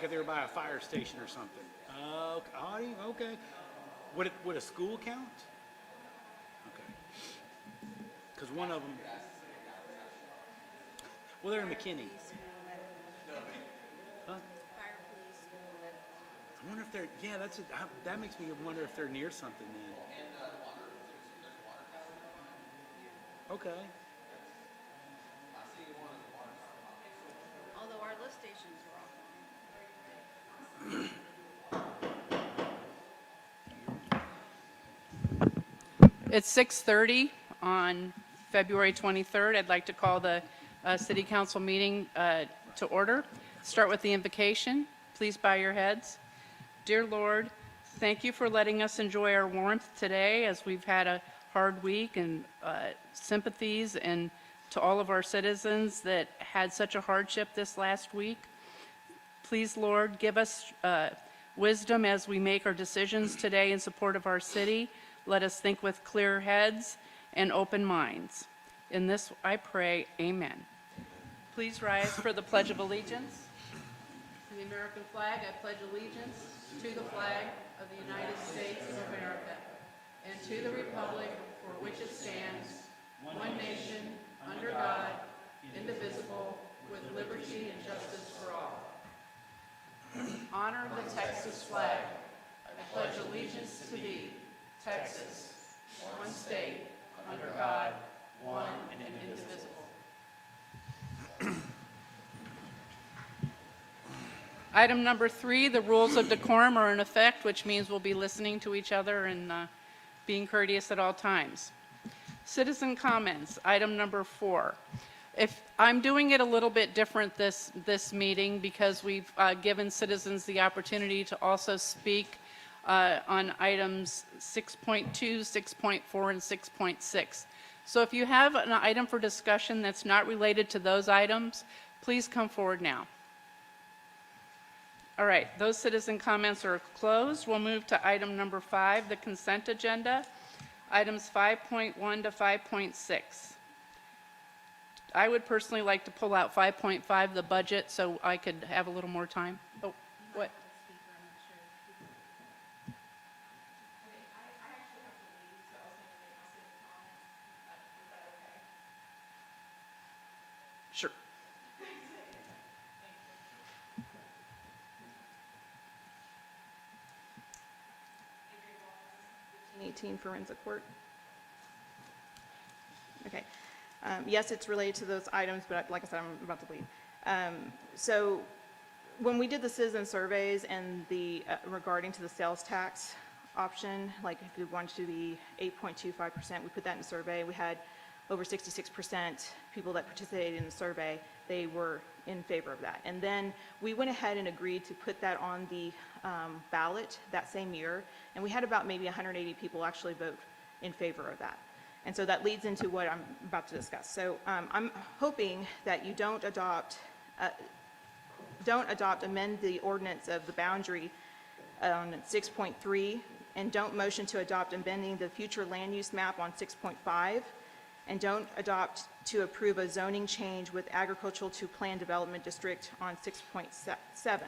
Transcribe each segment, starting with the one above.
if they were by a fire station or something. Okay. Would a school count? Okay. Because one of them, well, they're in McKinney. Huh? Fire police, I wonder if they're, yeah, that makes me wonder if they're near something then. Okay. although our lift stations are off. It's 6:30 on February 23rd. I'd like to call the City Council meeting to order. Start with the invocation. Please bow your heads. Dear Lord, thank you for letting us enjoy our warmth today as we've had a hard week, and sympathies and to all of our citizens that had such a hardship this last week. Please, Lord, give us wisdom as we make our decisions today in support of our city. Let us think with clear heads and open minds. In this I pray, amen. Please rise for the Pledge of Allegiance. To the American flag, I pledge allegiance to the flag of the United States of America and to the republic for which it stands, one nation, under God, indivisible, with liberty and justice for all. Honor the Texas flag. I pledge allegiance to thee, Texas, one state, under God, one and indivisible. Item number 3, the rules of decorum are in effect, which means we'll be listening to each other and being courteous at all times. Citizen comments, item number 4. If I'm doing it a little bit different this meeting because we've given citizens the opportunity to also speak on items 6.2, 6.4, and 6.6. So if you have an item for discussion that's not related to those items, please come forward now. All right, those citizen comments are closed. We'll move to item number 5, the consent agenda, items 5.1 to 5.6. I would personally like to pull out 5.5, the budget, so I could have a little more time. Oh, what? Sure. 18 forensic court. Okay. Yes, it's related to those items, but like I said, I'm about to leave. So when we did the citizen surveys and the regarding to the sales tax option, like if we wanted to be 8.25%, we put that in the survey. We had over 66% people that participated in the survey. They were in favor of that. And then we went ahead and agreed to put that on the ballot that same year, and we had about maybe 180 people actually vote in favor of that. And so that leads into what I'm about to discuss. So I'm hoping that you don't adopt, amend the ordinance of the boundary on 6.3, and don't motion to adopt amending the future land use map on 6.5, and don't adopt to approve a zoning change with agricultural to plan development district on 6.7.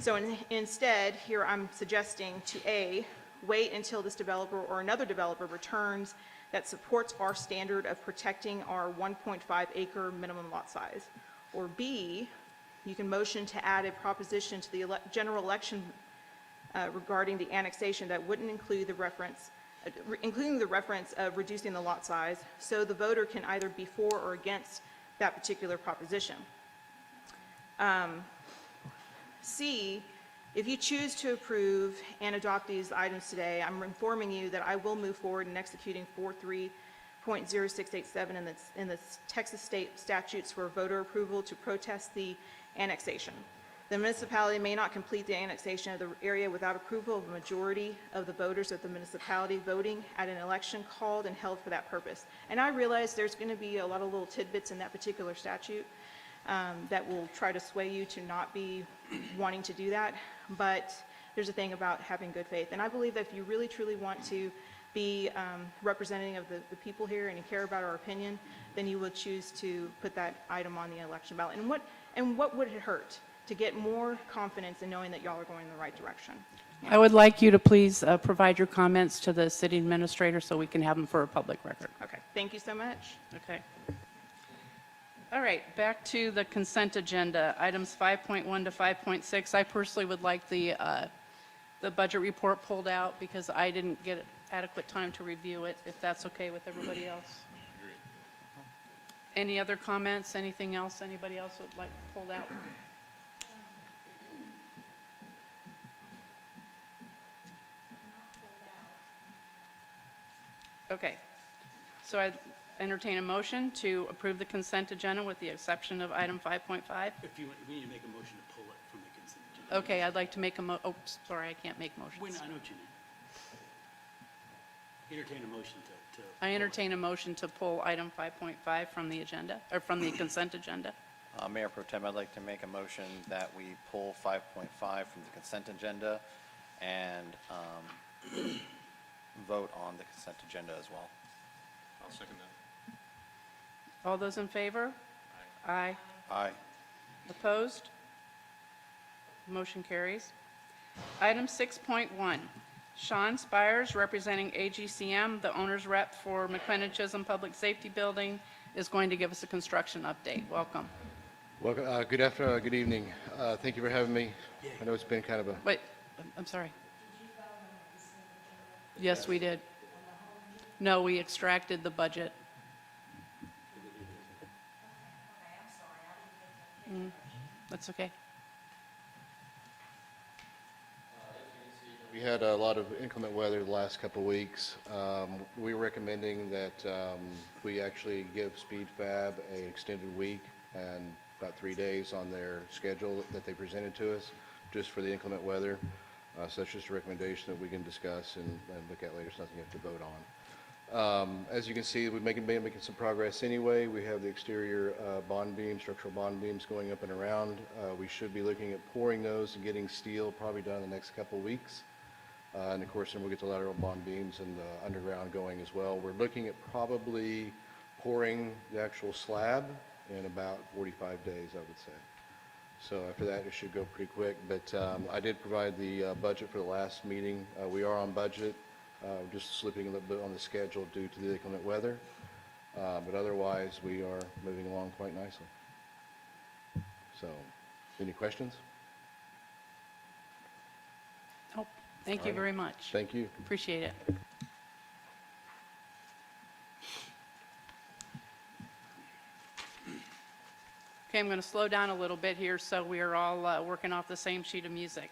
So instead, here I'm suggesting to A, wait until this developer or another developer returns that supports our standard of protecting our 1.5 acre minimum lot size. Or B, you can motion to add a proposition to the general election regarding the annexation that wouldn't include the reference, including the reference of reducing the lot size, so the voter can either be for or against that particular proposition. C, if you choose to approve and adopt these items today, I'm informing you that I will move forward in executing 43.0687 in the Texas state statutes for voter approval to protest the annexation. The municipality may not complete the annexation of the area without approval of a majority of the voters of the municipality voting at an election called and held for that purpose. And I realize there's going to be a lot of little tidbits in that particular statute that will try to sway you to not be wanting to do that, but there's a thing about having good faith. And I believe that if you really truly want to be representative of the people here and you care about our opinion, then you will choose to put that item on the election ballot. And what would it hurt? to get more confidence in knowing that y'all are going in the right direction. I would like you to please provide your comments to the city administrator so we can have them for a public record. Okay, thank you so much. Okay. All right, back to the consent agenda, items 5.1 to 5.6. I personally would like the budget report pulled out because I didn't get adequate time to review it, if that's okay with everybody else. Any other comments, anything else anybody else would like pulled out? Okay, so I entertain a motion to approve the consent agenda with the exception of item 5.5. If you, we need to make a motion to pull it from the consent agenda. Okay, I'd like to make a oh, sorry, I can't make motions. I know what you need. Entertain a motion to. I entertain a motion to pull item 5.5 from the agenda, or from the consent agenda. Mayor Pro Tem, I'd like to make a motion that we pull 5.5 from the consent agenda and vote on the consent agenda as well. I'll second that. All those in favor? Aye. Aye. Opposed? Motion carries. Item 6.1, Sean Spires, representing AGCM, the owner's rep for McLendon-Chisholm Public Safety Building, is going to give us a construction update. Welcome. Welcome. Good afternoon, good evening. Thank you for having me. I know it's been kind of a... Wait, I'm sorry. Yes, we did. No, we extracted the budget. That's okay. We had a lot of inclement weather the last couple of weeks. We're recommending that we actually give Speed Fab an extended week and about 3 days on their schedule that they presented to us, just for the inclement weather. So that's just a recommendation that we can discuss and look at later. It's nothing you have to vote on. As you can see, we've been making some progress anyway. We have the exterior bond beams, structural bond beams going up and around. We should be looking at pouring those and getting steel probably done in the next couple of weeks. And of course, then we'll get the lateral bond beams and the underground going as well. We're looking at probably pouring the actual slab in about 45 days, I would say. So after that, it should go pretty quick. But I did provide the budget for the last meeting. We are on budget, just slipping a little bit on the schedule due to the inclement weather. But otherwise, we are moving along quite nicely. So, any questions? Oh, thank you very much. Thank you. Appreciate it. Okay, I'm going to slow down a little bit here so we are all working off the same sheet of music.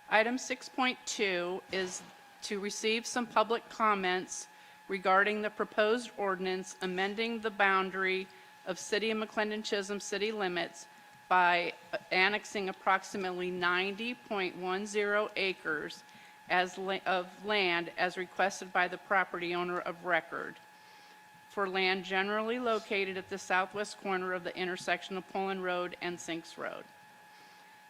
Item 6.2 is to receive some public comments regarding the proposed ordinance amending the boundary of City of McLendon-Chisholm city limits by annexing approximately 90.10 acres of land as requested by the property owner of record for land generally located at the southwest corner of the intersection of Pullen Road and Sinks Road.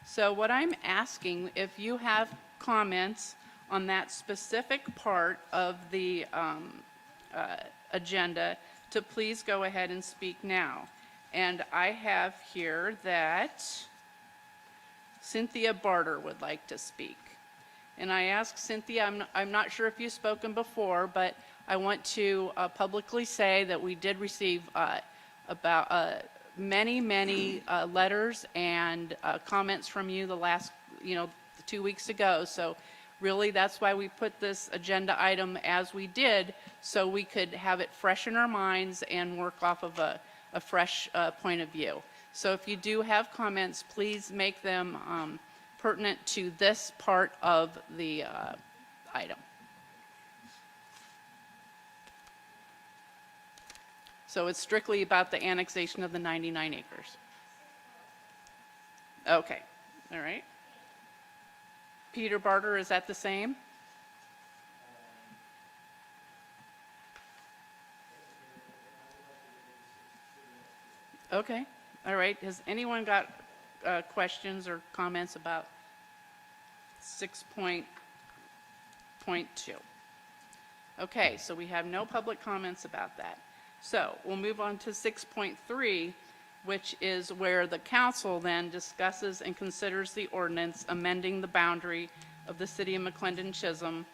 So what I'm asking, if you have comments on that specific part of the agenda, to please go ahead and speak now. And I have here that Cynthia Barter would like to speak. And I asked Cynthia, I'm not sure if you've spoken before, but I want to publicly say that we did receive about many letters and comments from you the last, 2 weeks ago. So really, that's why we put this agenda item as we did, so we could have it fresh in our minds and work off of a fresh point of view. So if you do have comments, please make them pertinent to this part of the item. So it's strictly about the annexation of the 99 acres. Okay, all right. Peter Barter, is that the same? Okay, all right. Has anyone got questions or comments about 6.2? Okay, so we have no public comments about that. So we'll move on to 6.3. which is where the council then discusses and considers the ordinance amending the boundary of the city of McLendon-Chisholm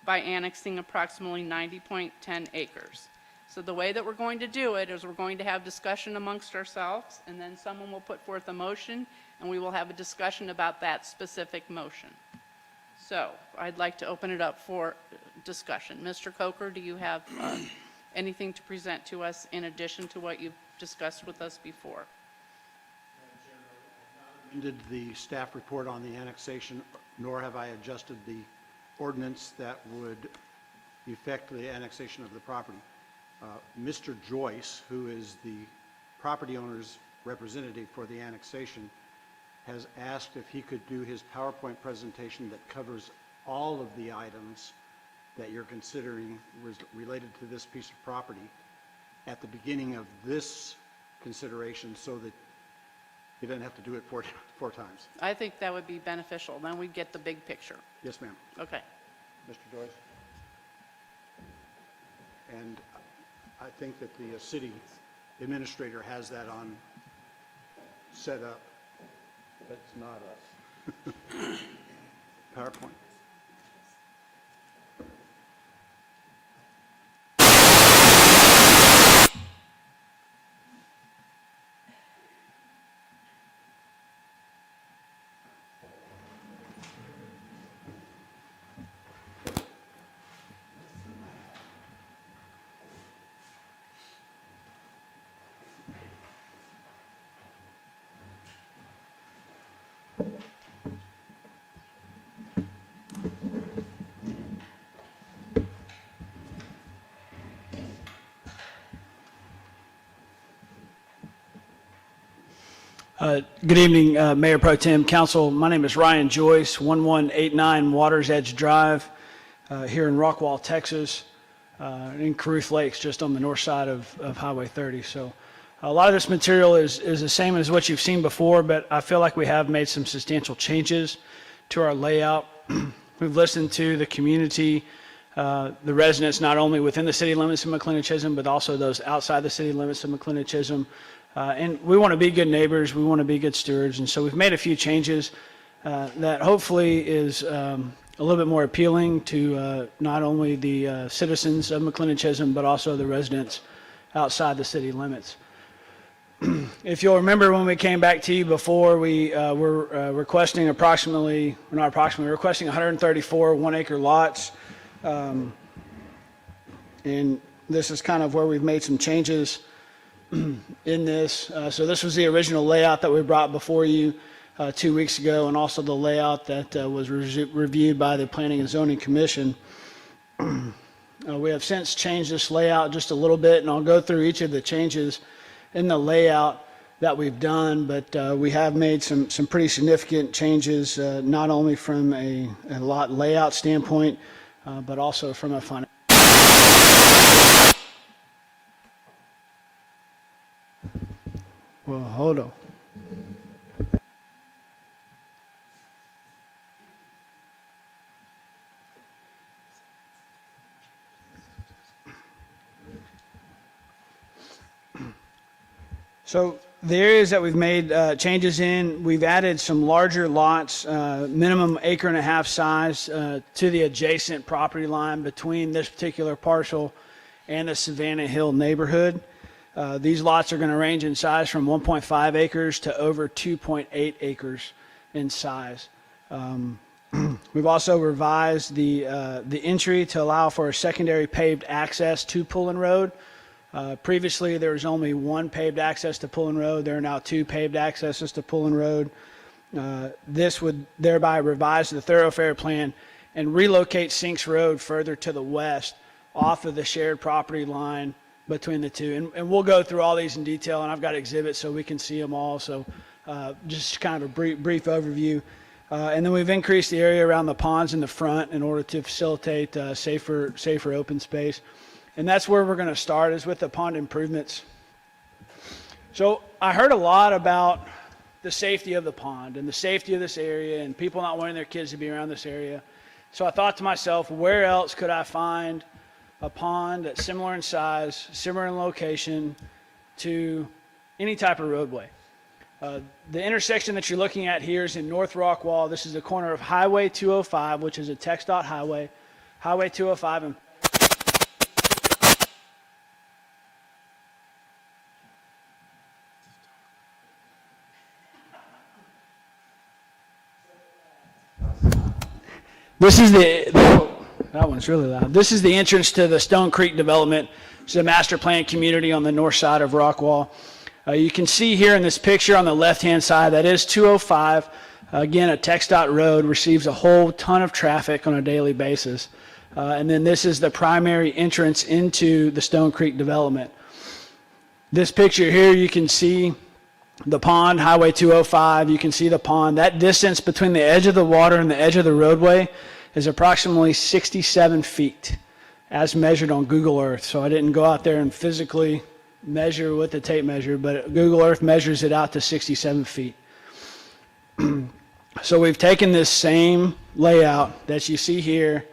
by annexing approximately 90.10 acres. So the way that we're going to do it is we're going to have discussion amongst ourselves, and then someone will put forth a motion, and we will have a discussion about that specific motion. So I'd like to open it up for discussion. Mr. Coker, do you have anything to present to us in addition to what you've discussed with us before? Did the staff report on the annexation, nor have I adjusted the ordinance that would effect the annexation of the property. Mr. Joyce, who is the property owner's representative for the annexation, has asked if he could do his PowerPoint presentation that covers all of the items that you're considering related to this piece of property at the beginning of this consideration, so that you don't have to do it four times. I think that would be beneficial. Then we get the big picture. Yes, ma'am. Okay. Mr. Joyce? And I think that the city administrator has that on set up, but it's not us. PowerPoint. Good evening, Mayor Pro Tem, Council. My name is Ryan Joyce, 1189 Waters Edge Drive, here in Rockwall, Texas, in Caruth Lakes, just on the north side of Highway 30. So a lot of this material is the same as what you've seen before, but I feel like we have made some substantial changes to our layout. We've listened to the community, the residents, not only within the city limits of McLendon-Chisholm, but also those outside the city limits of McLendon-Chisholm. And we want to be good neighbors, we want to be good stewards, and so we've made a few changes that hopefully is a little bit more appealing to not only the citizens of McLendon-Chisholm, but also the residents outside the city limits. If you'll remember, when we came back to you before, we were requesting requesting 134 one-acre lots, and this is kind of where we've made some changes in this. So this was the original layout that we brought before you 2 weeks ago, and also the layout that was reviewed by the Planning and Zoning Commission. We have since changed this layout just a little bit, and I'll go through each of the changes in the layout that we've done, but we have made some pretty significant changes, not only from a lot layout standpoint, but also from a financial. Well, hold on. So the areas that we've made changes in, we've added some larger lots, minimum acre-and-a-half size, to the adjacent property line between this particular parcel and the Savannah Hill neighborhood. These lots are going to range in size from 1.5 acres to over 2.8 acres in size. We've also revised the entry to allow for a secondary paved access to Pullen Road. Previously, there was only one paved access to Pullen Road. There are now two paved accesses to Pullen Road. This would thereby revise the thoroughfare plan and relocate Sinks Road further to the west off of the shared property line between the two. And we'll go through all these in detail, and I've got exhibits so we can see them all. So just kind of a brief overview. And then we've increased the area around the ponds in the front in order to facilitate safer open space. And that's where we're going to start, is with the pond improvements. So I heard a lot about the safety of the pond and the safety of this area and people not wanting their kids to be around this area. So I thought to myself, where else could I find a pond that's similar in size, similar in location to any type of roadway. The intersection that you're looking at here is in North Rockwall. This is the corner of Highway 205, which is a TxDOT highway, Highway 205 and this is that one's really loud. This is the entrance to the Stone Creek development. It's a master planned community on the north side of Rockwall. You can see here in this picture on the left-hand side, that is 205. Again, a TxDOT road receives a whole ton of traffic on a daily basis. And then this is the primary entrance into the Stone Creek development. This picture here, you can see the pond, Highway 205. You can see the pond. That distance between the edge of the water and the edge of the roadway is approximately 67 feet as measured on Google Earth. So I didn't go out there and physically measure with the tape measure, but Google Earth measures it out to 67 feet. So we've taken this same layout that you see here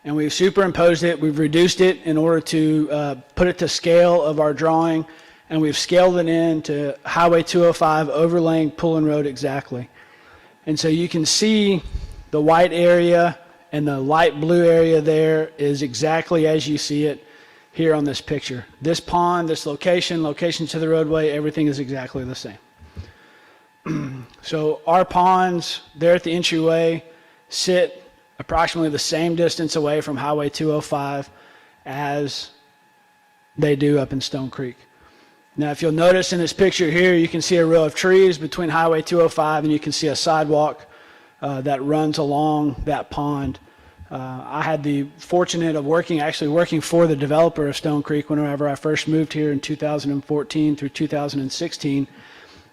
and we've superimposed it. We've reduced it in order to put it to scale of our drawing, and we've scaled it into Highway 205 overlaying Pullen Road exactly. And so you can see the white area and the light blue area there is exactly as you see it here on this picture. This pond, this location to the roadway, everything is exactly the same. So our ponds there at the entryway sit approximately the same distance away from Highway 205 as they do up in Stone Creek. Now, if you'll notice in this picture here, you can see a row of trees between Highway 205 and you can see a sidewalk that runs along that pond. I had the fortunate of actually working for the developer of Stone Creek whenever I first moved here in 2014 through 2016,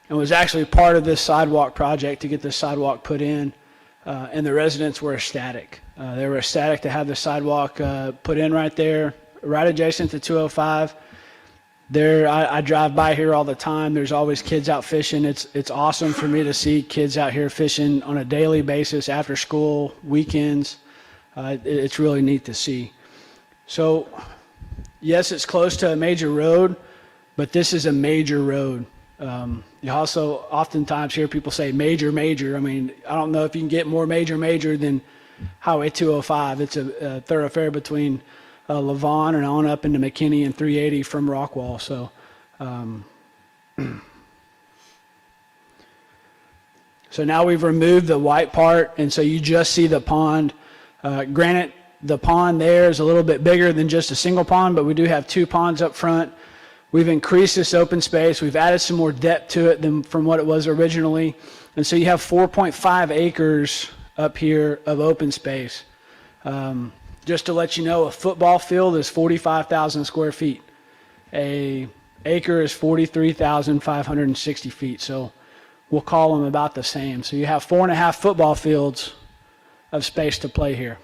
and was actually part of this sidewalk project to get this sidewalk put in, and the residents were ecstatic. They were ecstatic to have the sidewalk put in right there, right adjacent to 205. I drive by here all the time. There's always kids out fishing. It's awesome for me to see kids out here fishing on a daily basis, after school, weekends. It's really neat to see. So, yes, it's close to a major road, but this is a major road. You also oftentimes hear people say major. I mean, I don't know if you can get more major than Highway 205. It's a thoroughfare between Lavon and on up into McKinney and 380 from Rockwall. So, so now we've removed the white part, and so you just see the pond. Granted, the pond there is a little bit bigger than just a single pond, but we do have two ponds up front. We've increased this open space. We've added some more depth to it than from what it was originally. And so you have 4.5 acres up here of open space. Just to let you know, a football field is 45,000 square feet. An acre is 43,560 feet. So we'll call them about the same. So you have 4.5 football fields of space to play here.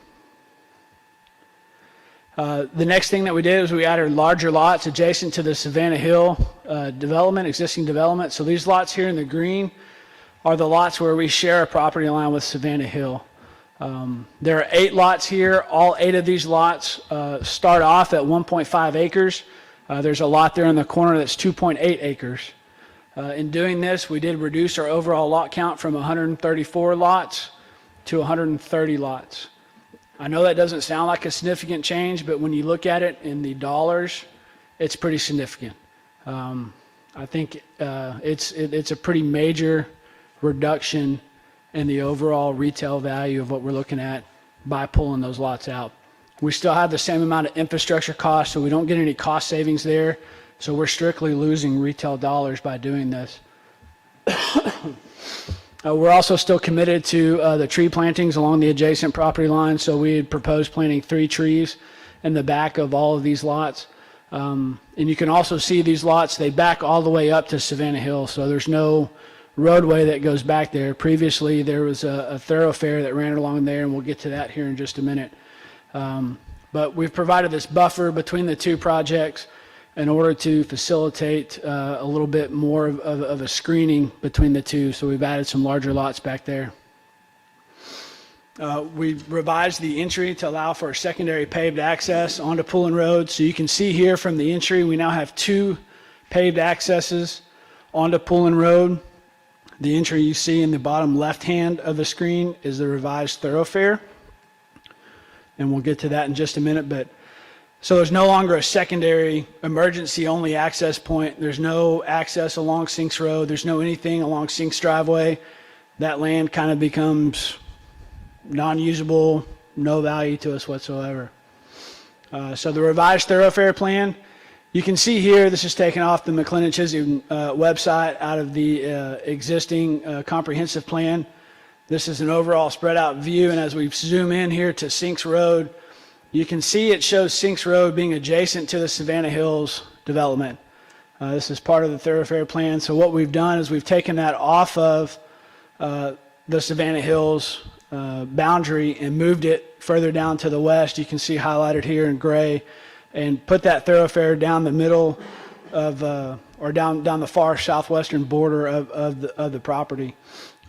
The next thing that we did is we added larger lots adjacent to the Savannah Hill existing development. So these lots here in the green are the lots where we share a property line with Savannah Hill. There are 8 lots here. All 8 of these lots start off at 1.5 acres. There's a lot there in the corner that's 2.8 acres. In doing this, we did reduce our overall lot count from 134 lots to 130 lots. I know that doesn't sound like a significant change, but when you look at it in the dollars, it's pretty significant. I think it's a pretty major reduction in the overall retail value of what we're looking at by pulling those lots out. We still have the same amount of infrastructure costs, so we don't get any cost savings there. So we're strictly losing retail dollars by doing this. We're also still committed to the tree plantings along the adjacent property line. So we had proposed planting 3 trees in the back of all of these lots. And you can also see these lots, they back all the way up to Savannah Hill. So there's no roadway that goes back there. Previously, there was a thoroughfare that ran along there, and we'll get to that here in just a minute. But we've provided this buffer between the 2 projects in order to facilitate a little bit more of a screening between the 2. So we've added some larger lots back there. We revised the entry to allow for a secondary paved access onto Pullen Road. So you can see here from the entry, we now have 2 paved accesses onto Pullen Road. The entry you see in the bottom left-hand of the screen is the revised thoroughfare. And we'll get to that in just a minute, but so there's no longer a secondary emergency-only access point. There's no access along Sinks Road. There's no anything along Sinks driveway. That land kind of becomes non-usable, no value to us whatsoever. So the revised thoroughfare plan, you can see here, this is taken off the McLendon-Chisholm website out of the existing comprehensive plan. This is an overall spread out view, and as we zoom in here to Sinks Road, you can see it shows Sinks Road being adjacent to the Savannah Hills development. This is part of the thoroughfare plan. So what we've done is we've taken that off of the Savannah Hills boundary and moved it further down to the west. You can see highlighted here in gray, and put that thoroughfare down the middle of, or down the far southwestern border of the property.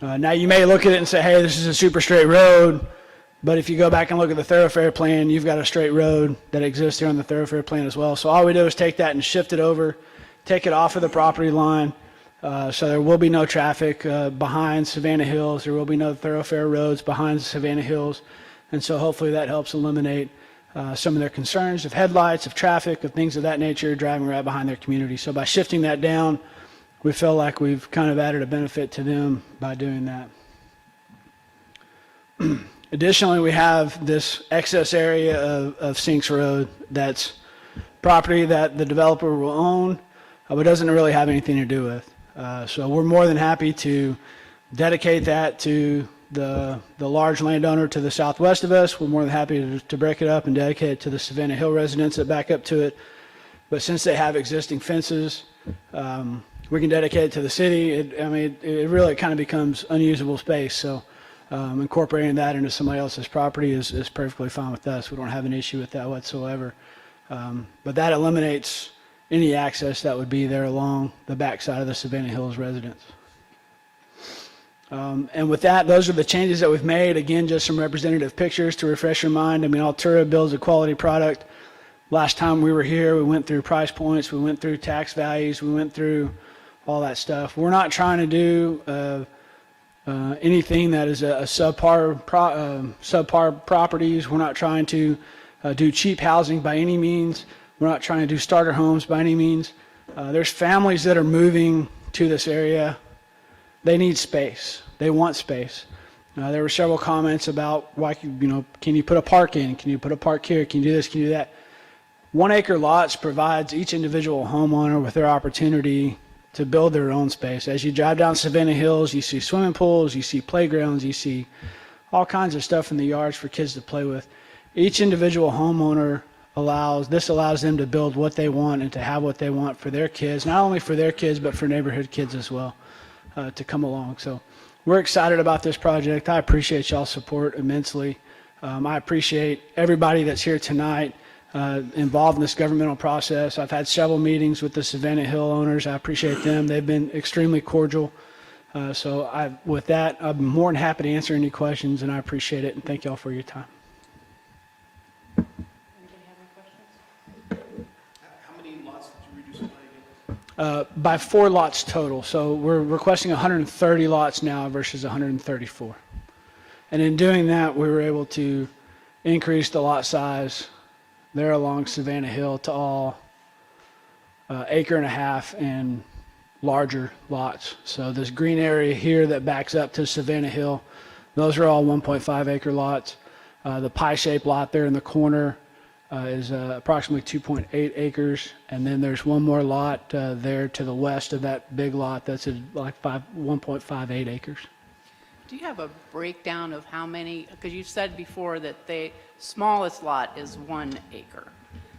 Now you may look at it and say, hey, this is a super straight road. But if you go back and look at the thoroughfare plan, you've got a straight road that exists here on the thoroughfare plan as well. So all we do is take that and shift it over, take it off of the property line. So there will be no traffic behind Savannah Hills. There will be no thoroughfare roads behind Savannah Hills. And so hopefully that helps eliminate some of their concerns of headlights, of traffic, of things of that nature driving right behind their community. So by shifting that down, we feel like we've kind of added a benefit to them by doing that. Additionally, we have this excess area of Sinks Road that's property that the developer will own, but doesn't really have anything to do with. So we're more than happy to dedicate that to the large landowner to the southwest of us. We're more than happy to break it up and dedicate it to the Savannah Hill residents that back up to it. But since they have existing fences, we can dedicate it to the city. It really kind of becomes unusable space. So incorporating that into somebody else's property is perfectly fine with us. We don't have an issue with that whatsoever. But that eliminates any access that would be there along the backside of the Savannah Hills residence. And with that, those are the changes that we've made. Again, just some representative pictures to refresh your mind. I mean, Altura builds a quality product. Last time we were here, we went through price points, we went through tax values, we went through all that stuff. We're not trying to do anything that is a subpar properties. We're not trying to do cheap housing by any means. We're not trying to do starter homes by any means. There's families that are moving to this area. They need space. They want space. There were several comments about why, can you put a park in? Can you put a park here? Can you do this? Can you do that? 1 acre lots provides each individual homeowner with their opportunity to build their own space. As you drive down Savannah Hills, you see swimming pools, you see playgrounds, you see all kinds of stuff in the yards for kids to play with. Each individual homeowner allows them to build what they want and to have what they want for their kids, not only for their kids, but for neighborhood kids as well, to come along. So we're excited about this project. I appreciate y'all's support immensely. I appreciate everybody that's here tonight involved in this governmental process. I've had several meetings with the Savannah Hill owners. I appreciate them. They've been extremely cordial. With that, I'm more than happy to answer any questions, and I appreciate it, and thank y'all for your time. How many lots did you reduce it by again? By 4 lots total. So we're requesting 130 lots now versus 134. And in doing that, we were able to increase the lot size there along Savannah Hill to all 1.5 acre and larger lots. So this green area here that backs up to Savannah Hill, those are all 1.5 acre lots. The pie-shaped lot there in the corner is approximately 2.8 acres, and then there's one more lot there to the west of that big lot that's like 1.58 acres. Do you have a breakdown of how many, because you said before that the smallest lot is 1 acre.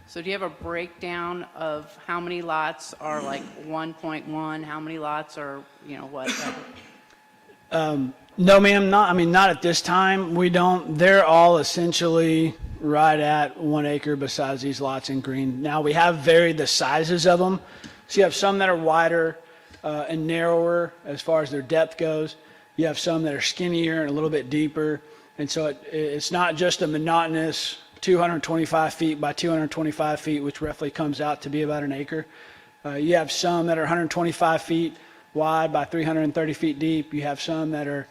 So do you have a breakdown of how many lots are like 1.1, how many lots are, whatever? No, ma'am, not at this time. We don't. They're all essentially right at 1 acre besides these lots in green. Now, we have varied the sizes of them. So you have some that are wider and narrower as far as their depth goes. You have some that are skinnier and a little bit deeper. And so it's not just a monotonous 225 feet by 225 feet, which roughly comes out to be about 1 acre. You have some that are 125 feet wide by 330 feet deep. You have some that are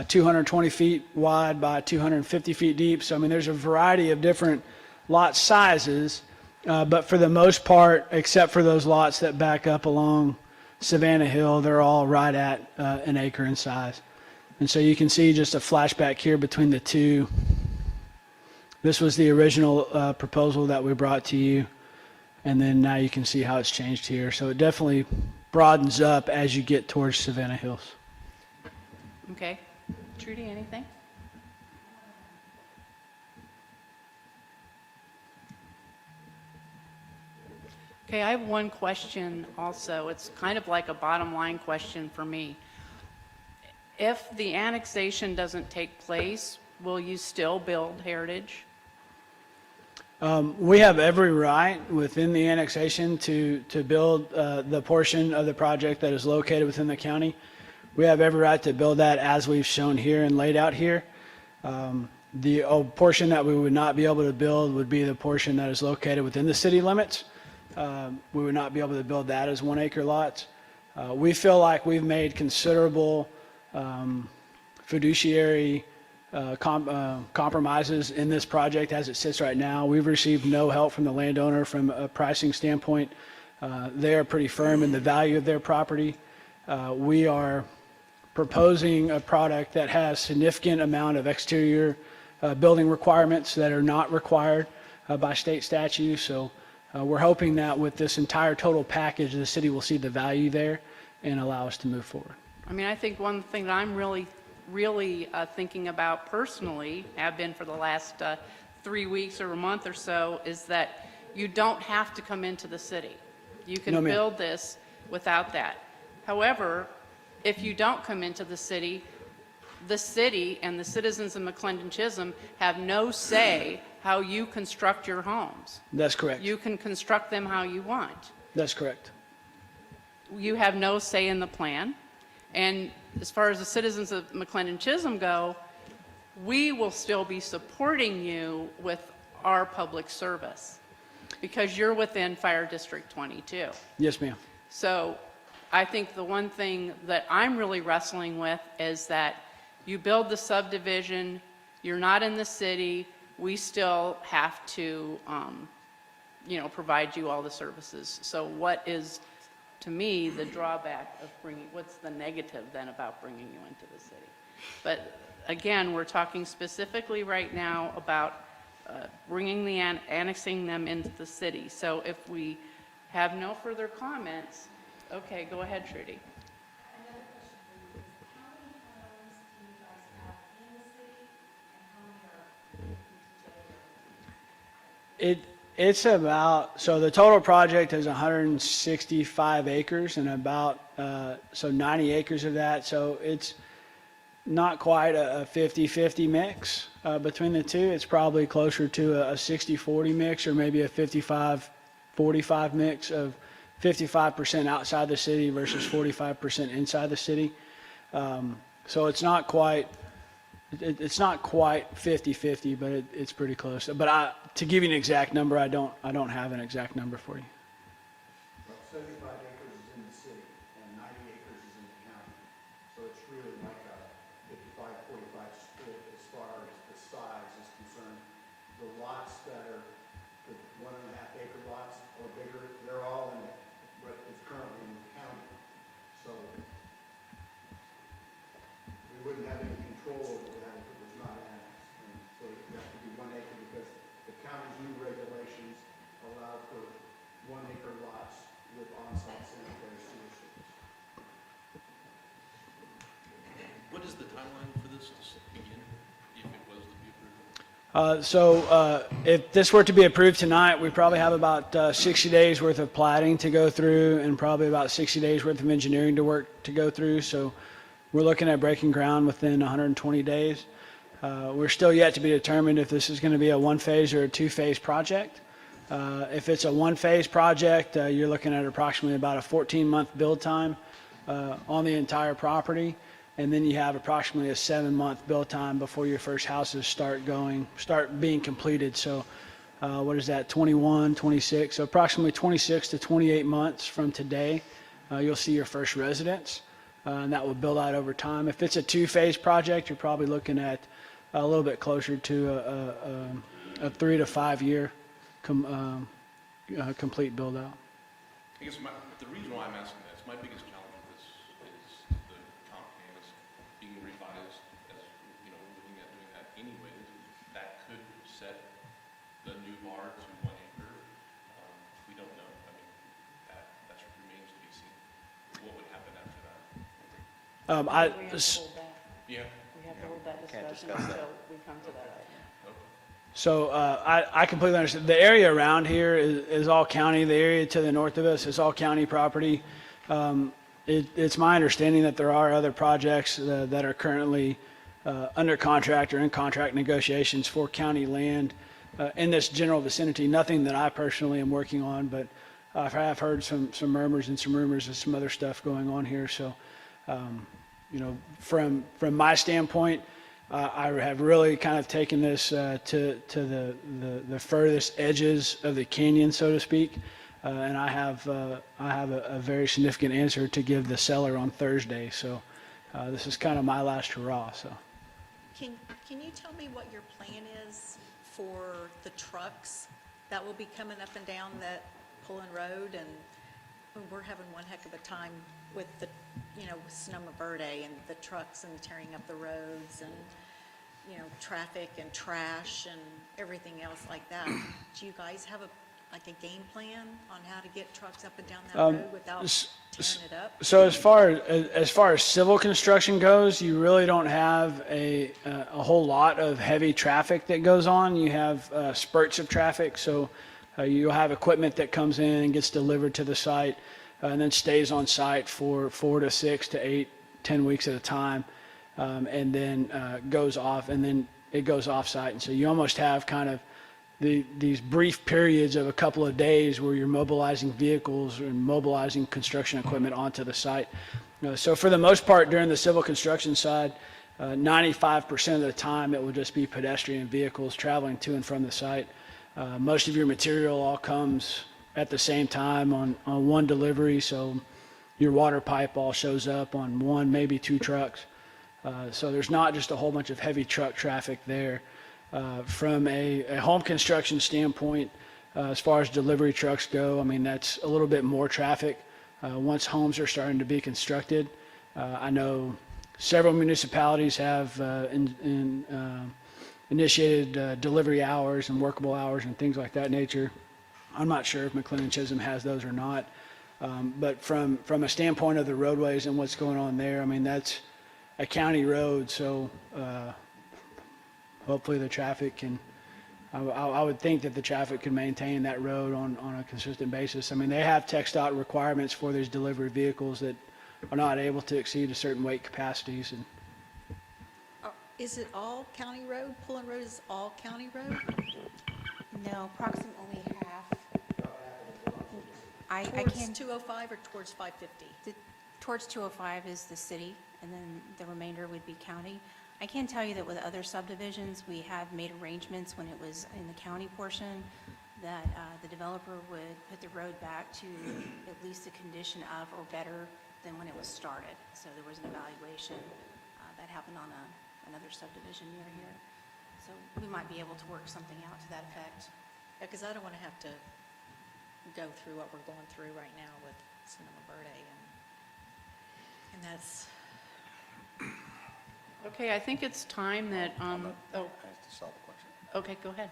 220 feet wide by 250 feet deep. So, I mean, there's a variety of different lot sizes, but for the most part, except for those lots that back up along Savannah Hill, they're all right at an acre in size. And so you can see just a flashback here between the two. This was the original proposal that we brought to you, and then now you can see how it's changed here. So it definitely broadens up as you get towards Savannah Hills. Okay. Trudy, anything? Okay, I have one question also. It's kind of like a bottom line question for me. If the annexation doesn't take place, will you still build Heritage? We have every right within the annexation to build the portion of the project that is located within the county. We have every right to build that as we've shown here and laid out here. The portion that we would not be able to build would be the portion that is located within the city limits. We would not be able to build that as 1 acre lots. We feel like we've made considerable fiduciary compromises in this project as it sits right now. We've received no help from the landowner from a pricing standpoint. They are pretty firm in the value of their property. We are proposing a product that has significant amount of exterior building requirements that are not required by state statute. So we're hoping that with this entire total package, the city will see the value there and allow us to move forward. I mean, I think one thing that I'm really thinking about personally, have been for the last 3 weeks or a month or so, is that you don't have to come into the city. You can No, ma'am. build this without that. However, if you don't come into the city and the citizens of McLendon-Chisholm have no say how you construct your homes. That's correct. You can construct them how you want. That's correct. You have no say in the plan. And as far as the citizens of McLendon-Chisholm go, we will still be supporting you with our public service because you're within Fire District 22. Yes, ma'am. So I think the one thing that I'm really wrestling with is that you build the subdivision, you're not in the city, we still have to, provide you all the services. So what is, to me, the drawback of what's the negative then about bringing you into the city? But again, we're talking specifically right now about annexing them into the city. So if we have no further comments, okay, go ahead, Trudy. Another question for you is, how many homes do you guys have in the city, and how many are in ETJ? It's about, so the total project is 165 acres and about, 90 acres of that. So it's not quite a 50-50 mix between the two. It's probably closer to a 60-40 mix or maybe a 55-45 mix of 55% outside the city versus 45% inside the city. So it's not quite 50-50, but it's pretty close. But to give you an exact number, I don't have an exact number for you. 75 acres is in the city and 90 acres is in the county. So it's really like a 55-45 split as far as the size is concerned. The lots that are the 1.5 acre lots or bigger, they're all in what is currently in the county. So we wouldn't have any control over that if it was not annexed. And so it would have to be 1 acre because the county's new regulations allow for 1 acre lots with on-site sanitary sewer systems. What is the timeline for this to begin, if it was to be approved? If this were to be approved tonight, we probably have about 60 days worth of plating to go through and probably about 60 days worth of engineering to go through. So we're looking at breaking ground within 120 days. We're still yet to be determined if this is going to be a one-phase or a two-phase project. If it's a one-phase project, you're looking at approximately about a 14-month build time on the entire property. And then you have approximately a 7-month build time before your first houses start being completed. So what is that, 21, 26? So approximately 26 to 28 months from today, you'll see your first residents. and that will build out over time. If it's a two-phase project, you're probably looking at a little bit closer to a 3 to 5 year complete build-out. I guess the reason why I'm asking this, my biggest challenge with this is the comp plan is being revised as, you know, we're looking at doing that anyways. That could set the new bar to 1 acre. We don't know. I mean, that remains to be seen. What would happen after that? Yeah. We have to hold that Can't discussion discuss that. until we come to that item. So I completely understand. The area around here is all county. The area to the north of us is all county property. It's my understanding that there are other projects that are currently under contract or in contract negotiations for county land in this general vicinity. Nothing that I personally am working on, but I have heard some murmurs and some rumors of some other stuff going on here. So, you know, from my standpoint, I have really kind of taken this to the furthest edges of the canyon, so to speak, and I have a very significant answer to give the seller on Thursday. So this is kind of my last hurrah. So Can you tell me what your plan is for the trucks that will be coming up and down that Pullen Road? And we're having one heck of a time with the, you know, with Sonoma Verde and the trucks and tearing up the roads and, you know, traffic and trash and everything else like that. Do you guys have a game plan on how to get trucks up and down that road without tearing it up? So as far as civil construction goes, you really don't have a whole lot of heavy traffic that goes on. You have spurts of traffic. So you'll have equipment that comes in and gets delivered to the site and then stays on site for 4 to 6 to 8, 10 weeks at a time, and then goes off, and then it goes off site. And so you almost have kind of these brief periods of a couple of days where you're mobilizing vehicles and mobilizing construction equipment onto the site. So for the most part, during the civil construction side, 95% of the time it will just be pedestrian vehicles traveling to and from the site. Most of your material all comes at the same time on one delivery, so your water pipe all shows up on 1, maybe 2 trucks. So there's not just a whole bunch of heavy truck traffic there. From a home construction standpoint, as far as delivery trucks go, I mean, that's a little bit more traffic once homes are starting to be constructed. I know several municipalities have initiated delivery hours and workable hours and things like that nature. I'm not sure if McLendon-Chisholm has those or not. But from a standpoint of the roadways and what's going on there, I mean, that's a county road, so hopefully the traffic can, I would think that the traffic can maintain that road on a consistent basis. I mean, they have TxDOT requirements for these delivery vehicles that are not able to exceed a certain weight capacities. And Is it all county road? Pullen Road is all county road? No, approximately half. I Towards can't, 205 or towards 550? towards 205 is the city, and then the remainder would be county. I can tell you that with other subdivisions, we have made arrangements when it was in the county portion that the developer would put the road back to at least the condition of or better than when it was started. So there was an evaluation that happened on another subdivision near here. So we might be able to work something out to that effect. Yeah, because I don't want to have to go through what we're going through right now with Sonoma Verde, and that's, Okay, I think it's time that, I have to solve a question. okay, go ahead.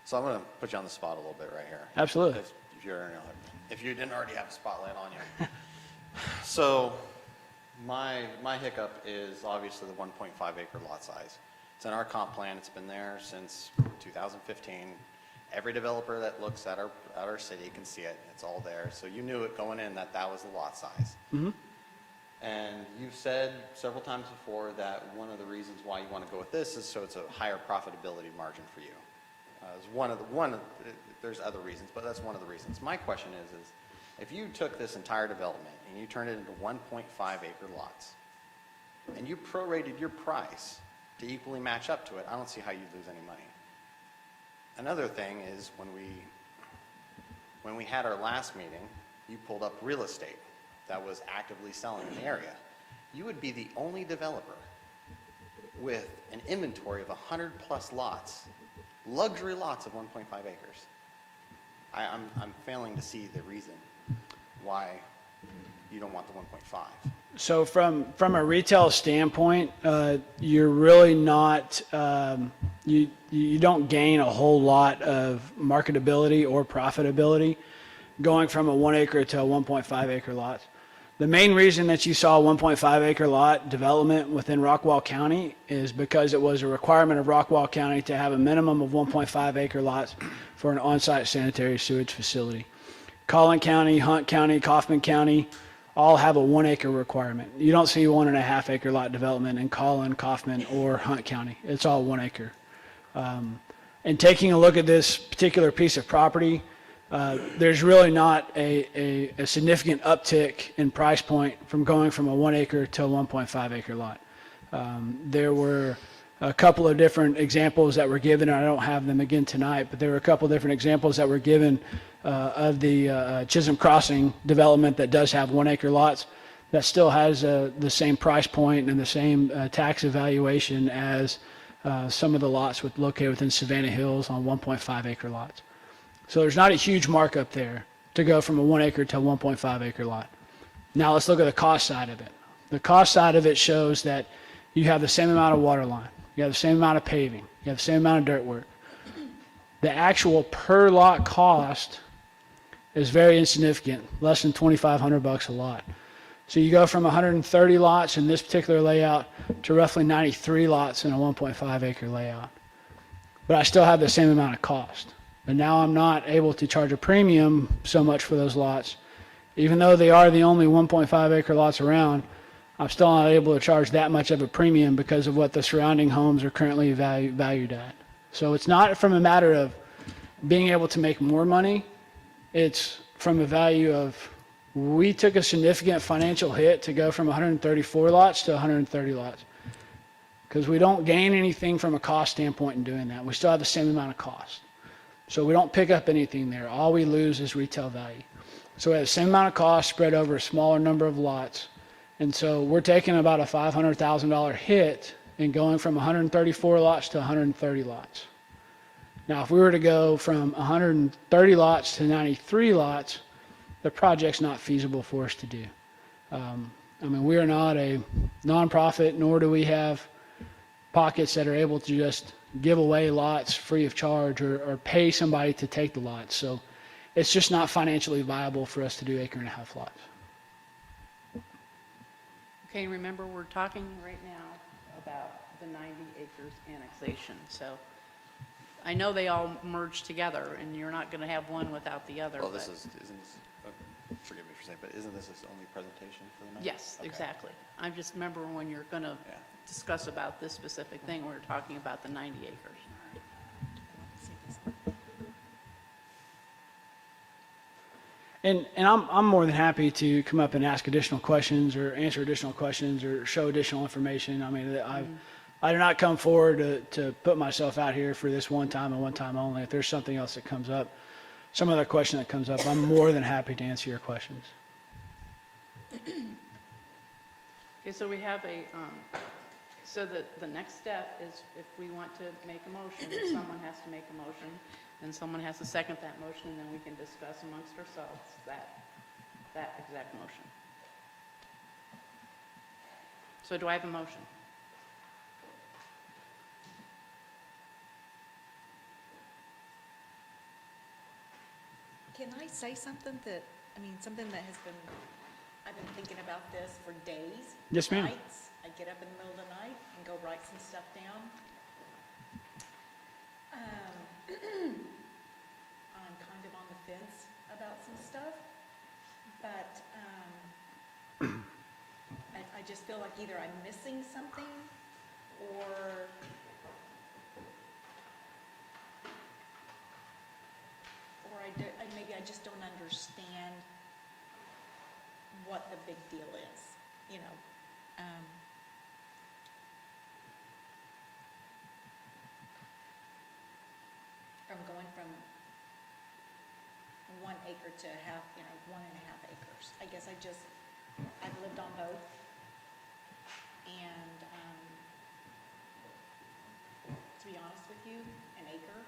So I'm going to put you on the spot a little bit right here. Absolutely. If you didn't already have a spotlight on you. So my hiccup is obviously the 1.5 acre lot size. It's in our comp plan. It's been there since 2015. Every developer that looks at our city can see it. It's all there. So you knew it going in that was the lot size. Mm-hmm. And you've said several times before that one of the reasons why you want to go with this is so it's a higher profitability margin for you. There's other reasons, but that's one of the reasons. My question is if you took this entire development and you turned it into 1.5 acre lots, and you prorated your price to equally match up to it, I don't see how you'd lose any money. Another thing is when we had our last meeting, you pulled up real estate that was actively selling in the area. you would be the only developer with an inventory of 100-plus lots, luxury lots of 1.5 acres. I'm failing to see the reason why you don't want the 1.5. So from a retail standpoint, you're really not, you don't gain a whole lot of marketability or profitability going from a 1 acre to a 1.5 acre lot. The main reason that you saw a 1.5 acre lot development within Rockwall County is because it was a requirement of Rockwall County to have a minimum of 1.5 acre lots for an on-site sanitary sewage facility. Collin County, Hunt County, Kaufman County all have a 1 acre requirement. You don't see 1.5 acre lot development in Collin, Kaufman, or Hunt County. It's all 1 acre. And taking a look at this particular piece of property, there's really not a significant uptick in price point from going from a 1 acre to a 1.5 acre lot. There were a couple of different examples that were given, and I don't have them again tonight, but there were a couple of different examples that were given of the Chisholm Crossing development that does have 1 acre lots that still has the same price point and the same tax evaluation as some of the lots located within Savannah Hills on 1.5 acre lots. So there's not a huge markup there to go from a 1 acre to a 1.5 acre lot. Now let's look at the cost side of it. The cost side of it shows that you have the same amount of water line, you have the same amount of paving, you have the same amount of dirt work. The actual per lot cost is very insignificant, less than $2,500 a lot. So you go from 130 lots in this particular layout to roughly 93 lots in a 1.5 acre layout. But I still have the same amount of cost. But now I'm not able to charge a premium so much for those lots. Even though they are the only 1.5 acre lots around, I'm still not able to charge that much of a premium because of what the surrounding homes are currently valued at. So it's not from a matter of being able to make more money. It's from a value of, we took a significant financial hit to go from 134 lots to 130 lots. Because we don't gain anything from a cost standpoint in doing that. We still have the same amount of cost. So we don't pick up anything there. All we lose is retail value. So we have the same amount of cost spread over a smaller number of lots. And so we're taking about a $500,000 hit in going from 134 lots to 130 lots. Now, if we were to go from 130 lots to 93 lots, the project's not feasible for us to do. I mean, we are not a nonprofit, nor do we have pockets that are able to just give away lots free of charge or pay somebody to take the lots. So it's just not financially viable for us to do acre and a half lots. Okay, remember, we're talking right now about the 90 acres annexation. So I know they all merge together, and you're not going to have one without the other. Well, but- isn't this, forgive me for saying, but isn't this his only presentation for the night? Yes, Okay. exactly. I just remember when you're going to Yeah. discuss about this specific thing, we were talking about the 90 acres. And I'm more than happy to come up and ask additional questions or answer additional questions or show additional information. I mean, I do not come forward to put myself out here for this one time and one time only. If there's something else that comes up, some other question that comes up, I'm more than happy to answer your questions. Okay, so we have so the next step is if we want to make a motion, someone has to make a motion, and someone has to second that motion, and then we can discuss amongst ourselves that exact motion. So do I have a motion? Can I say something something that has been, I've been thinking about this for days. Yes, ma'am. Nights. I get up in the middle of the night and go write some stuff down. I'm kind of on the fence about some stuff, but I just feel like either I'm missing something or maybe I just don't understand what the big deal is, you know. From going from 1 acre to 1.5 acres. I guess I've lived on both. And to be honest with you, an acre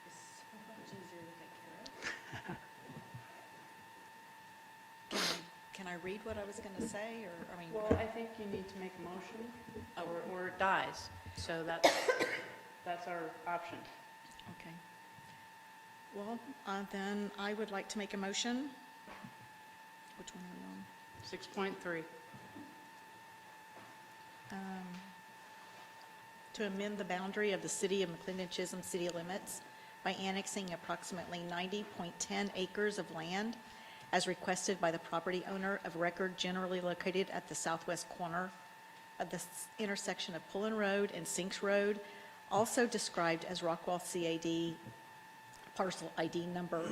is so much easier to take care of. Can I read what I was going to say, or, I mean? Well, I think you need to make a motion, or it dies. So that's our option. Okay. Well, then I would like to make a motion. Which one are we on? 6.3. To amend the boundary of the city of McLendon-Chisholm city limits by annexing approximately 90.10 acres of land as requested by the property owner of record generally located at the southwest corner of the intersection of Pullen Road and Sinks Road, also described as Rockwall CAD parcel ID number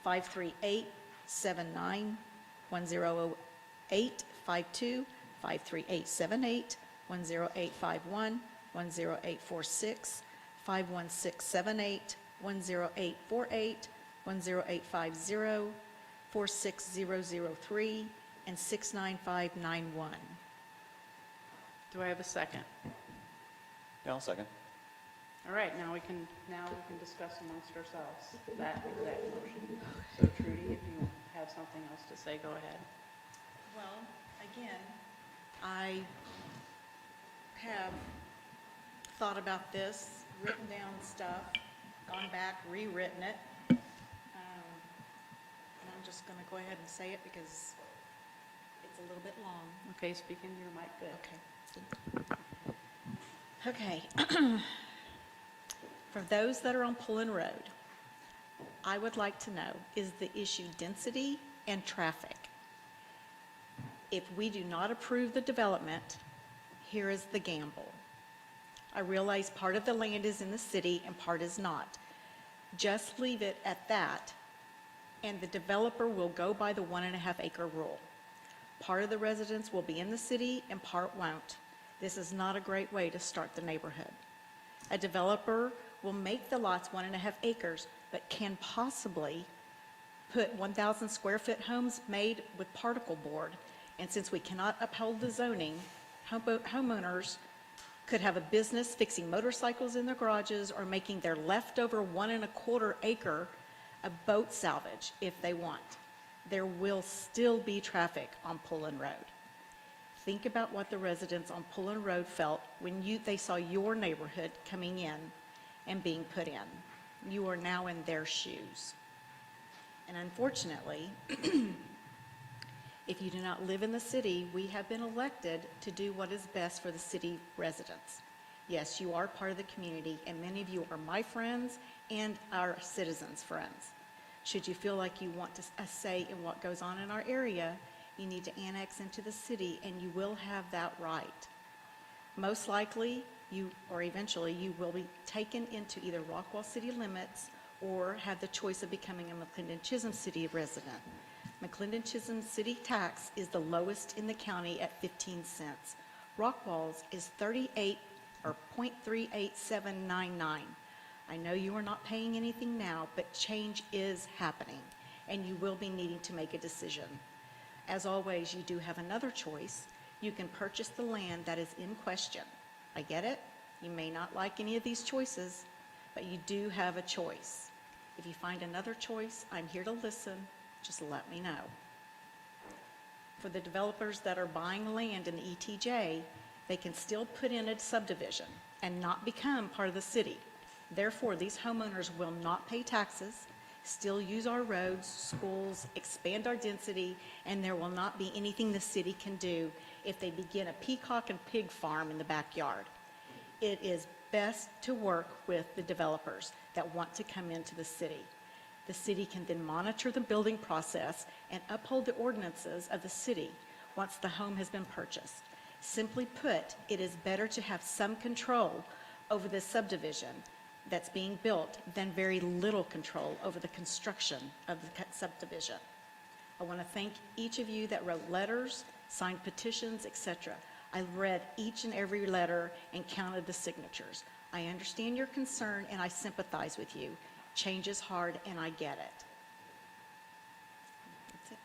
53879100852, 53878, 10851, 10846, 51678, 10848, 10850, 46003, and 69591. Do I have a second? Yeah, I'll second. All right, now we can discuss amongst ourselves that exact motion. So Trudy, if you have something else to say, go ahead. Well, again, I have thought about this, written down stuff, gone back, rewritten it. And I'm just going to go ahead and say it because it's a little bit long. Okay, speak into your mic, good. Okay. For those that are on Pullen Road, I would like to know, is the issue density and traffic? If we do not approve the development, here is the gamble. I realize part of the land is in the city and part is not. Just leave it at that, and the developer will go by the 1.5 acre rule. Part of the residents will be in the city and part won't. This is not a great way to start the neighborhood. A developer will make the lots 1.5 acres, but can possibly put 1,000 square foot homes made with particle board. And since we cannot uphold the zoning, homeowners could have a business fixing motorcycles in their garages or making their leftover 1.25 acre a boat salvage if they want. There will still be traffic on Pullen Road. Think about what the residents on Pullen Road felt when they saw your neighborhood coming in and being put in. You are now in their shoes. And unfortunately, if you do not live in the city, we have been elected to do what is best for the city residents. Yes, you are part of the community, and many of you are my friends and our citizens' friends. Should you feel like you want a say in what goes on in our area, you need to annex into the city, and you will have that right. Most likely, eventually, you will be taken into either Rockwall city limits or have the choice of becoming a McLendon-Chisholm city resident. McLendon-Chisholm city tax is the lowest in the county at 15 cents. Rockwall's is 38 or 0.38799. I know you are not paying anything now, but change is happening, and you will be needing to make a decision. As always, you do have another choice. You can purchase the land that is in question. I get it. You may not like any of these choices, but you do have a choice. If you find another choice, I'm here to listen. Just let me know. For the developers that are buying land in the ETJ, they can still put in a subdivision and not become part of the city. Therefore, these homeowners will not pay taxes, still use our roads, schools, expand our density, and there will not be anything the city can do if they begin a peacock and pig farm in the backyard. It is best to work with the developers that want to come into the city. The city can then monitor the building process and uphold the ordinances of the city once the home has been purchased. Simply put, it is better to have some control over the subdivision that's being built than very little control over the construction of the subdivision. I want to thank each of you that wrote letters, signed petitions, etc. I read each and every letter and counted the signatures. I understand your concern and I sympathize with you. Change is hard and I get it. That's it.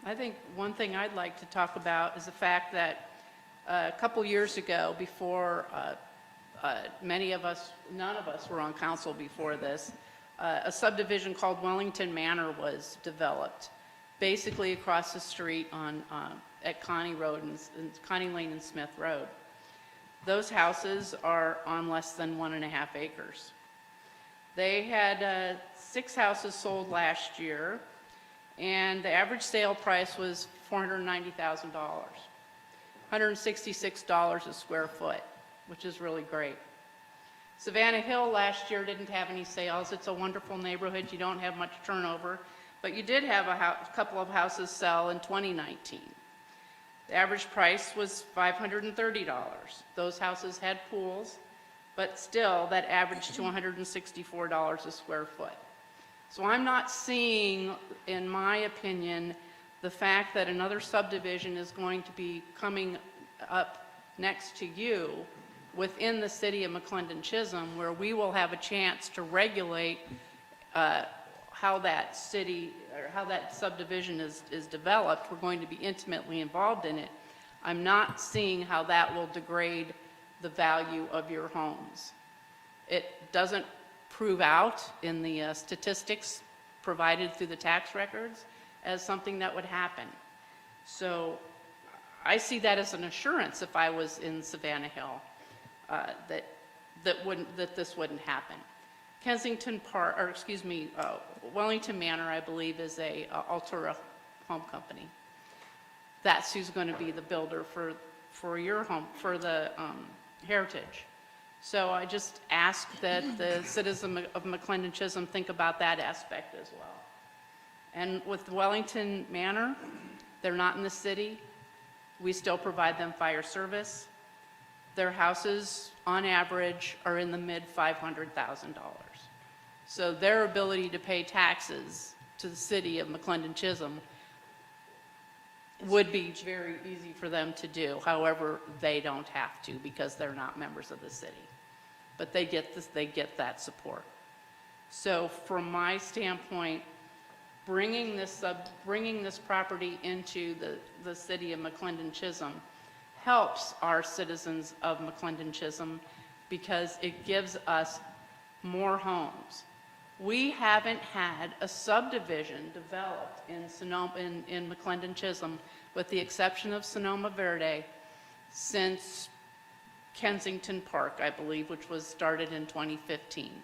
I think one thing I'd like to talk about is the fact that a couple years ago, before many of us, none of us were on council before this, a subdivision called Wellington Manor was developed, basically across the street on, at Connie Road and Connie Lane and Smith Road. Those houses are on less than 1.5 acres. They had 6 houses sold last year, and the average sale price was $490,000, $166 a square foot, which is really great. Savannah Hill last year didn't have any sales. It's a wonderful neighborhood. You don't have much turnover, but you did have a couple of houses sell in 2019. The average price was $530. Those houses had pools, but still that averaged $264 a square foot. So I'm not seeing, in my opinion, the fact that another subdivision is going to be coming up next to you within the city of McLendon-Chisholm, where we will have a chance to regulate how that city, or how that subdivision is developed. We're going to be intimately involved in it. I'm not seeing how that will degrade the value of your homes. It doesn't prove out in the statistics provided through the tax records as something that would happen. So I see that as an assurance if I was in Savannah Hill, that this wouldn't happen. Kensington Park, or excuse me, Wellington Manor, I believe, is a Altura home company. That's who's going to be the builder for your home, for the Heritage. So I just ask that the citizens of McLendon-Chisholm think about that aspect as well. And with Wellington Manor, they're not in the city. We still provide them fire service. Their houses, on average, are in the mid $500,000. So their ability to pay taxes to the city of McLendon-Chisholm would be very easy for them to do. However, they don't have to because they're not members of the city. But they get this, they get that support. So from my standpoint, bringing this property into the city of McLendon-Chisholm helps our citizens of McLendon-Chisholm because it gives us more homes. We haven't had a subdivision developed in McLendon-Chisholm, with the exception of Sonoma Verde, since Kensington Park, I believe, which was started in 2015.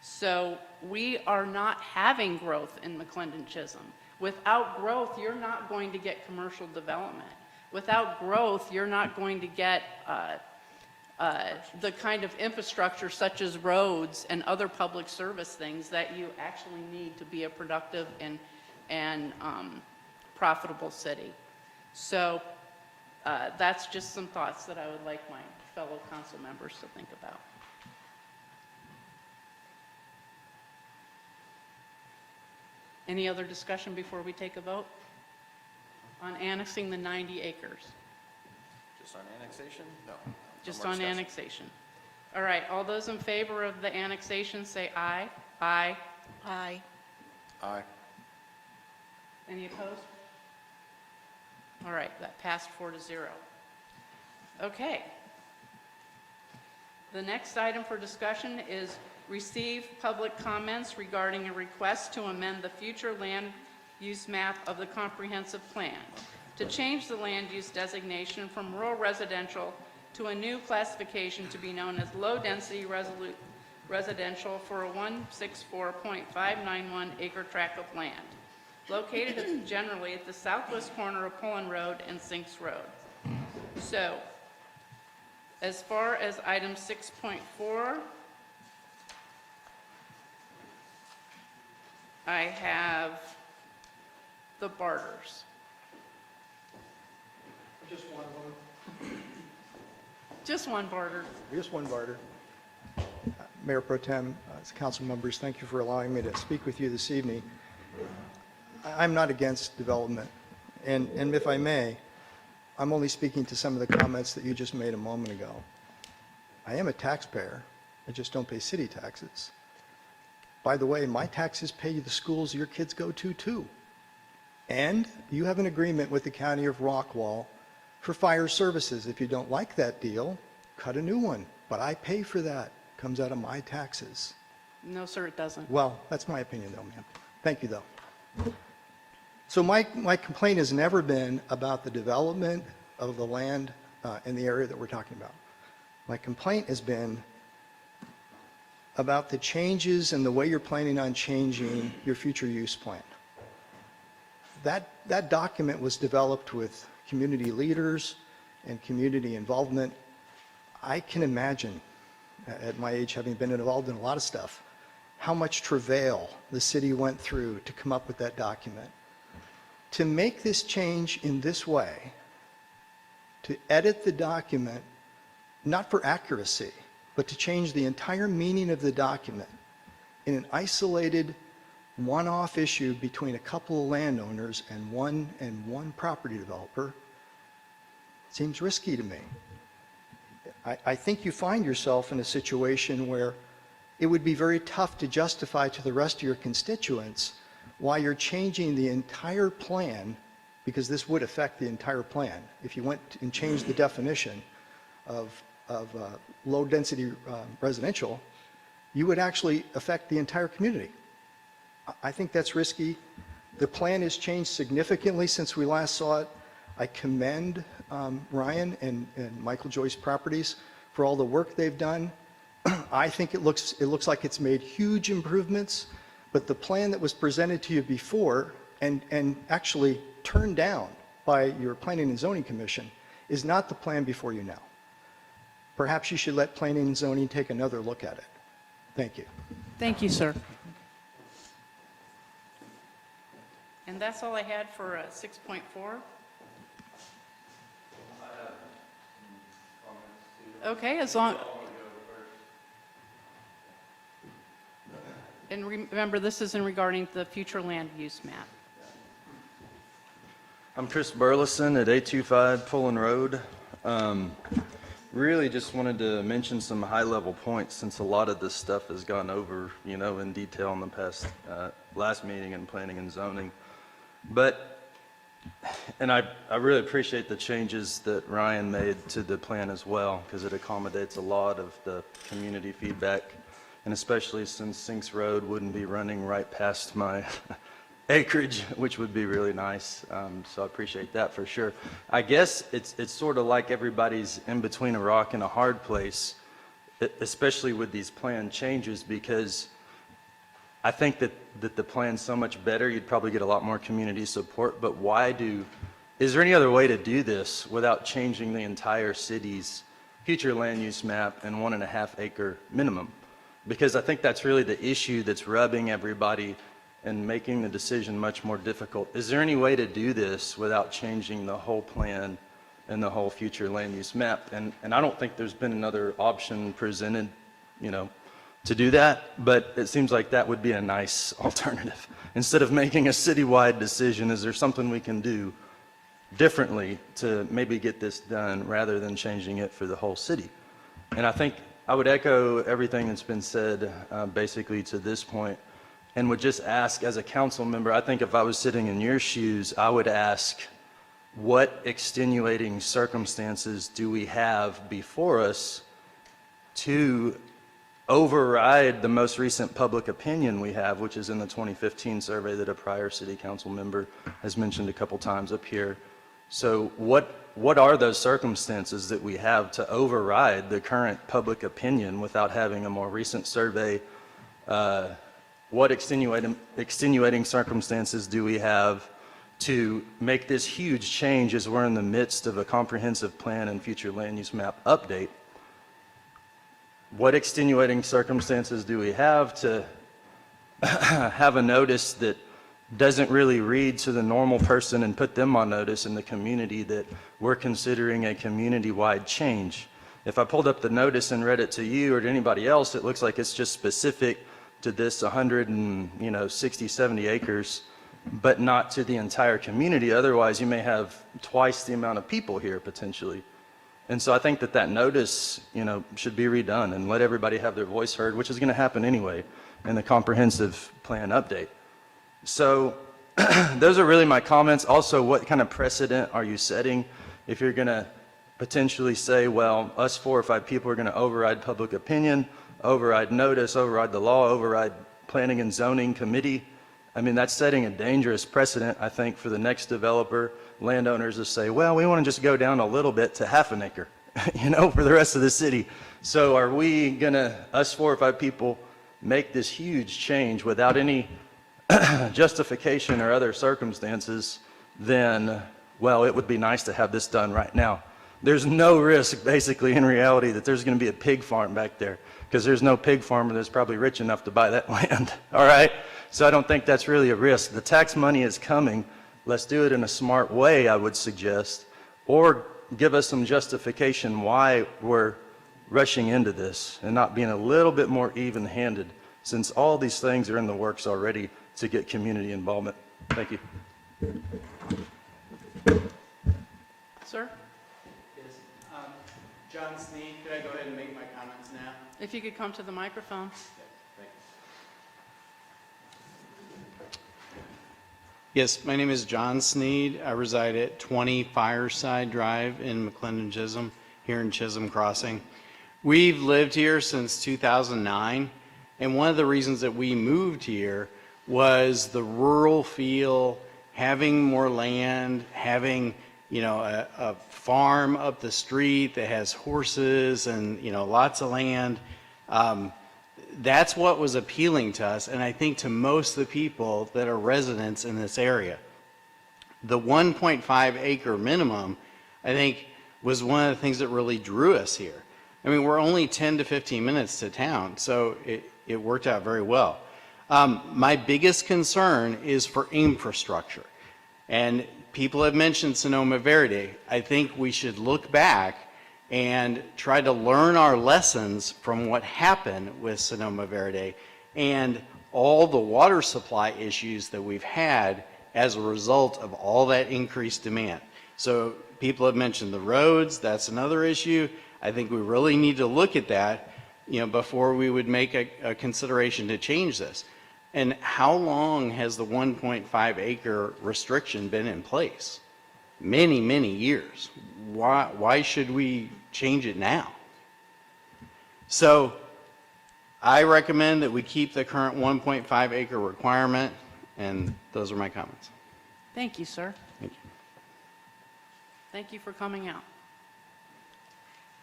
So we are not having growth in McLendon-Chisholm. Without growth, you're not going to get commercial development. Without growth, you're not going to get the kind of infrastructure such as roads and other public service things that you actually need to be a productive and profitable city. So that's just some thoughts that I would like my fellow council members to think about. Any other discussion before we take a vote on annexing the 90 acres? Just on annexation? No. Just more on discussion. annexation. All right, all those in favor of the annexation say aye. Aye. Aye. Aye. Any opposed? All right, that passed 4-0. Okay. The next item for discussion is receive public comments regarding a request to amend the future land use map of the comprehensive plan to change the land use designation from rural residential to a new classification to be known as low-density residential for a 164.591 acre tract of land, located generally at the southwest corner of Pullen Road and Sinks Road. So, as far as item 6.4, I have the barters. Just one vote. Just one barter. Just one barter. Mayor Pro Tem, council members, thank you for allowing me to speak with you this evening. I'm not against development, and if I may, I'm only speaking to some of the comments that you just made a moment ago. I am a taxpayer. I just don't pay city taxes. By the way, my taxes pay the schools your kids go to, too. And you have an agreement with the County of Rockwall for fire services. If you don't like that deal, cut a new one. But I pay for that. Comes out of my taxes. No, sir, it doesn't. Well, that's my opinion though, ma'am. Thank you, though. So my complaint has never been about the development of the land in the area that we're talking about. My complaint has been about the changes and the way you're planning on changing your future use plan. That document was developed with community leaders and community involvement. I can imagine, at my age, having been involved in a lot of stuff, how much travail the city went through to come up with that document. To make this change in this way, to edit the document, not for accuracy, but to change the entire meaning of the document in an isolated, one-off issue between a couple of landowners and one property developer, seems risky to me. I think you find yourself in a situation where it would be very tough to justify to the rest of your constituents why you're changing the entire plan, because this would affect the entire plan. If you went and changed the definition of low-density residential, you would actually affect the entire community. I think that's risky. The plan has changed significantly since we last saw it. I commend Ryan and Michael Joyce Properties for all the work they've done. I think it looks like it's made huge improvements, but the plan that was presented to you before and actually turned down by your Planning and Zoning Commission is not the plan before you now. Perhaps you should let Planning and Zoning take another look at it. Thank you. Thank you, sir. And that's all I had for 6.4. Okay, as long... And remember, this is in regarding the future land use map. I'm Chris Burleson at 825 Pullen Road. Really just wanted to mention some high-level points since a lot of this stuff has gone over, in detail in the past, last meeting in planning and zoning. And I really appreciate the changes that Ryan made to the plan as well, because it accommodates a lot of the community feedback, and especially since Sinks Road wouldn't be running right past my acreage, which would be really nice. So I appreciate that for sure. I guess it's sort of like everybody's in between a rock and a hard place, especially with these plan changes, because I think that the plan's so much better, you'd probably get a lot more community support, but is there any other way to do this without changing the entire city's future land use map and 1.5 acre minimum? Because I think that's really the issue that's rubbing everybody and making the decision much more difficult. Is there any way to do this without changing the whole plan and the whole future land use map? And I don't think there's been another option presented, to do that, but it seems like that would be a nice alternative. Instead of making a citywide decision, is there something we can do differently to maybe get this done rather than changing it for the whole city? And I think I would echo everything that's been said basically to this point, and would just ask, as a council member, I think if I was sitting in your shoes, I would ask, what extenuating circumstances do we have before us to override the most recent public opinion we have, which is in the 2015 survey that a prior city council member has mentioned a couple times up here. So what are those circumstances that we have to override the current public opinion without having a more recent survey? What extenuating circumstances do we have to make this huge change as we're in the midst of a comprehensive plan and future land use map update? What extenuating circumstances do we have to have a notice that doesn't really read to the normal person and put them on notice in the community that we're considering a community-wide change? If I pulled up the notice and read it to you or to anybody else, it looks like it's just specific to this 160, 70 acres, but not to the entire community. Otherwise, you may have twice the amount of people here potentially. And so I think that notice, should be redone and let everybody have their voice heard, which is going to happen anyway in the comprehensive plan update. So those are really my comments. Also, what kind of precedent are you setting if you're going to potentially say, well, us 4 or 5 people are going to override public opinion, override notice, override the law, override planning and zoning committee? I mean, that's setting a dangerous precedent, I think, for the next developer, landowners to say, well, we want to just go down a little bit to half an acre, for the rest of the city. So are we going to, us 4 or 5 people, make this huge change without any justification or other circumstances? Then, well, it would be nice to have this done right now. There's no risk, basically, in reality, that there's going to be a pig farm back there, because there's no pig farmer that's probably rich enough to buy that land, all right? So I don't think that's really a risk. The tax money is coming. Let's do it in a smart way, I would suggest, or give us some justification why we're rushing into this and not being a little bit more even-handed, since all these things are in the works already to get community involvement. Thank you. Sir, John Sneed, could I go ahead and make my comments now? if you could come to the microphone. Yes, my name is John Sneed. I reside at 20 Fireside Drive in McLendon-Chisholm, here in Chisholm Crossing. We've lived here since 2009, and one of the reasons that we moved here was the rural feel, having more land, having a farm up the street that has horses and lots of land. That's what was appealing to us, and I think to most of the people that are residents in this area. The 1.5 acre minimum, I think, was one of the things that really drew us here. I mean, we're only 10 to 15 minutes to town, so it worked out very well. My biggest concern is for infrastructure, and people have mentioned Sonoma Verde. I think we should look back and try to learn our lessons from what happened with Sonoma Verde and all the water supply issues that we've had as a result of all that increased demand. So people have mentioned the roads, that's another issue. I think we really need to look at that, before we would make a consideration to change this. And how long has the 1.5 acre restriction been in place? Many, many years. Why should we change it now? So I recommend that we keep the current 1.5 acre requirement, and those are my comments. Thank you, sir. Thank you. Thank you for coming out.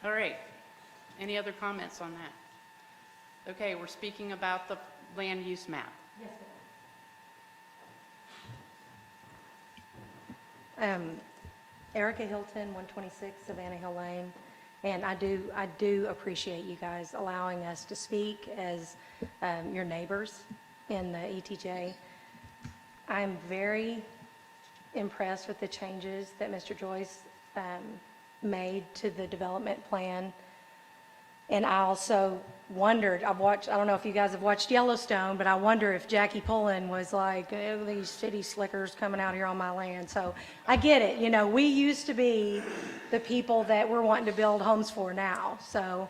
All right. Any other comments on that? Okay, we're speaking about the land use map. Erica Hilton, 126 Savannah Hill Lane, and I do appreciate you guys allowing us to speak as your neighbors in the ETJ. I'm very impressed with the changes that Mr. Joyce made to the development plan. And I also wondered, I don't know if you guys have watched Yellowstone, but I wonder if Jackie Pullen was like, oh, these city slickers coming out here on my land. So I get it. We used to be the people that we're wanting to build homes for now. So,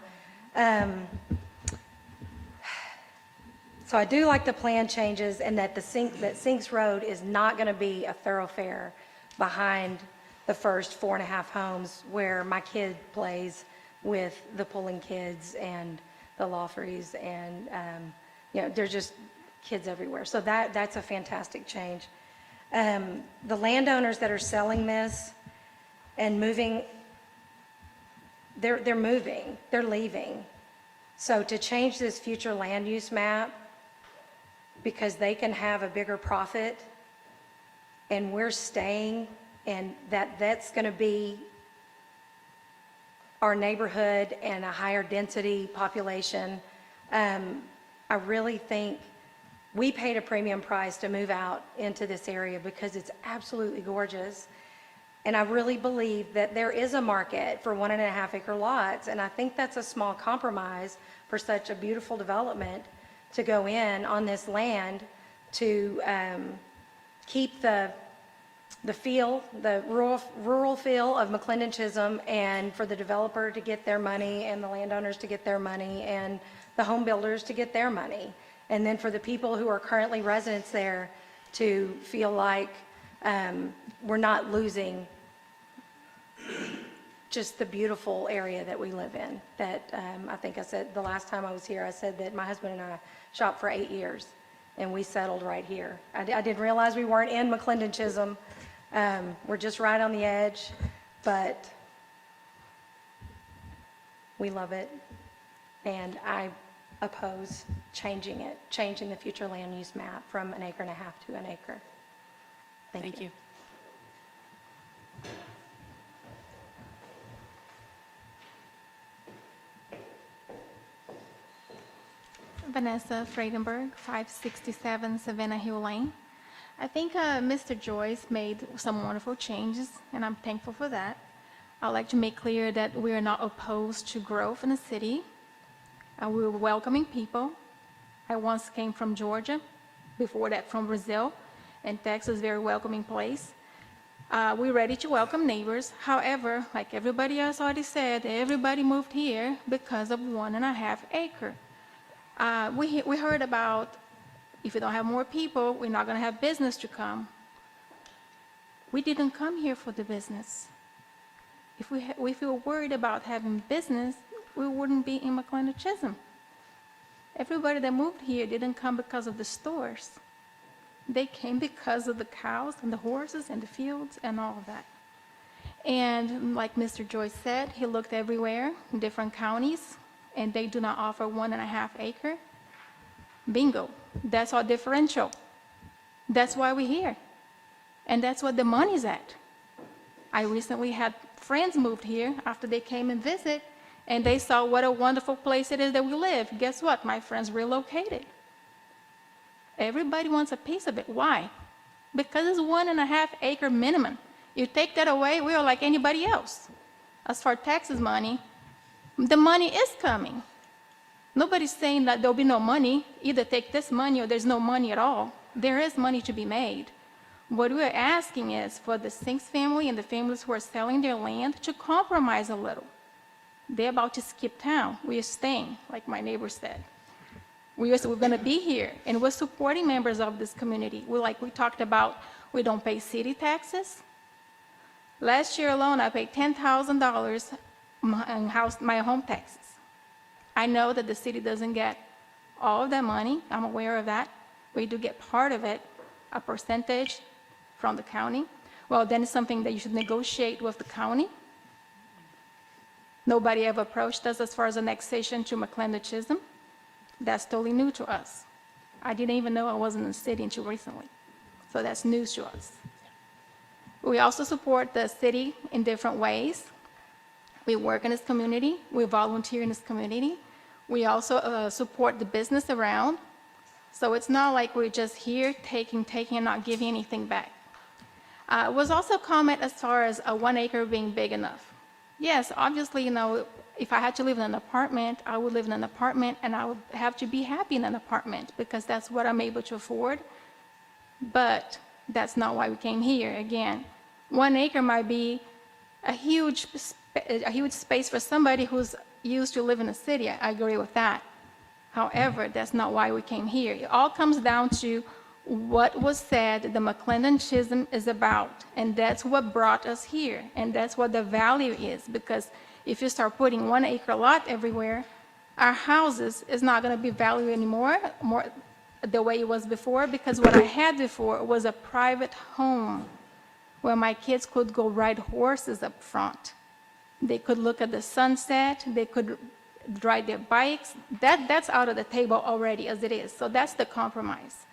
so I do like the plan changes, and that that Sinks Road is not going to be a thoroughfare behind the first 4.5 homes where my kid plays with the Pullen kids and the Lawfreys, and they're just kids everywhere. So that's a fantastic change. The landowners that are selling this and moving, they're moving, they're leaving. So to change this future land use map because they can have a bigger profit and we're staying, and that's going to be our neighborhood and a higher density population. I really think we paid a premium price to move out into this area because it's absolutely gorgeous. And I really believe that there is a market for 1.5 acre lots. And I think that's a small compromise for such a beautiful development to go in on this land to keep the feel, the rural feel of McLendon-Chisholm, and for the developer to get their money and the landowners to get their money and the home builders to get their money. And then for the people who are currently residents there to feel like we're not losing just the beautiful area that we live in. That I think I said the last time I was here, I said that my husband and I shopped for 8 years, and we settled right here. I didn't realize we weren't in McLendon-Chisholm. We're just right on the edge, but we love it, and I oppose changing the future land use map from 1.5 acres to 1 acre. Thank you. Vanessa Friedenberg, 567 Savannah Hill Lane. I think Mr. Joyce made some wonderful changes, and I'm thankful for that. I'd like to make clear that we are not opposed to growth in the city. We're welcoming people. I once came from Georgia, before that from Brazil, and Texas is a very welcoming place. We're ready to welcome neighbors. However, like everybody else already said, everybody moved here because of 1.5 acre. We heard about if we don't have more people, we're not going to have business to come. We didn't come here for the business. If we feel worried about having business, we wouldn't be in McLendon-Chisholm. Everybody that moved here didn't come because of the stores. They came because of the cows and the horses and the fields and all of that. And like Mr. Joyce said, he looked everywhere in different counties, and they do not offer 1.5 acre. Bingo, that's our differential. That's why we're here. And that's what the money's at. I recently had friends moved here after they came and visit, and they saw what a wonderful place it is that we live. Guess what? My friends relocated. Everybody wants a piece of it. Why? Because it's 1.5 acre minimum. You take that away, we are like anybody else. As for taxes money, the money is coming. Nobody's saying that there'll be no money. Either take this money or there's no money at all. There is money to be made. What we're asking is for the Sinks family and the families who are selling their land to compromise a little. They're about to skip town. We are staying, like my neighbor said. We're going to be here, and we're supporting members of this community. Like we talked about, we don't pay city taxes. Last year alone, I paid $10,000 in my home taxes. I know that the city doesn't get all of that money. I'm aware of that. We do get part of it, a percentage from the county. Well, then it's something that you should negotiate with the county. Nobody ever approached us as far as annexation to McLendon-Chisholm. That's totally new to us. I didn't even know I wasn't in the city until recently. So that's news to us. We also support the city in different ways. We work in this community. We volunteer in this community. We also support the business around. So it's not like we're just here taking, and not giving anything back. Was also a comment as far as a 1 acre being big enough. Yes, obviously, you know, if I had to live in an apartment, I would live in an apartment, and I would have to be happy in an apartment because that's what I'm able to afford. But that's not why we came here. Again, 1 acre might be a huge space for somebody who's used to live in a city. I agree with that. However, that's not why we came here. It all comes down to what was said the McLendon-Chisholm is about, and that's what brought us here, and that's what the value is, because if you start putting 1 acre lot everywhere, our houses is not going to be valued anymore, more the way it was before, because what I had before was a private home where my kids could go ride horses up front. They could look at the sunset, they could ride their bikes. That's out of the table already as it is, so that's the compromise.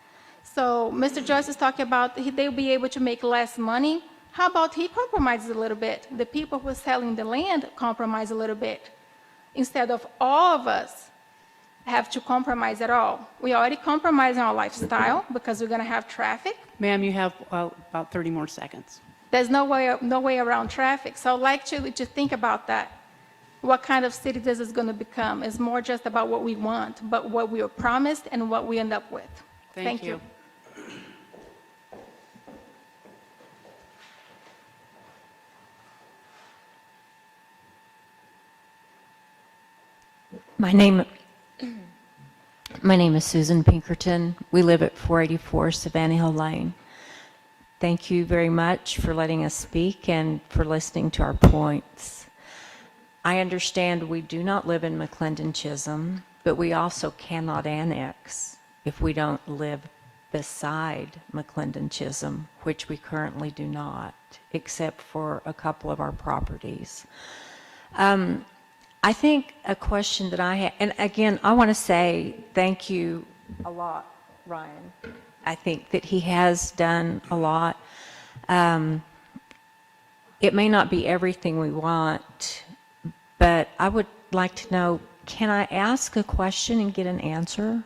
So Mr. Joyce is talking about they'll be able to make less money. How about he compromises a little bit? The people who are selling the land compromise a little bit. Instead of all of us have to compromise at all. We already compromise our lifestyle because we're going to have traffic. Ma'am, you have about 30 more seconds. There's no way around traffic. So I'd like to think about that. What kind of city this is going to become? It's more just about what we want, but what we were promised and what we end up with. Thank you. My name My name is Susan Pinkerton. We live at 484 Savannah Hill Lane. Thank you very much for letting us speak and for listening to our points. I understand we do not live in McLendon-Chisholm, but we also cannot annex if we don't live beside McLendon-Chisholm, which we currently do not, except for a couple of our properties. I think a question that I have, and again, I want to say thank you a lot, Ryan. I think that he has done a lot. It may not be everything we want, but I would like to know, can I ask a question and get an answer?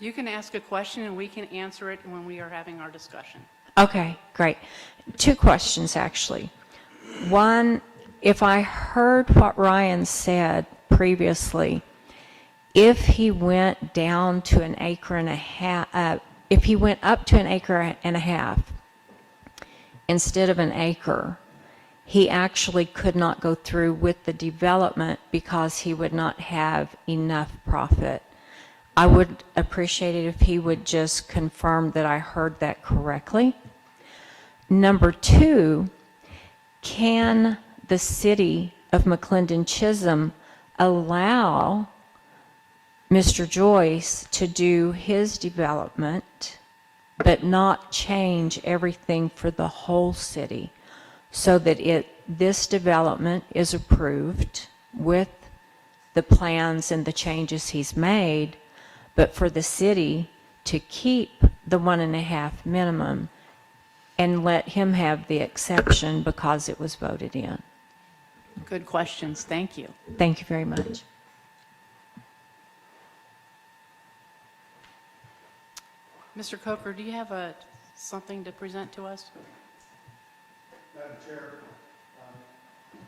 You can ask a question and we can answer it when we are having our discussion. Okay, great. Two questions, actually. One, if I heard what Ryan said previously, if he went down to an acre and a half, if he went up to an acre and a half instead of an acre, he actually could not go through with the development because he would not have enough profit. I would appreciate it if he would just confirm that I heard that correctly. Number two, can the city of McLendon-Chisholm allow Mr. Joyce to do his development, but not change everything for the whole city, so that this development is approved with the plans and the changes he's made, but for the city to keep the 1.5 minimum and let him have the exception because it was voted in? Good questions. Thank you. Thank you very much. Mr. Coker, do you have something to present to us? Madam Chair,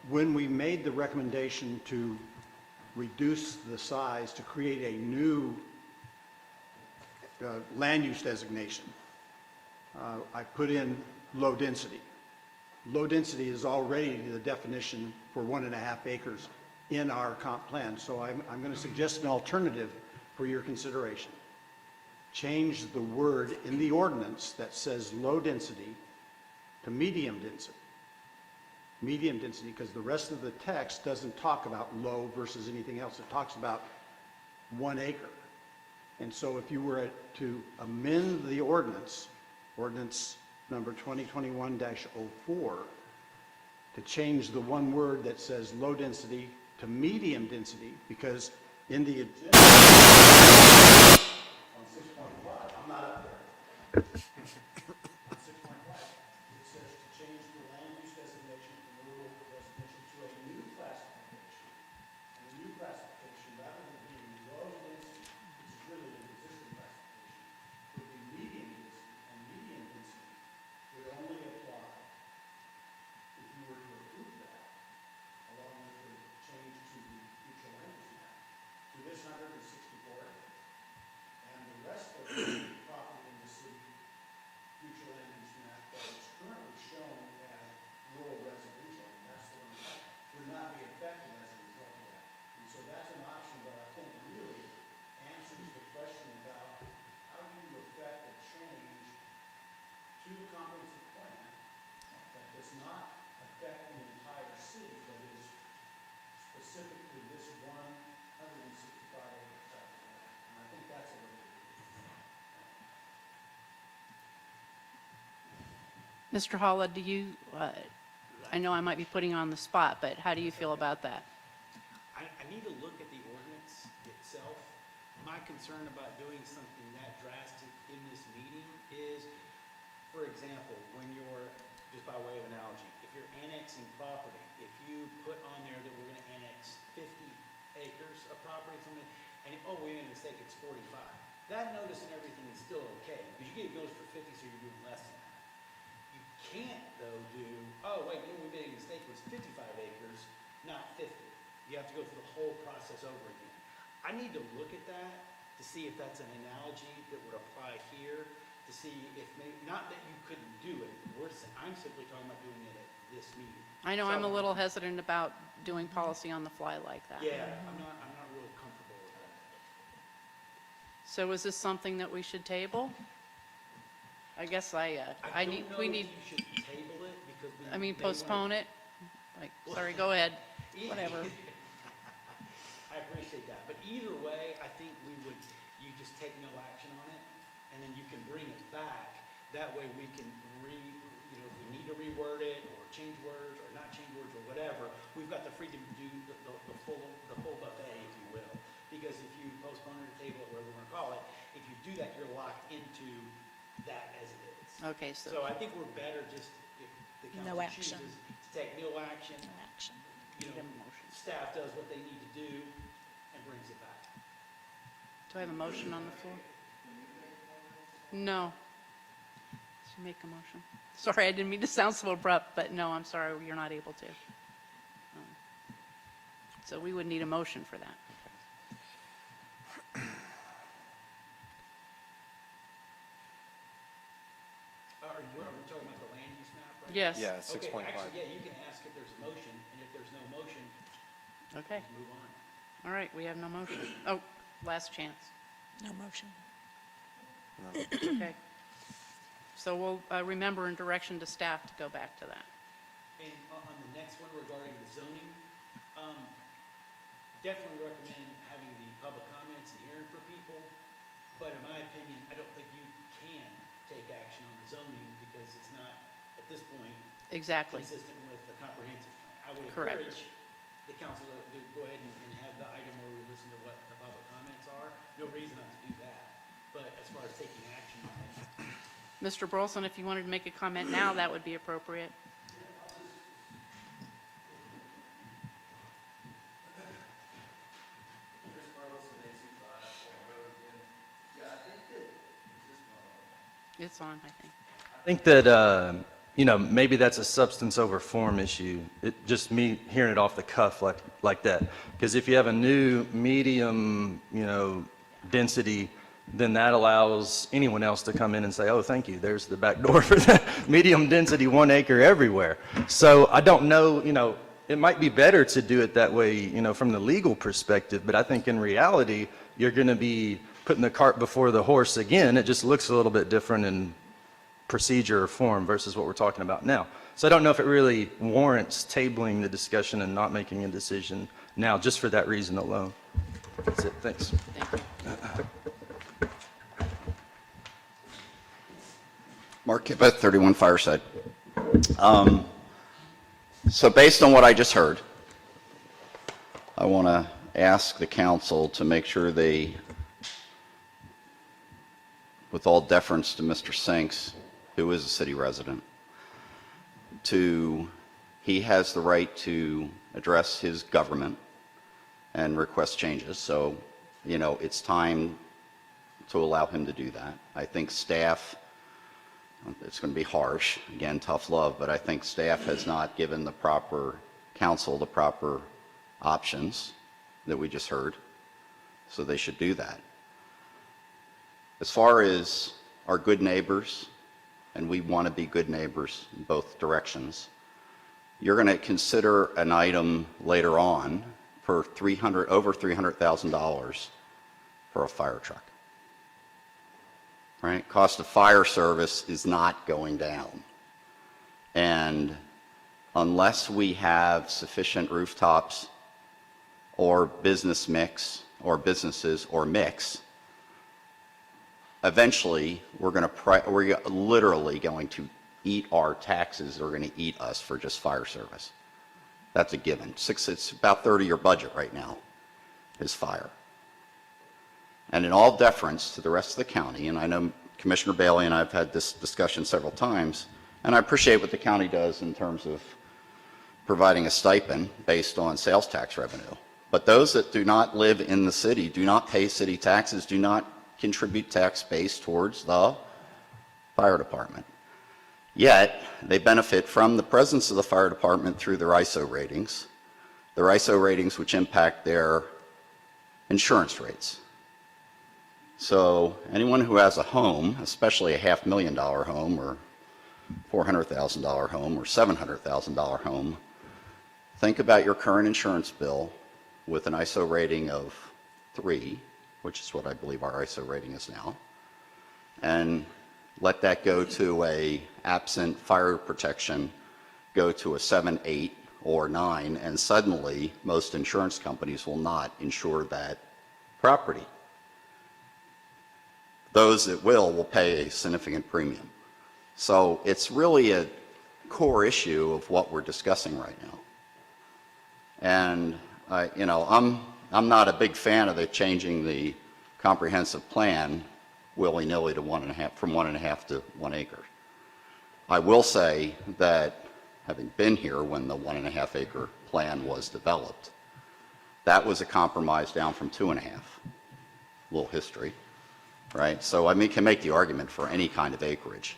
when we made the recommendation to reduce the size to create a new land use designation, I put in low density. Low density is already the definition for 1.5 acres in our comp plan, so I'm going to suggest an alternative for your consideration. Change the word in the ordinance that says low density to medium density. Medium density, because the rest of the text doesn't talk about low versus anything else. It talks about 1 acre. And so if you were to amend the ordinance number 2021-04, to change the one word that says low density to medium density, because in the agenda on 6.5, I'm not up there. On 6.5, it says to change the land use designation from rural residential to a new classification. And the new classification, rather than being low density, which is really an existing classification, would be medium density, and medium density would only apply if you were to approve that, along with the change to the future land use map, to this 164 acres. And the rest of the property in the city, future land use map, that is currently shown as rural residential, and that's the one that would not be affected as a result of that. And so that's an option that I think really answers the question about how do you affect a change to the comprehensive plan that does not affect the entire city, but is specific to this 165 acre tract of land. And I think that's a way to do it. Mr. Holla, do you, I know I might be putting you on the spot, but how do you feel about that? I need to look at the ordinance itself. My concern about doing something that drastic in this meeting is, for example, when you're, just by way of analogy, if you're annexing property, if you put on there that we're going to annex 50 acres of property, and oh, we made a mistake, it's 45. That notice and everything is still okay, because you get a notice for 50, so you're doing less than that. You can't, though, do, oh, wait, we made a mistake, it was 55 acres, not 50. You have to go through the whole process over again. I need to look at that to see if that's an analogy that would apply here, to see if maybe, not that you couldn't do it, I'm simply talking about doing it at this meeting. I know I'm a little hesitant about doing policy on the fly like that. Yeah, I'm not real comfortable with that. So is this something that we should table? I guess we need, You should table it because we. I mean, may wanna- postpone it? Like, sorry, go ahead, whatever. I appreciate that, but either way, I think you just take no action on it, and then you can bring it back. That way we can if we need to reword it, or change words, or not change words, or whatever, we've got the freedom to do the full buffet, if you will. Because if you postpone it or table it, whatever you wanna call it, if you do that, you're locked into that as it is. Okay, so, So I think we're better just, if the No council action. chooses to take no action, Action. staff does what they need to do and brings it back. do I have a motion on the floor? No. Should make a motion. Sorry, I didn't mean to sound so abrupt, but no, I'm sorry, you're not able to. So we would need a motion for that. Are we talking about the land use map, right? Yes. Yeah, Okay, 6.5. actually, yeah, you can ask if there's a motion, and if there's no motion, Okay, move on. all right, we have no motion. Oh, last chance. No motion. Okay. So we'll remember in direction to staff to go back to that. And on the next one regarding the zoning, definitely recommend having the public comments and hearing for people. But in my opinion, I don't think you can take action on the zoning because it's not, at this point, Exactly. consistent with the comprehensive plan. I would Correct. encourage the council to go ahead and have the item where we listen to what the public comments are. No reason not to do that. But as far as taking action on it, Mr. Burleson, if you wanted to make a comment now, that would be appropriate. It's on, I think. I think that, maybe that's a substance over form issue. Just me hearing it off the cuff like that. Because if you have a new medium, density, then that allows anyone else to come in and say, oh, thank you, there's the back door for that medium density 1 acre everywhere. So I don't know, it might be better to do it that way, from the legal perspective, but I think in reality, you're going to be putting the cart before the horse again. It just looks a little bit different in procedure or form versus what we're talking about now. So I don't know if it really warrants tabling the discussion and not making a decision now, just for that reason alone. That's it, thanks. Thank you. Mark Kippa, 31 Fireside. So based on what I just heard, I want to ask the council to make sure they, with all deference to Mr. Sinks, who is a city resident, he has the right to address his government and request changes. So, it's time to allow him to do that. I think staff, it's going to be harsh, again, tough love, but I think staff has not given the proper council the proper options that we just heard, so they should do that. As far as our good neighbors, and we want to be good neighbors in both directions, you're going to consider an item later on for over $300,000 for a fire truck. Right? Cost of fire service is not going down. And unless we have sufficient rooftops or business mix or businesses or mix, eventually we're literally going to eat our taxes. They're going to eat us for just fire service. That's a given. It's about 30 of your budget right now is fire. And in all deference to the rest of the county, and I know Commissioner Bailey and I have had this discussion several times, and I appreciate what the county does in terms of providing a stipend based on sales tax revenue. But those that do not live in the city, do not pay city taxes, do not contribute tax base towards the fire department. Yet, they benefit from the presence of the fire department through their ISO ratings which impact their insurance rates. So anyone who has a home, especially a $500,000 home or $400,000 home or $700,000 home, think about your current insurance bill with an ISO rating of 3 which is what I believe our ISO rating is now, and let that go to a absent fire protection, go to a 7, 8, or 9, and suddenly most insurance companies will not insure that property. Those that will pay a significant premium. So it's really a core issue of what we're discussing right now. And I'm not a big fan of changing the comprehensive plan willy-nilly to 1.5, from 1.5 to 1 acre. I will say that, having been here when the 1.5 acre plan was developed, that was a compromise down from 2.5. A little history, right? So I mean, can make the argument for any kind of acreage.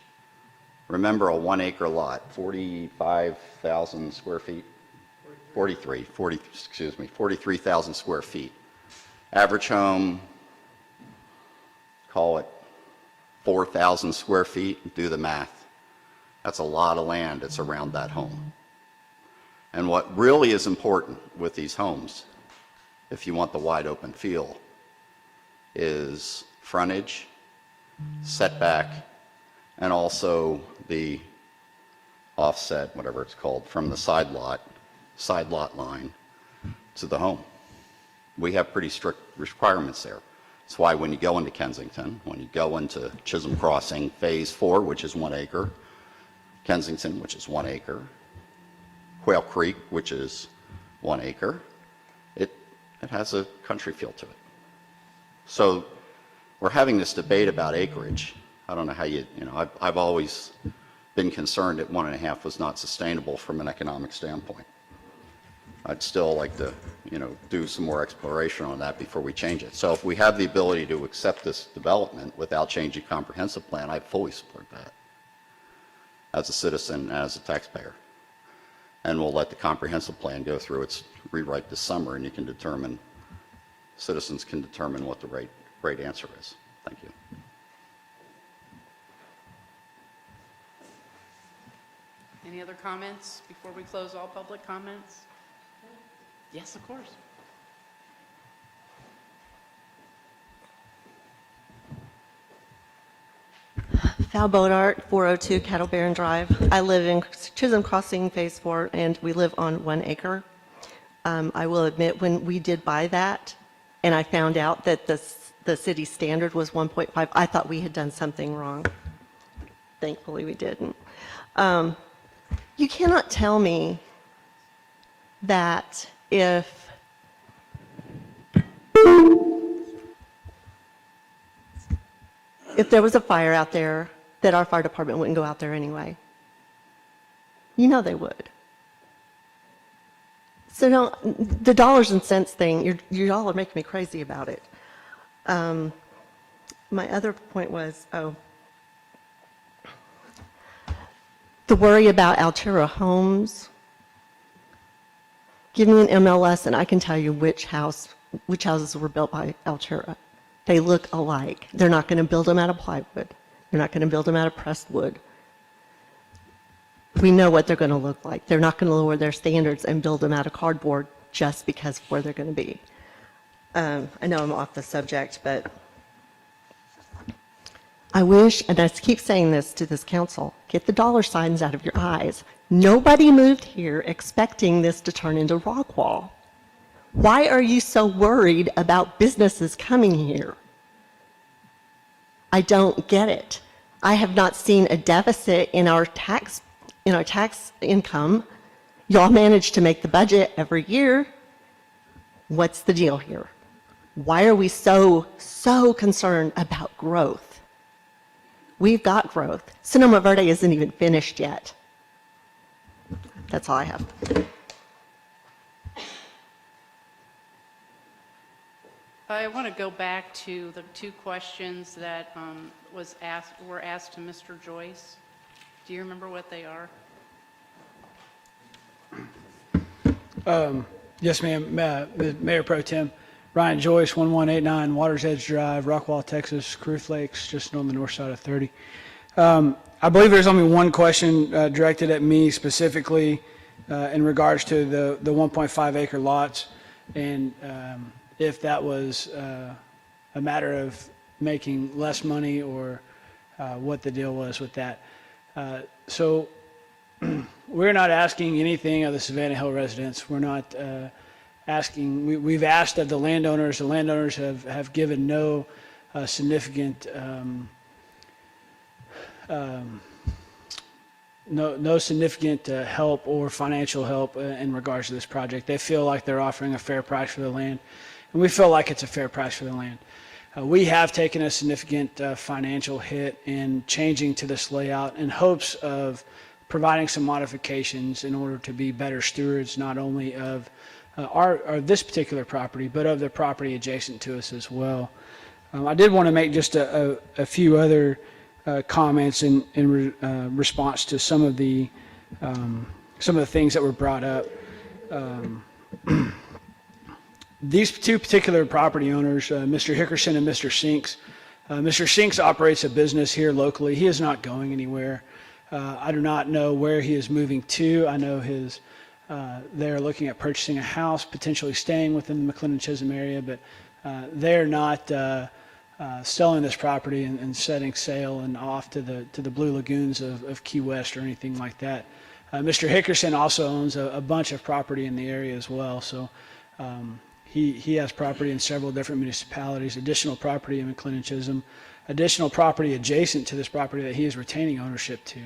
Remember a 1 acre lot, 45,000 square feet? 43,000 square feet. Average home, call it 4,000 square feet, do the math. That's a lot of land that's around that home. And what really is important with these homes, if you want the wide open feel, is frontage, setback, and also the offset, whatever it's called, from the side lot line to the home. We have pretty strict requirements there. That's why when you go into Kensington, when you go into Chisholm Crossing Phase 4, which is 1 acre, Kensington, which is 1 acre, Quail Creek, which is 1 acre, it has a country feel to it. So we're having this debate about acreage. I don't know how I've always been concerned that 1.5 was not sustainable from an economic standpoint. I'd still like to, do some more exploration on that before we change it. So if we have the ability to accept this development without changing comprehensive plan, I fully support that as a citizen and as a taxpayer. And we'll let the comprehensive plan go through its rewrite this summer, and citizens can determine what the right answer is. Thank you. Any other comments before we close all public comments? Yes, of course. Val Bodart, 402 Cattle Baron Drive. I live in Chisholm Crossing Phase 4, and we live on 1 acre. I will admit, when we did buy that, and I found out that the city standard was 1.5, I thought we had done something wrong. Thankfully, we didn't. You cannot tell me that if there was a fire out there, that our fire department wouldn't go out there anyway. You know they would. So the dollars and cents thing, you all are making me crazy about it. My other point was, the worry about Altura homes. Give me an MLS and I can tell you which houses were built by Altura. They look alike. They're not going to build them out of plywood. They're not going to build them out of pressed wood. We know what they're going to look like. They're not going to lower their standards and build them out of cardboard just because of where they're going to be. I know I'm off the subject, but I wish, and I keep saying this to this council, get the dollar signs out of your eyes. Nobody moved here expecting this to turn into Rockwall. Why are you so worried about businesses coming here? I don't get it. I have not seen a deficit in our tax income. Y'all manage to make the budget every year. What's the deal here? Why are we so concerned about growth? We've got growth. Sonoma Verde isn't even finished yet. That's all I have. I want to go back to the 2 questions that were asked to Mr. Joyce. Do you remember what they are? Yes, ma'am. Mayor Pro Tem. Ryan Joyce, 1189 Waters Edge Drive, Rockwall, Texas, Cruz Lakes, just on the north side of 30. I believe there's only one question directed at me specifically in regards to the 1.5 acre lots, and if that was a matter of making less money or what the deal was with that. So we're not asking anything of the Savannah Hill residents. We're not asking, we've asked of the landowners. The landowners have given no significant no significant help or financial help in regards to this project. They feel like they're offering a fair price for the land, and we feel like it's a fair price for the land. We have taken a significant financial hit in changing to this layout in hopes of providing some modifications in order to be better stewards not only of this particular property, but of the property adjacent to us as well. I did want to make just a few other comments in response to some of the things that were brought up. These two particular property owners, Mr. Hickerson and Mr. Sinks. Mr. Sinks operates a business here locally. He is not going anywhere. I do not know where he is moving to. I know they're looking at purchasing a house, potentially staying within the McLendon-Chisholm area, but they're not selling this property and setting sail and off to the Blue Lagoons of Key West or anything like that. Mr. Hickerson also owns a bunch of property in the area as well. So he has property in several different municipalities, additional property in McLendon-Chisholm, additional property adjacent to this property that he is retaining ownership to.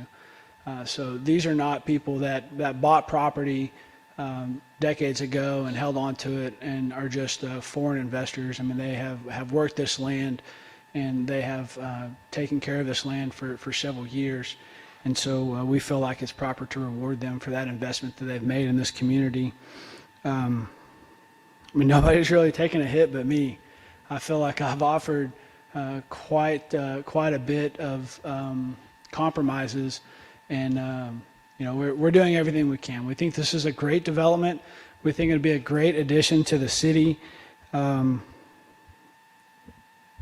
So these are not people that bought property decades ago and held on to it and are just foreign investors. I mean, they have worked this land and they have taken care of this land for several years. And so we feel like it's proper to reward them for that investment that they've made in this community. I mean, nobody's really taken a hit but me. I feel like I've offered quite a bit of compromises, and we're doing everything we can. We think this is a great development. We think it'd be a great addition to the city. There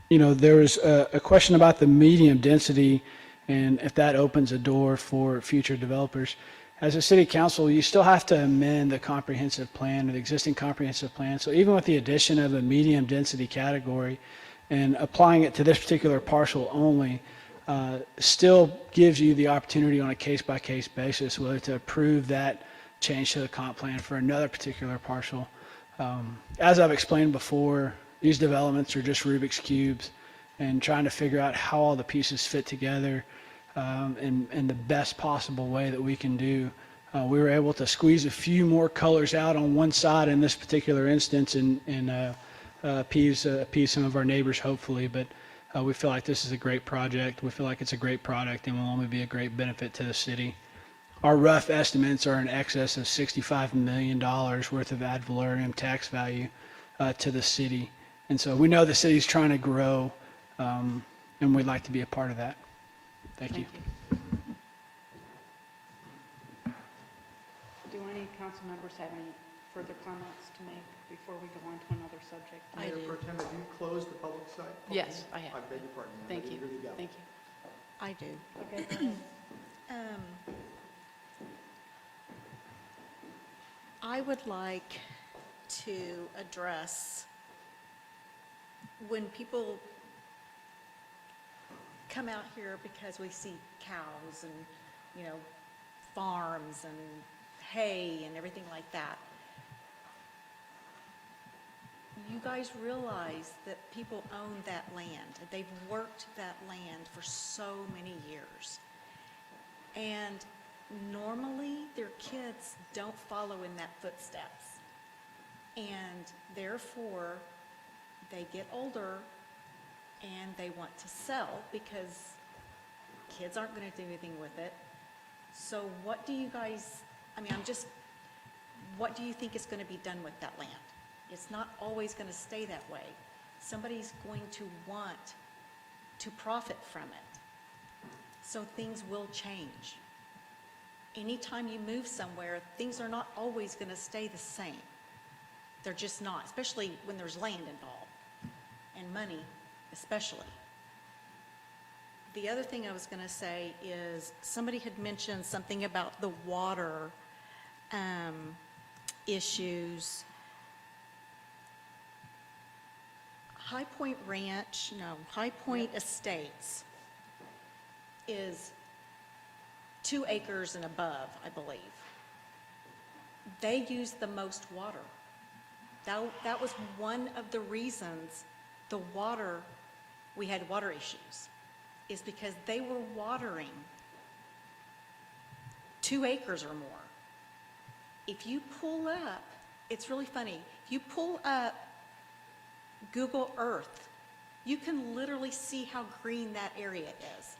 was a question about the medium density and if that opens a door for future developers. As a city council, you still have to amend the comprehensive plan or the existing comprehensive plan. So even with the addition of a medium density category and applying it to this particular parcel only, still gives you the opportunity on a case-by-case basis whether to approve that change to the comp plan for another particular parcel. As I've explained before, these developments are just Rubik's Cubes and trying to figure out how all the pieces fit together in the best possible way that we can do. We were able to squeeze a few more colors out on one side in this particular instance and appease some of our neighbors, hopefully, but we feel like this is a great project. We feel like it's a great product and will only be a great benefit to the city. Our rough estimates are in excess of $65 million worth of ad valorem tax value to the city. And so we know the city's trying to grow, and we'd like to be a part of that. Thank you. Do any council members have any further comments to make before we go on to another subject? I Mayor do. Pro Tem, have you closed the public site? Yes, I have. I beg your pardon. ma'am. I Thank you. didn't hear you go. Thank you. I do. Okay, go ahead. I would like to address when people come out here because we see cows and, farms and hay and everything like that. You guys realize that people own that land. They've worked that land for so many years. And normally, their kids don't follow in that footsteps. And therefore, they get older and they want to sell because kids aren't going to do anything with it. So what do you guys, what do you think is going to be done with that land? It's not always going to stay that way. Somebody's going to want to profit from it. So things will change. Anytime you move somewhere, things are not always going to stay the same. They're just not, especially when there's land involved and money especially. The other thing I was going to say is somebody had mentioned something about the water issues. High Point Ranch, no, High Point Estates is 2 acres and above, I believe. They use the most water. That was one of the reasons we had water issues, is because they were watering 2 acres or more. If you pull up, it's really funny, if you pull up Google Earth, you can literally see how green that area is.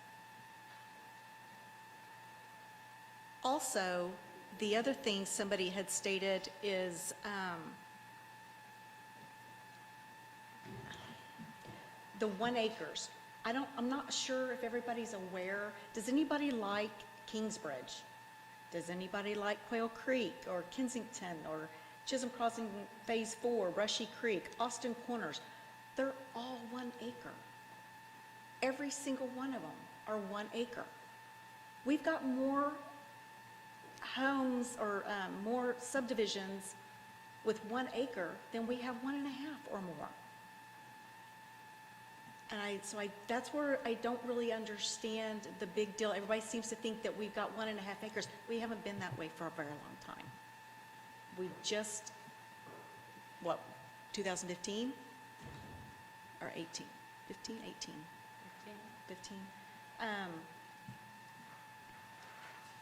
Also, the other thing somebody had stated is the 1 acres. I'm not sure if everybody's aware. Does anybody like Kingsbridge? Does anybody like Quail Creek or Kensington or Chisholm Crossing Phase 4, Brushy Creek, Austin Corners? They're all 1 acre. Every single one of them are 1 acre. We've got more homes or more subdivisions with 1 acre than we have 1.5 or more. And that's where I don't really understand the big deal. Everybody seems to think that we've got 1.5 acres. We haven't been that way for a very long time. We just, 2015 or 18? 15, 18? 15.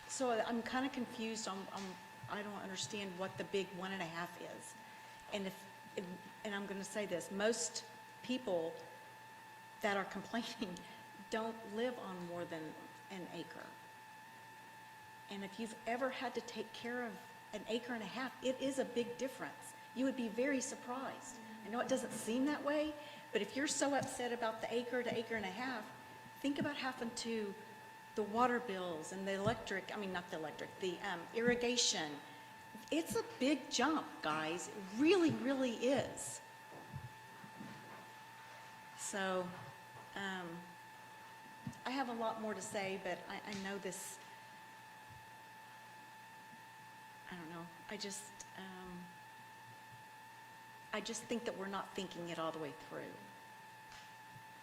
So I'm kind of confused I don't understand what the big 1.5 is. And I'm going to say this, most people that are complaining don't live on more than an acre. And if you've ever had to take care of 1.5 acres, it is a big difference. You would be very surprised. I know it doesn't seem that way, but if you're so upset about the acre to 1.5 acres, think about having to, the water bills and the irrigation. It's a big jump, guys. It really, really is. So, I have a lot more to say, but I know this, I don't know, I just think that we're not thinking it all the way through.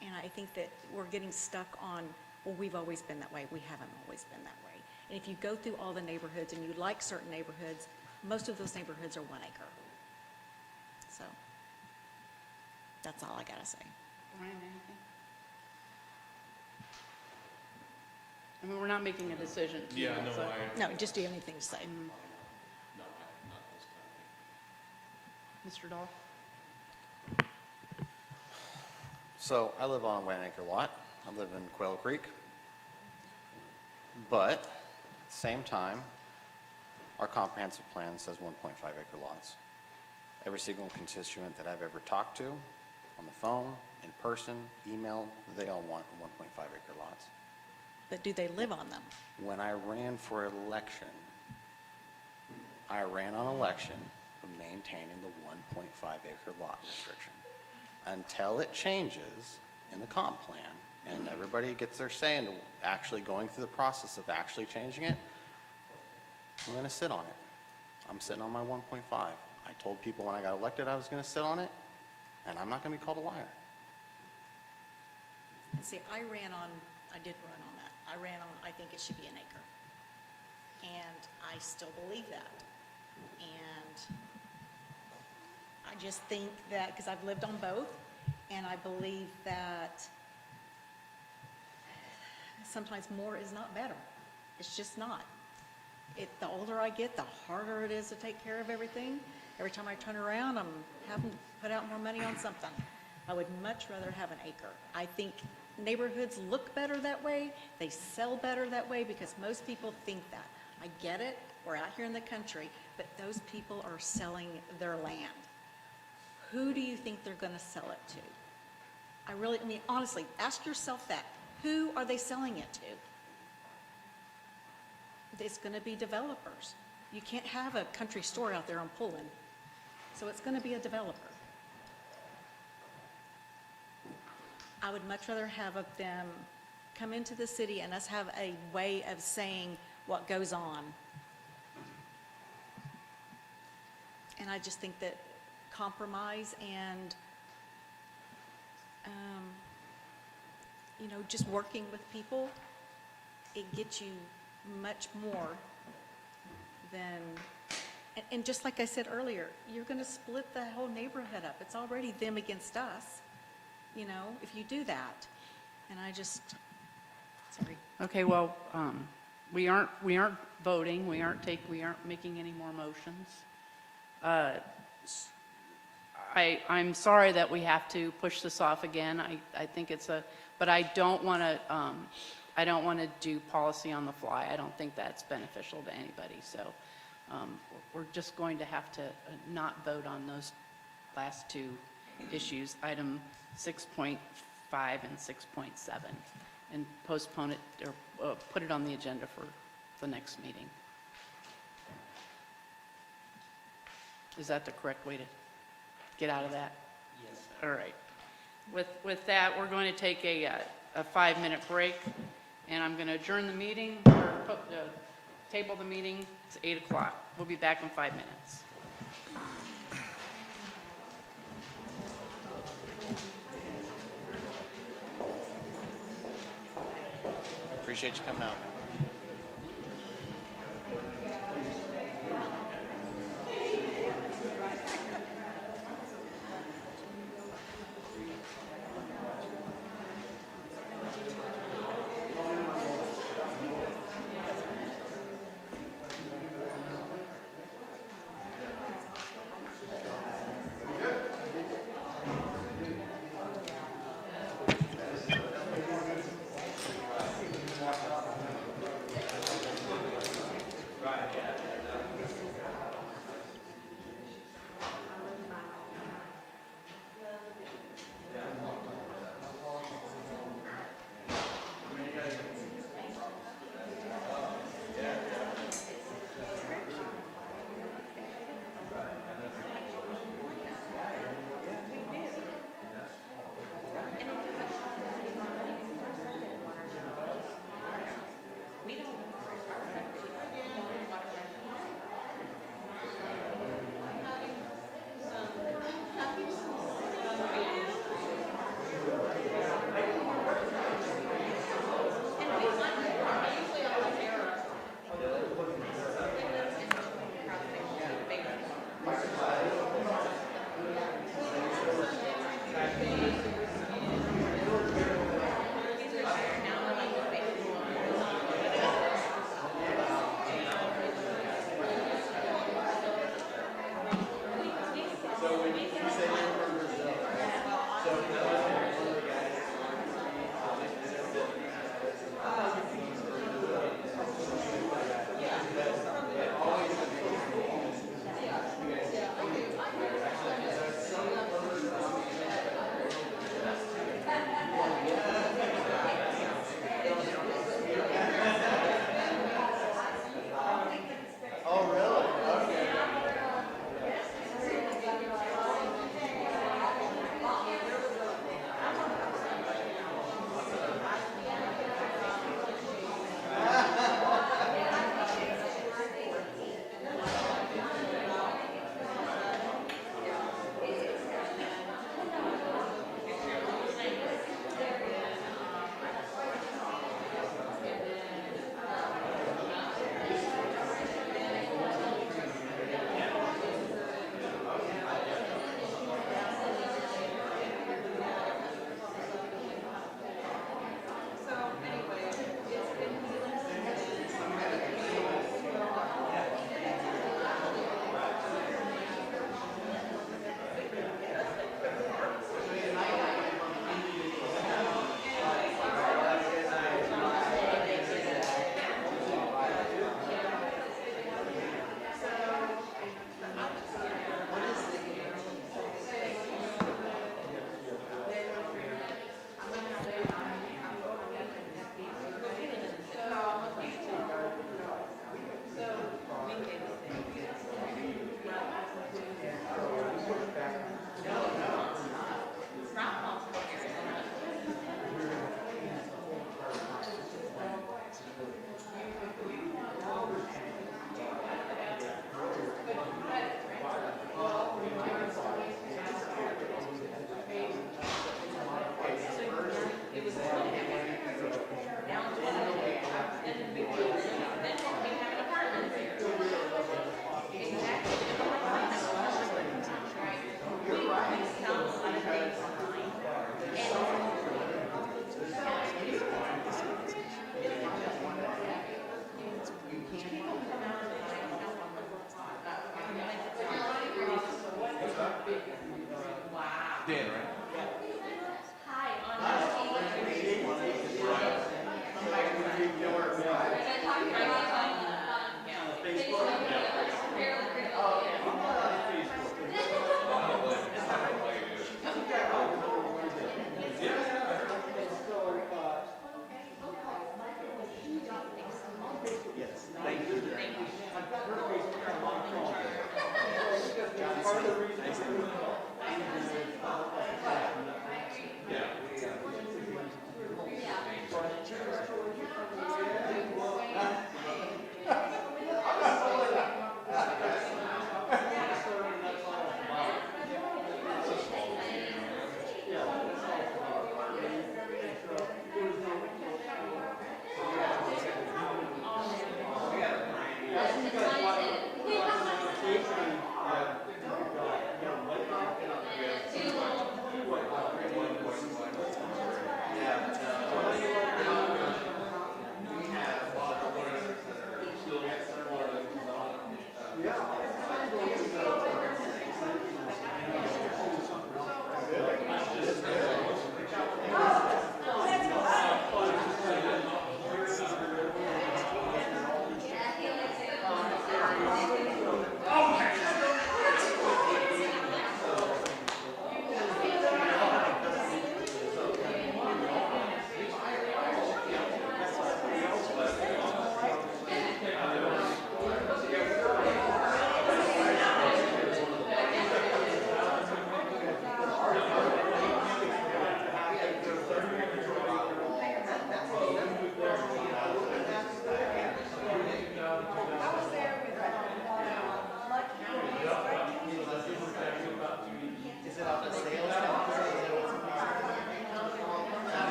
And I think that we're getting stuck on, well, we've always been that way. We haven't always been that way. And if you go through all the neighborhoods and you like certain neighborhoods, most of those neighborhoods are 1 acre. So, that's all I gotta say. Ryan, anything? I mean, we're not making a decision. Yeah, no, so- No, just do you have anything to say? Not this time. Mr. Dahl? So I live on a 1 acre lot. I live in Quail Creek. But at the same time, our comprehensive plan says 1.5 acre lots. Every single constituent that I've ever talked to, on the phone, in person, email, they all want 1.5 acre lots. But do they live on them? When I ran for election, I ran on election of maintaining the 1.5 acre lot restriction. Until it changes in the comp plan and everybody gets their say into actually going through the process of actually changing it, I'm going to sit on it. I'm sitting on my 1.5. I told people when I got elected I was going to sit on it, and I'm not going to be called a liar. And see, I did run on that. I think it should be 1 acre. And I still believe that. And I just think that, because I've lived on both, and I believe that sometimes more is not better. It's just not. The older I get, the harder it is to take care of everything. Every time I turn around, I'm having to put out more money on something. I would much rather have 1 acre. I think neighborhoods look better that way. They sell better that way because most people think that. I get it. We're out here in the country, but those people are selling their land. Who do you think they're going to sell it to? I mean, honestly, ask yourself that. Who are they selling it to? It's going to be developers. You can't have a country store out there on Pullen. So it's going to be a developer. I would much rather have them come into the city and us have a way of saying what goes on. And I just think that compromise and just working with people, it gets you much more than, and just like I said earlier, you're going to split the whole neighborhood up. It's already them against us, if you do that. And sorry. Okay, well, we aren't voting, we aren't making any more motions. I'm sorry that we have to push this off again. I think but I don't want to do policy on the fly. I don't think that's beneficial to anybody. So we're just going to have to not vote on those last two issues, item 6.5 and 6.7, and postpone it or put it on the agenda for the next meeting. Is that the correct way to get out of that? Yes. All right. With that, we're going to take a 5-minute break, and I'm going to adjourn the meeting, or table the meeting. It's 8 o'clock. We'll be back in 5 minutes. Appreciate you coming out.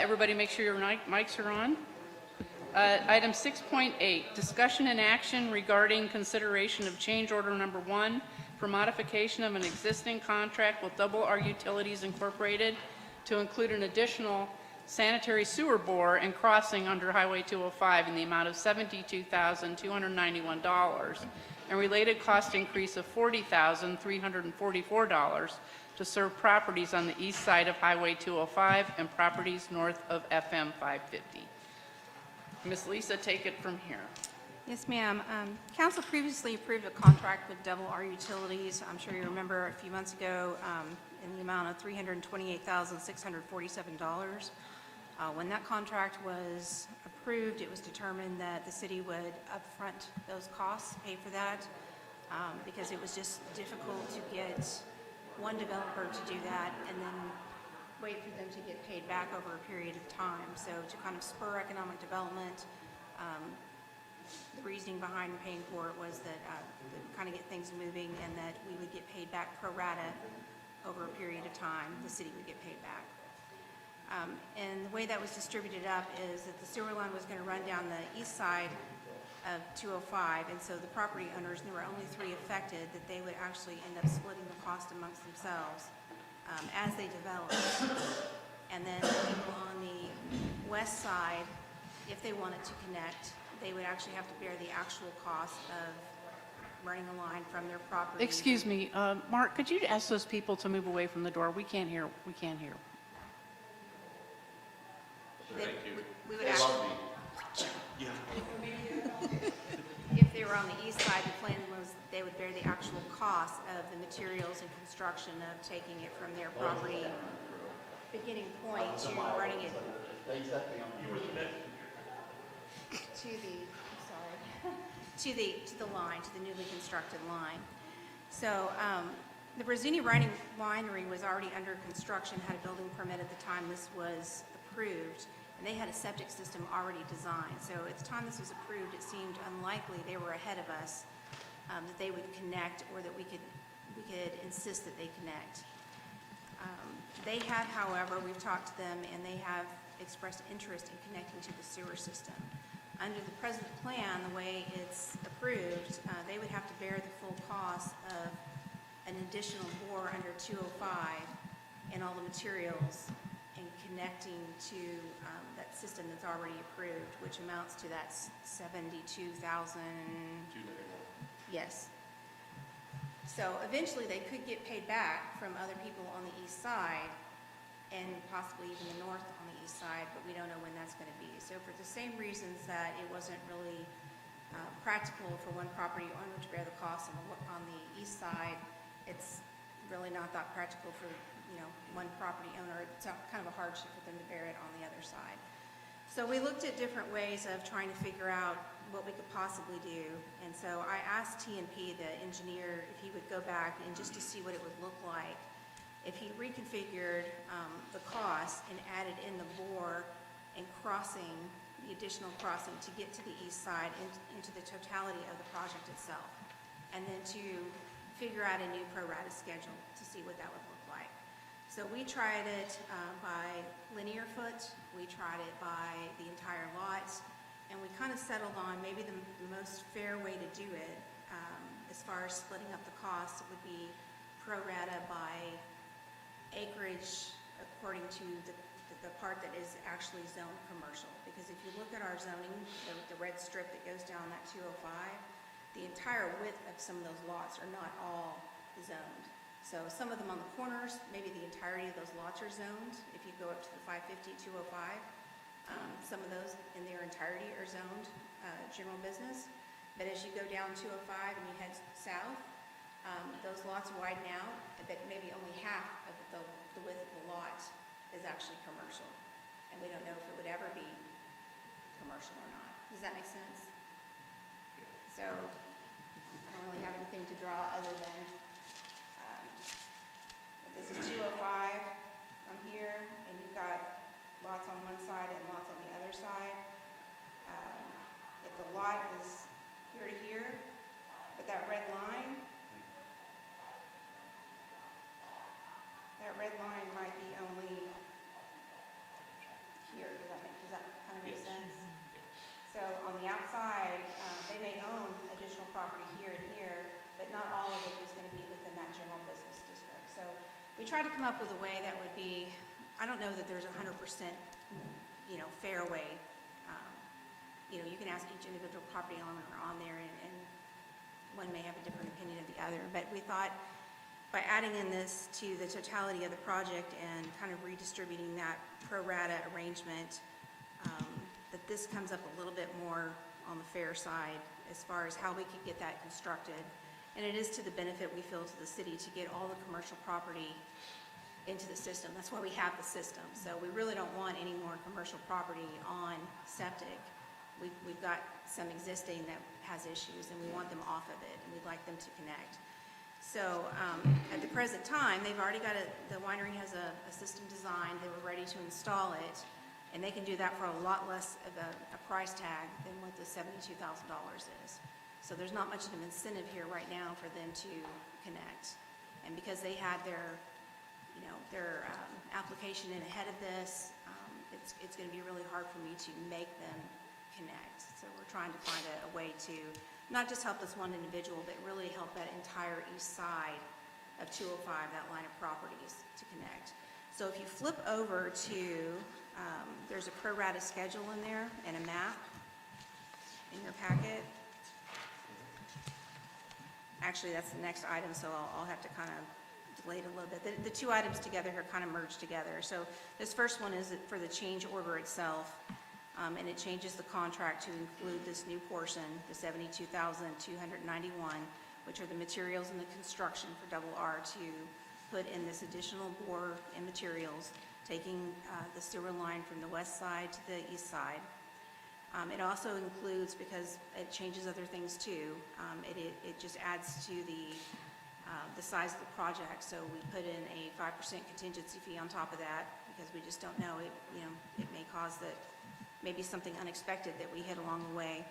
Everybody make sure your mics are on. Item 6.8, discussion and action regarding consideration of change order number 1 for modification of an existing contract with Double R Utilities Incorporated to include an additional sanitary sewer bore and crossing under Highway 205 in the amount of $72,291 and related cost increase of $40,344 to serve properties on the east side of Highway 205 and properties north of FM 550. Ms. Lisa, take it from here. Yes, ma'am. Council previously approved a contract with Double R Utilities. I'm sure you remember a few months ago in the amount of $328,647. When that contract was approved, it was determined that the city would upfront those costs, pay for that, because it was just difficult to get one developer to do that and then wait for them to get paid back over a period of time. So to kind of spur economic development, the reasoning behind paying for it was that to kind of get things moving and that we would get paid back pro rata over a period of time. The city would get paid back. And the way that was distributed up is that the sewer line was going to run down the east side of 205, and so the property owners, and there were only 3 affected, that they would actually end up splitting the cost amongst themselves as they developed. And then the people on the west side, if they wanted to connect, they would actually have to bear the actual cost of running a line from their property. Excuse me, Mark, could you ask those people to move away from the door? We can't hear. We can't hear. We would actually, if they were on the east side, the plan was they would bear the actual cost of the materials and construction of taking it from their property beginning point to running it to the line, to the newly constructed line. So the Brazzini Winery was already under construction, had a building permit at the time this was approved, and they had a septic system already designed. So at the time this was approved, it seemed unlikely they were ahead of us, that they would connect, or that we could insist that they connect. They have, however, we've talked to them, and they have expressed interest in connecting to the sewer system. Under the present plan, the way it's approved, they would have to bear the full cost of an additional bore under 205 and all the materials and connecting to that system that's already approved, which amounts to that 72,000. Yes. So eventually they could get paid back from other people on the east side and possibly even the north on the east side, but we don't know when that's going to be. So for the same reasons that it wasn't really practical for one property owner to bear the cost on the east side, it's really not that practical for one property owner. It's kind of a hardship for them to bear it on the other side. So we looked at different ways of trying to figure out what we could possibly do. And so I asked T&P, the engineer, if he would go back and just to see what it would look like if he reconfigured the cost and added in the bore and crossing, the additional crossing to get to the east side into the totality of the project itself. And then to figure out a new pro rata schedule to see what that would look like. So we tried it by linear foot, we tried it by the entire lot, and we kind of settled on maybe the most fair way to do it as far as splitting up the cost. It would be pro rata by acreage according to the part that is actually zoned commercial. Because if you look at our zoning, the red strip that goes down that 205, the entire width of some of those lots are not all zoned. So some of them on the corners, maybe the entirety of those lots are zoned. If you go up to the 550, 205, some of those in their entirety are zoned general business. But as you go down 205 and you head south, those lots widen out, but maybe only half of the width of the lot is actually commercial. And we don't know if it would ever be commercial or not. Does that make sense? So I don't really have anything to draw other than this is 205 from here, and you've got lots on one side and lots on the other side. If the lot is here to here, but that red line might be only we tried to come up with a way that would be, I don't know that there's 100%, fair way. You can ask each individual property owner on there, and one may have a different opinion of the other. But we thought by adding in this to the totality of the project and kind of redistributing that pro rata arrangement, that this comes up a little bit more on the fair side as far as how we could get that constructed. And it is to the benefit, we feel, to the city to get all the commercial property into the system. That's why we have the system. So we really don't want any more commercial property on septic. We've got some existing that has issues, and we want them off of it, and we'd like them to connect. So at the present time, they've already got the winery has a system designed. They were ready to install it, and they can do that for a lot less of a price tag than what the $72,000 is. So there's not much of an incentive here right now for them to connect. And because they had their application in ahead of this, it's going to be really hard for me to make them connect. So we're trying to find a way to not just help this one individual, but really help that entire east side of 205, that line of properties, to connect. So if you flip over to, there's a pro rata schedule in there and a map in your packet. Actually, that's the next item, so I'll have to kind of delay it a little bit. The two items together here kind of merge together. So this first one is for the change order itself, and it changes the contract to include this new portion, the $72,291, which are the materials and the construction for Double R to put in this additional bore and materials, taking the sewer line from the west side to the east side. It also includes, because it changes other things too, it just adds to the size of the project. So we put in a 5% contingency fee on top of that, because we just don't know. It may cause that maybe something unexpected that we hit along the way.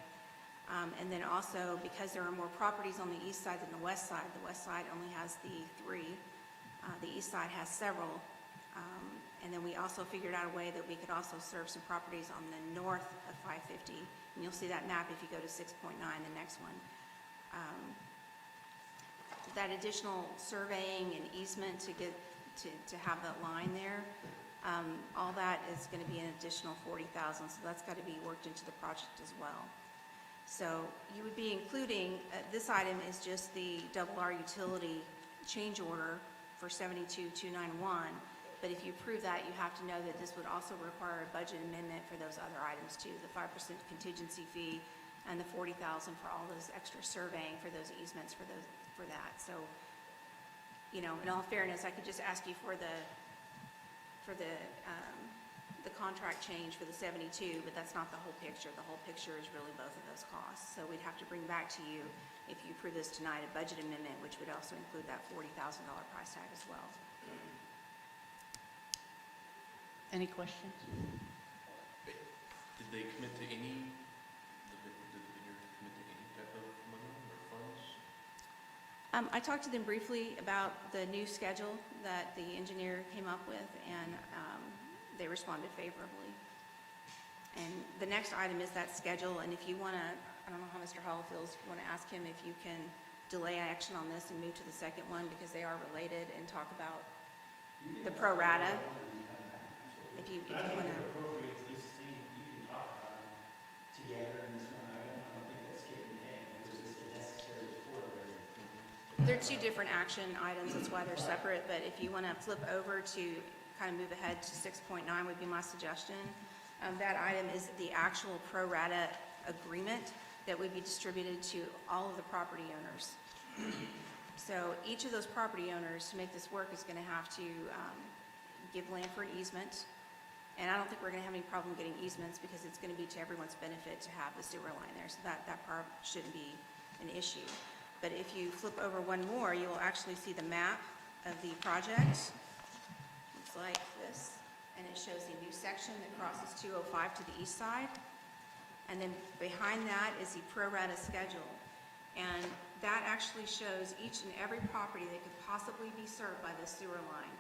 And then also, because there are more properties on the east side than the west side only has the 3. The east side has several. And then we also figured out a way that we could also serve some properties on the north of 550. And you'll see that map if you go to 6.9, the next one. That additional surveying and easement to get to have that line there, all that is going to be an additional $40,000. So that's got to be worked into the project as well. So you would be including, this item is just the Double R utility change order for $72,291. But if you approve that, you have to know that this would also require a budget amendment for those other items too, the 5% contingency fee and the $40,000 for all those extra surveying for those easements for that. So, in all fairness, I could just ask you for the contract change for the 72, but that's not the whole picture. The whole picture is really both of those costs. So we'd have to bring back to you, if you approve this tonight, a budget amendment, which would also include that $40,000 price tag as well. Any questions? Did they commit to any, did the vineyard commit to any type of money or funds? I talked to them briefly about the new schedule that the engineer came up with, and they responded favorably. And the next item is that schedule, and if you want to, I don't know how Mr. Hall feels, if you want to ask him if you can delay action on this and move to the second one, because they are related, and talk about the pro rata. If you want to. They're two different action items, that's why they're separate, but if you want to flip over to kind of move ahead to 6.9 would be my suggestion. That item is the actual pro rata agreement that would be distributed to all of the property owners. So each of those property owners, to make this work, is going to have to give land for an easement. And I don't think we're going to have any problem getting easements, because it's going to be to everyone's benefit to have the sewer line there. So that part shouldn't be an issue. But if you flip over one more, you will actually see the map of the project. It's like this, and it shows the new section that crosses 205 to the east side. And then behind that is the pro rata schedule. And that actually shows each and every property that could possibly be served by this sewer line.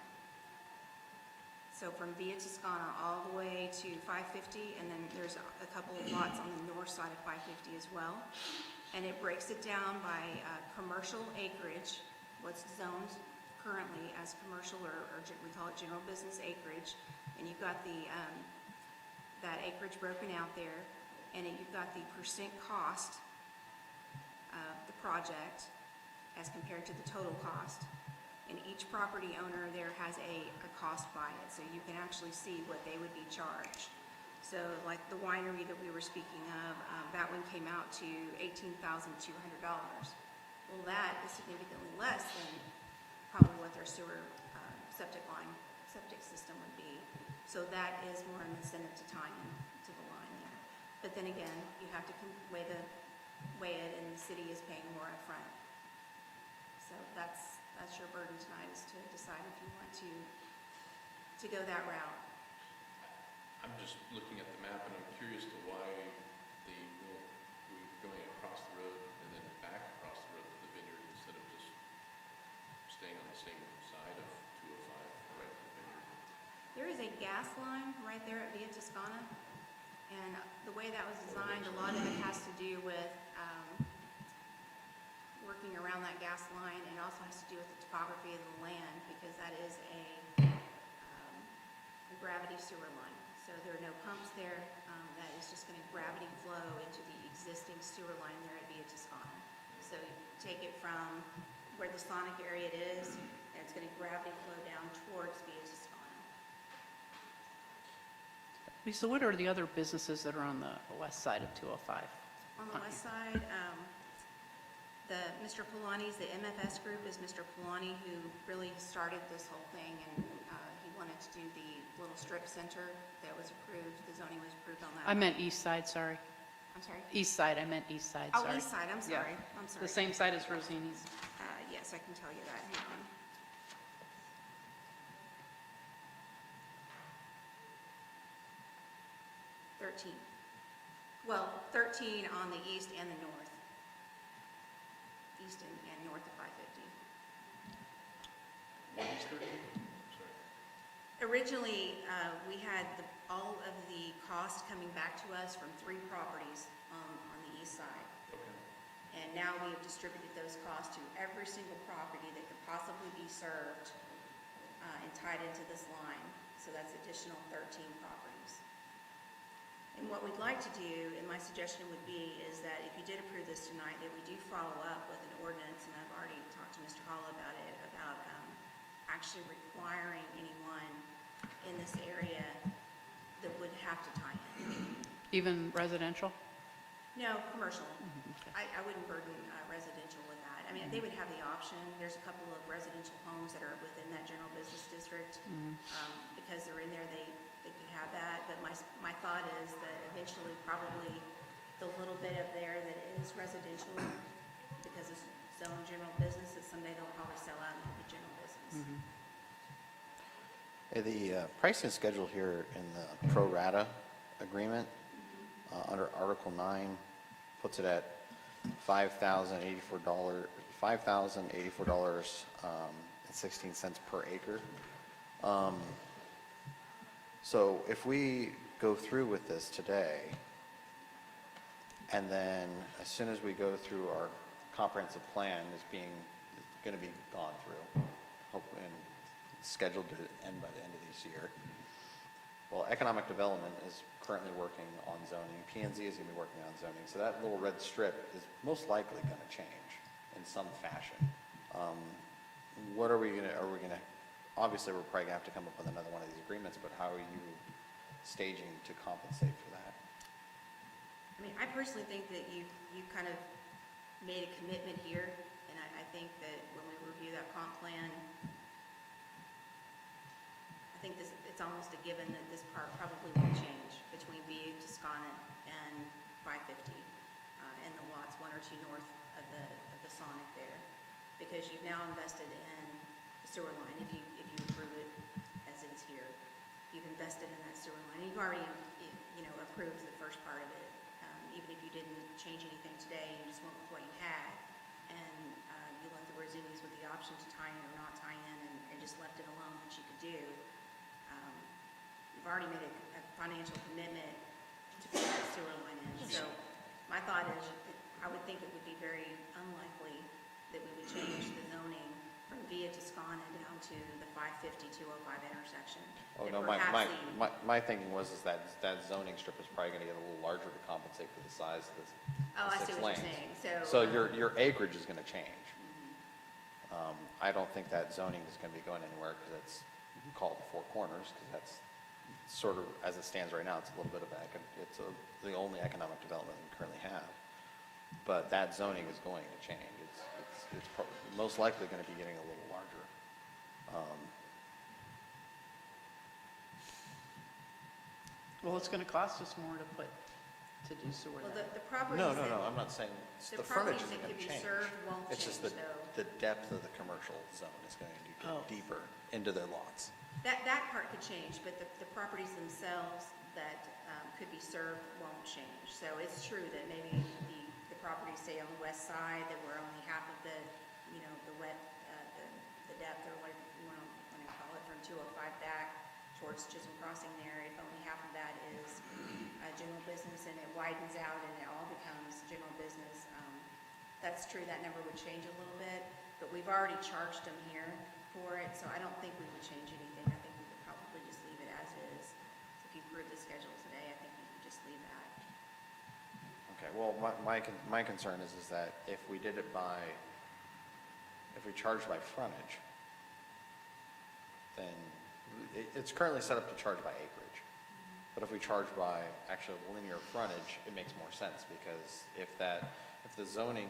So from Via Toscana all the way to 550, and then there's a couple of lots on the north side of 550 as well. And it breaks it down by commercial acreage, what's zoned currently as commercial we call it general business acreage, and you've got that acreage broken out there, and you've got the percent cost of the project as compared to the total cost. And each property owner there has a cost by it, so you can actually see what they would be charged. So like the winery that we were speaking of, that one came out to $18,200. Well, that is significantly less than probably what their sewer septic system would be. So that is more an incentive to tie in to the line there. But then again, you have to weigh it, and the city is paying more upfront. So that's your burden tonight, is to decide if you want to go that route. I'm just looking at the map, and I'm curious to why we're going across the road and then back across the road to the vineyard instead of just staying on the same side of 205 right to the vineyard. There is a gas line right there at Via Toscana, and the way that was designed, a lot of it has to do with working around that gas line, and it also has to do with the topography of the land, because that is a gravity sewer line. So there are no pumps there. That is just going to gravity flow into the existing sewer line there at Via Toscana. So you take it from where the Sonic area is, and it's going to gravity flow down towards Via Toscana. Lisa, what are the other businesses that are on the west side of 205? On the west side, Mr. Polani's, the MFS group is Mr. Polani, who really started this whole thing, and he wanted to do the little strip center that was approved. The zoning was approved on that. I meant east side, sorry. I'm sorry? East side, I meant east side, Oh, sorry. east side, I'm sorry. Yeah. I'm sorry. The same side as Rosini's. Yes, I can tell you that. Hang on. Well, 13 on the east and the north. East and north of 550. Originally, we had all of the costs coming back to us from 3 properties on the east side. And now we have distributed those costs to every single property that could possibly be served and tied into this line. So that's additional 13 properties. And what we'd like to do, and my suggestion would be, is that if you did approve this tonight, that we do follow up with an ordinance, and I've already talked to Mr. Hall about it, about actually requiring anyone in this area that would have to tie in. Even residential? No, commercial. I wouldn't burden residential with that. I mean, they would have the option. There's a couple of residential homes that are within that general business district. Because they're in there, they could have that. But my thought is that eventually, probably the little bit up there that is residential, because it's zone general business, that someday they'll probably sell out and be general business. The pricing schedule here in the pro rata agreement under Article 9 puts it at $5,084.16 per acre. So if we go through with this today, and then as soon as we go through our comprehensive plan is going to be gone through, hopefully, and scheduled to end by the end of this year. Well, economic development is currently working on zoning. P&Z is going to be working on zoning. So that little red strip is most likely going to change in some fashion. What are we going to, obviously we're probably going to have to come up with another one of these agreements, but how are you staging to compensate for that? I mean, I personally think that you kind of made a commitment here, and I think that when we review that comp plan, I think it's almost a given that this part probably will change between Via Toscana and 550, and the lots 1 or 2 north of the Sonic there, because you've now invested in the sewer line. If you approve it as it's here, you've invested in that sewer line. You've already approved the first part of it. Even if you didn't change anything today, you just went with what you had, and you let the Rosinis with the option to tie in or not tie in, and just left it alone, which you could do. You've already made a financial commitment to put that sewer line in. So my thought is, I would think it would be very unlikely that we would change the zoning from Via Toscana down to the 550-205 intersection. Oh, that no, perhaps my thinking was is that zoning strip is probably gonna get a little larger to compensate for the size of Oh, I the see 6 what lanes. you're saying. So your acreage is gonna change. I don't think that zoning is gonna be going anywhere, because it's called the Four Corners, because that's sort of, as it stands right now, it's a little bit of, the only economic development we currently have. But that zoning is going to change. It's most likely gonna be getting a little larger. Well, it's going to cost us more to do sewer Well, then. the properties No, that. I'm not saying, The the frontage properties isn't that gonna could be change. served won't It's just change, though. the depth of the commercial zone is going to Oh. go deeper into their lots. That part could change, but the properties themselves that could be served won't change. So it's true that maybe the properties, say on the west side, that were only half of the, the depth, or what you want to call it, from 205 back towards Chisholm Crossing there, if only half of that is general business and it widens out and it all becomes general business, that's true, that number would change a little bit, but we've already charged them here for it, so I don't think we would change anything. I think we would probably just leave it as is. So if you approve the schedule today, I think we could just leave that. Okay, well, my concern is that if we did it if we charge by frontage, then it's currently set up to charge by acreage. But if we charge by actual linear frontage, it makes more sense, because if the zoning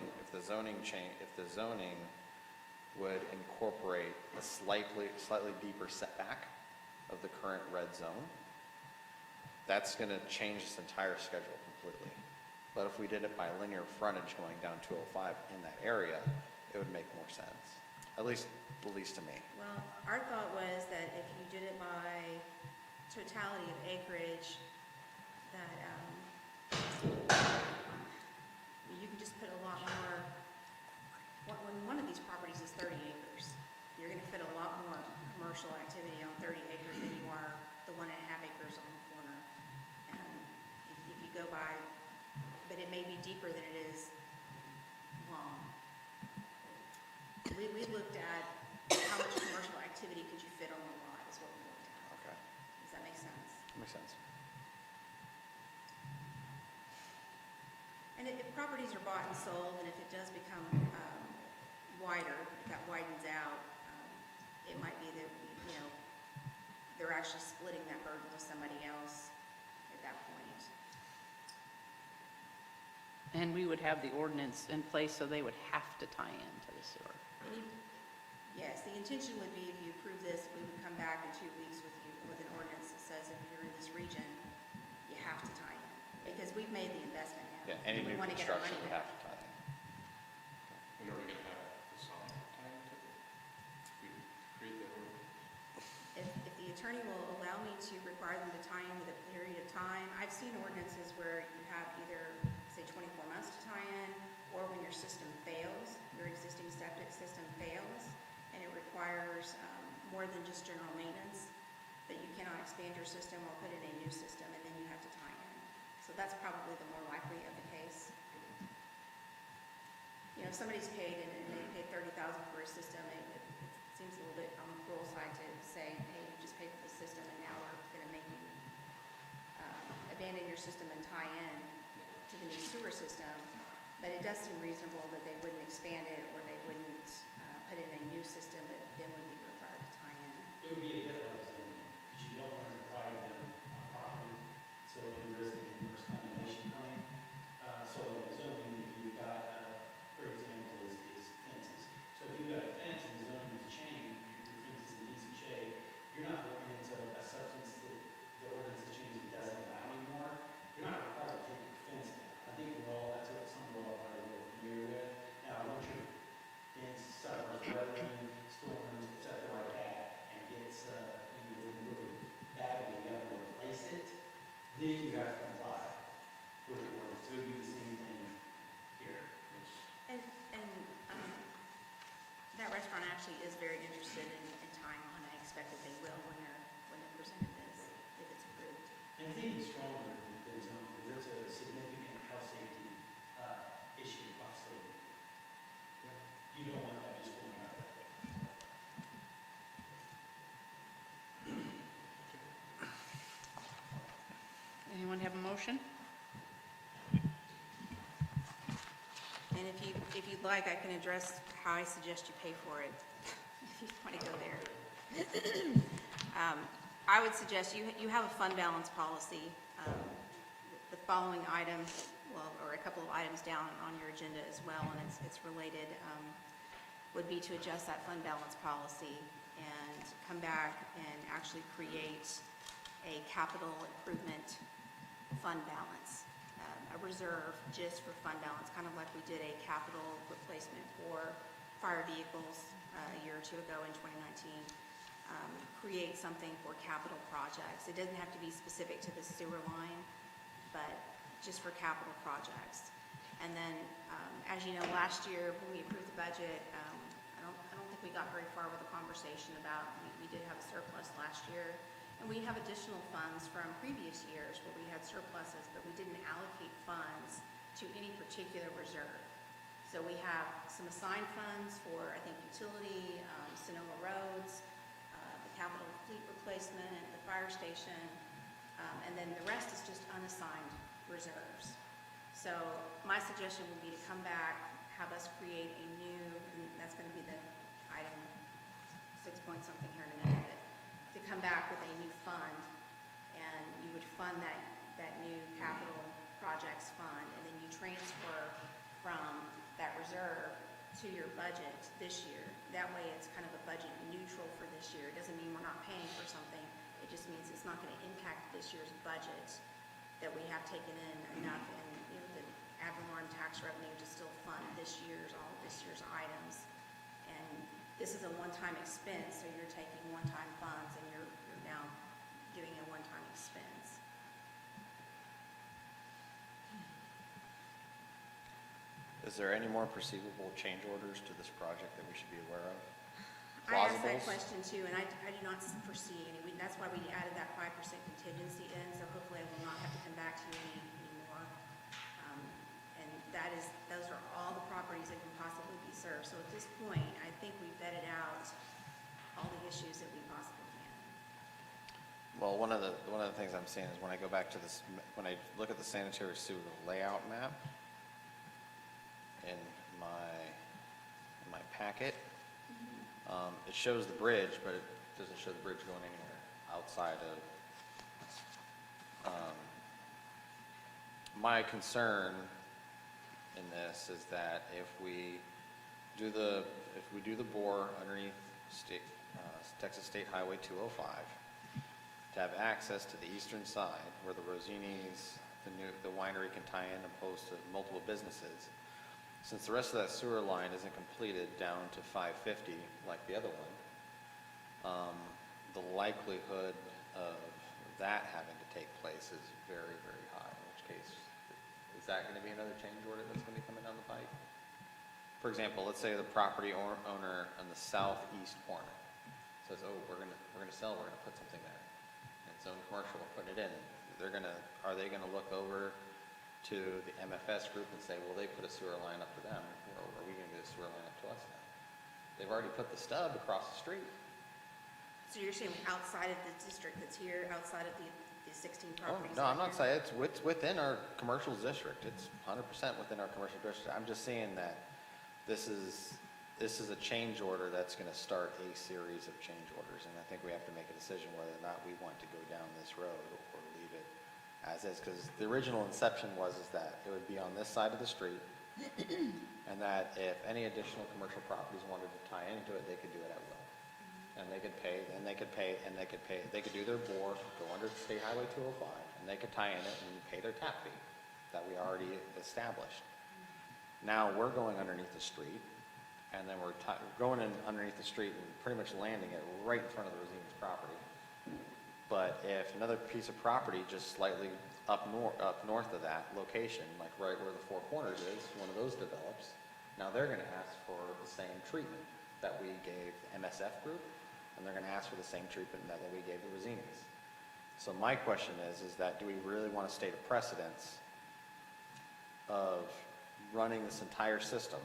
would incorporate a slightly deeper setback of the current red zone, that's gonna change this entire schedule completely. But if we did it by linear frontage going down 205 in that area, it would make more sense, at least to me. Well, our thought was that if you did it by totality of acreage, that you can just put a lot more, when one of these properties is 30 acres, you're going to fit a lot more commercial activity on 30 acres than you are the 1.5 acres on the corner. And if you go by, but it may be deeper than it is long. We looked at how much commercial activity could you fit on the lot, is what we looked at. Okay, Does that make sense? makes sense. And if properties are bought and sold, and if it does become wider, if that widens out, it might be that, they're actually splitting that burden with somebody else at that point. And we would have the ordinance in place, so they would have to tie into the sewer. Yes, the intention would be, if you approve this, we would come back in 2 weeks with an ordinance that says if you're in this region, you have to tie in, because we've made the investment now. Yeah, any We new wanna get our construction money would back. have to tie in. And are we going to have the sign time to it? We create that order? If the attorney will allow me to require them to tie in with a period of time, I've seen ordinances where you have either, say, 24 months to tie in, or when your system fails, your existing septic system fails, and it requires more than just general maintenance, that you cannot expand your system or put in a new system, and then you have to tie in. So that's probably the more likely of the case. If somebody's paid and they paid $30,000 for a system, it seems a little bit on the cruel side to say, hey, you just paid for the system and now we're going to make you abandon your system and tie in to the new sewer system. But it does seem reasonable that they wouldn't expand it, or they wouldn't put in a new system that then would be required to tie in. It would be a different zone, because you don't want to require them on property, so it can risk an inverse condemnation claim. So in zoning, if you've got, for example, is fences. So if you've got a fence and the zoning is changed, your fence is in decent shape, you're not looking into a substance that the ordinance has changed that doesn't allow anymore. You're not required to take your fence down. I think that's something we're all probably really familiar with. Now, once your fence suffers weathering, storms, et cetera, like that, and gets, motion? And if you'd like, I can address how I suggest you pay for it, if you want to go there. I would suggest you have a fund balance policy. The following item, well, or a couple of items down on your agenda as well, and it's related, would be to adjust that fund balance policy and come back and actually create a capital improvement fund balance, a reserve just for fund balance, kind of like we did a capital replacement for fire vehicles a year or two ago in 2019. Create something for capital projects. It doesn't have to be specific to the sewer line, but just for capital projects. And then, as you know, last year when we approved the budget, I don't think we got very far with the conversation about, we did have a surplus last year. And we have additional funds from previous years where we had surpluses, but we didn't allocate funds to any particular reserve. So we have some assigned funds for, I think, utility, Sonoma roads, the capital fleet replacement, and the fire station, and then the rest is just unassigned reserves. So my suggestion would be to come back, have us create a new, and that's going to be the item 6 point something here in a minute, to come back with a new fund, and you would fund that new capital projects fund, and then you transfer from that reserve to your budget this year. That way it's kind of a budget neutral for this year. It doesn't mean we're not paying for something. It just means it's not going to impact this year's budget, that we have taken in enough in, the ad valorem tax revenue to still fund all of this year's items. And this is a one-time expense, so you're taking one-time funds and you're now doing a one-time expense. Is there any more perceivable change orders to this project that we should be aware of? I asked that Plausibles? question too, and I do not foresee any. That's why we added that 5% contingency in, so hopefully I will not have to come back to you anymore. And those are all the properties that can possibly be served. So at this point, I think we've vetted out all the issues that we possibly can. Well, one of the things I'm seeing is when I go back to this, when I look at the sanitary sewer layout map in my packet, it shows the bridge, but it doesn't show the bridge going anywhere outside of. My concern in this is that if we do the bore underneath Texas State Highway 205, to have access to the eastern side where the Rosini's, the winery can tie in opposed to multiple businesses. Since the rest of that sewer line isn't completed down to 550 like the other one, the likelihood of that having to take place is very, very high, in which case, is that going to be another change order that's going to be coming down the pipe? For example, let's say the property owner on the southeast corner says, oh, we're going to sell, we're going to put something there. And zone commercial, we're putting it in. Are they going to look over to the MFS group and say, well, they put a sewer line up to them, or are we going to get a sewer line up to us now? They've already put the stub across the street. So you're saying outside of the district that's here, outside of the 16 Oh, properties? no, I'm not that are here? saying, it's within our commercial district. It's 100% within our commercial district. I'm just saying that this is a change order that's going to start a series of change orders, and I think we have to make a decision whether or not we want to go down this road or leave it as is, because the original inception is that it would be on this side of the street, and that if any additional commercial properties wanted to tie into it, they could do it at will. And they could pay, they could do their bore, go under State Highway 205, and they could tie in it and pay their tap fee that we already established. Now we're going underneath the street, and then we're going in underneath the street and pretty much landing it right in front of the Rosini's property. But if another piece of property just slightly up north of that location, like right where the Four Corners is, one of those develops, now they're going to ask for the same treatment that we gave the MSF group, and they're going to ask for the same treatment that we gave the Rosini's. So my question is that do we really want to state a precedence of running this entire system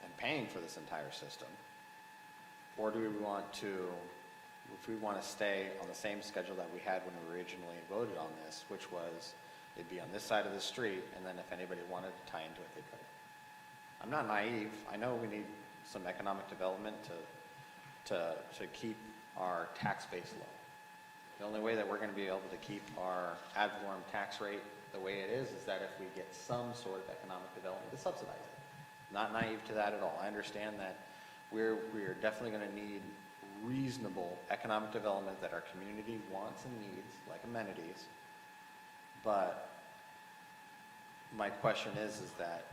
and paying for this entire system? Or do we want to, if we want to stay on the same schedule that we had when we originally voted on this, which was They'd be on this side of the street, and then if anybody wanted to tie into it, they could. I'm not naive. I know we need some economic development to keep our tax base low. The only way that we're going to be able to keep our ad valorem tax rate the way it is that if we get some sort of economic development to subsidize it. Not naive to that at all. I understand that we're definitely going to need reasonable economic development that our community wants and needs, like amenities. But my question is that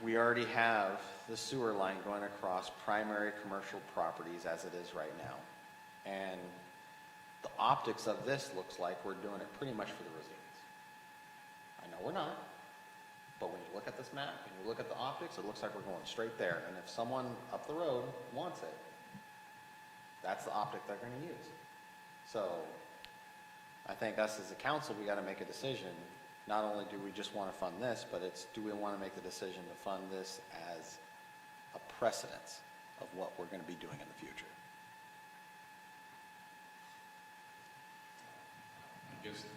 we already have the sewer line going across primary commercial properties as it is right now. And the optics of this looks like we're doing it pretty much for the Rosines. I know we're not, but when you look at this map and you look at the optics, it looks like we're going straight there. And if someone up the road wants it, that's the optic they're going to use. So I think us as a council, we got to make a decision. Not only do we just want to fund this, but it's, do we want to make the decision to fund this as a precedence of what we're going to be doing in the future? I guess the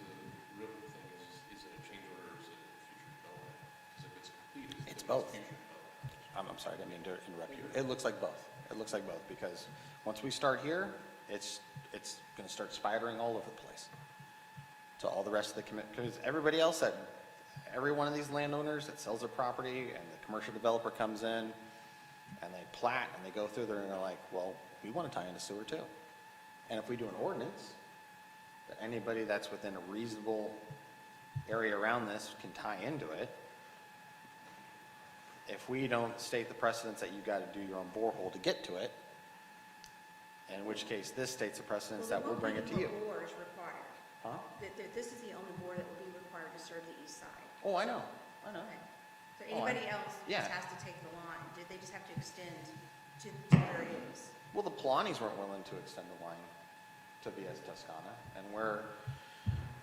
real thing is it a change order or is it a future development? Because if it's complete, It's then both. future development. I'm sorry, I didn't mean to interrupt you. It looks like both. It looks like both, because once we start here, it's going to start spidering all over the place to all the rest of the because everybody else every one of these landowners that sells their property and the commercial developer comes in and they plat and they go through there and they're like, well, we want to tie into sewer too. And if we do an ordinance that anybody that's within a reasonable area around this can tie into it, if we don't state the precedence that you got to do your own borehole to get to it, in which case this states a precedence that will bring it to you. Well, the bore is required. Huh? This is the only bore that will be required to serve the east side. Oh, I know. So Oh, anybody else yeah. just has to take the line. They just have to extend to where it is. Well, the Polanis weren't willing to extend the line to Vias Toscana, and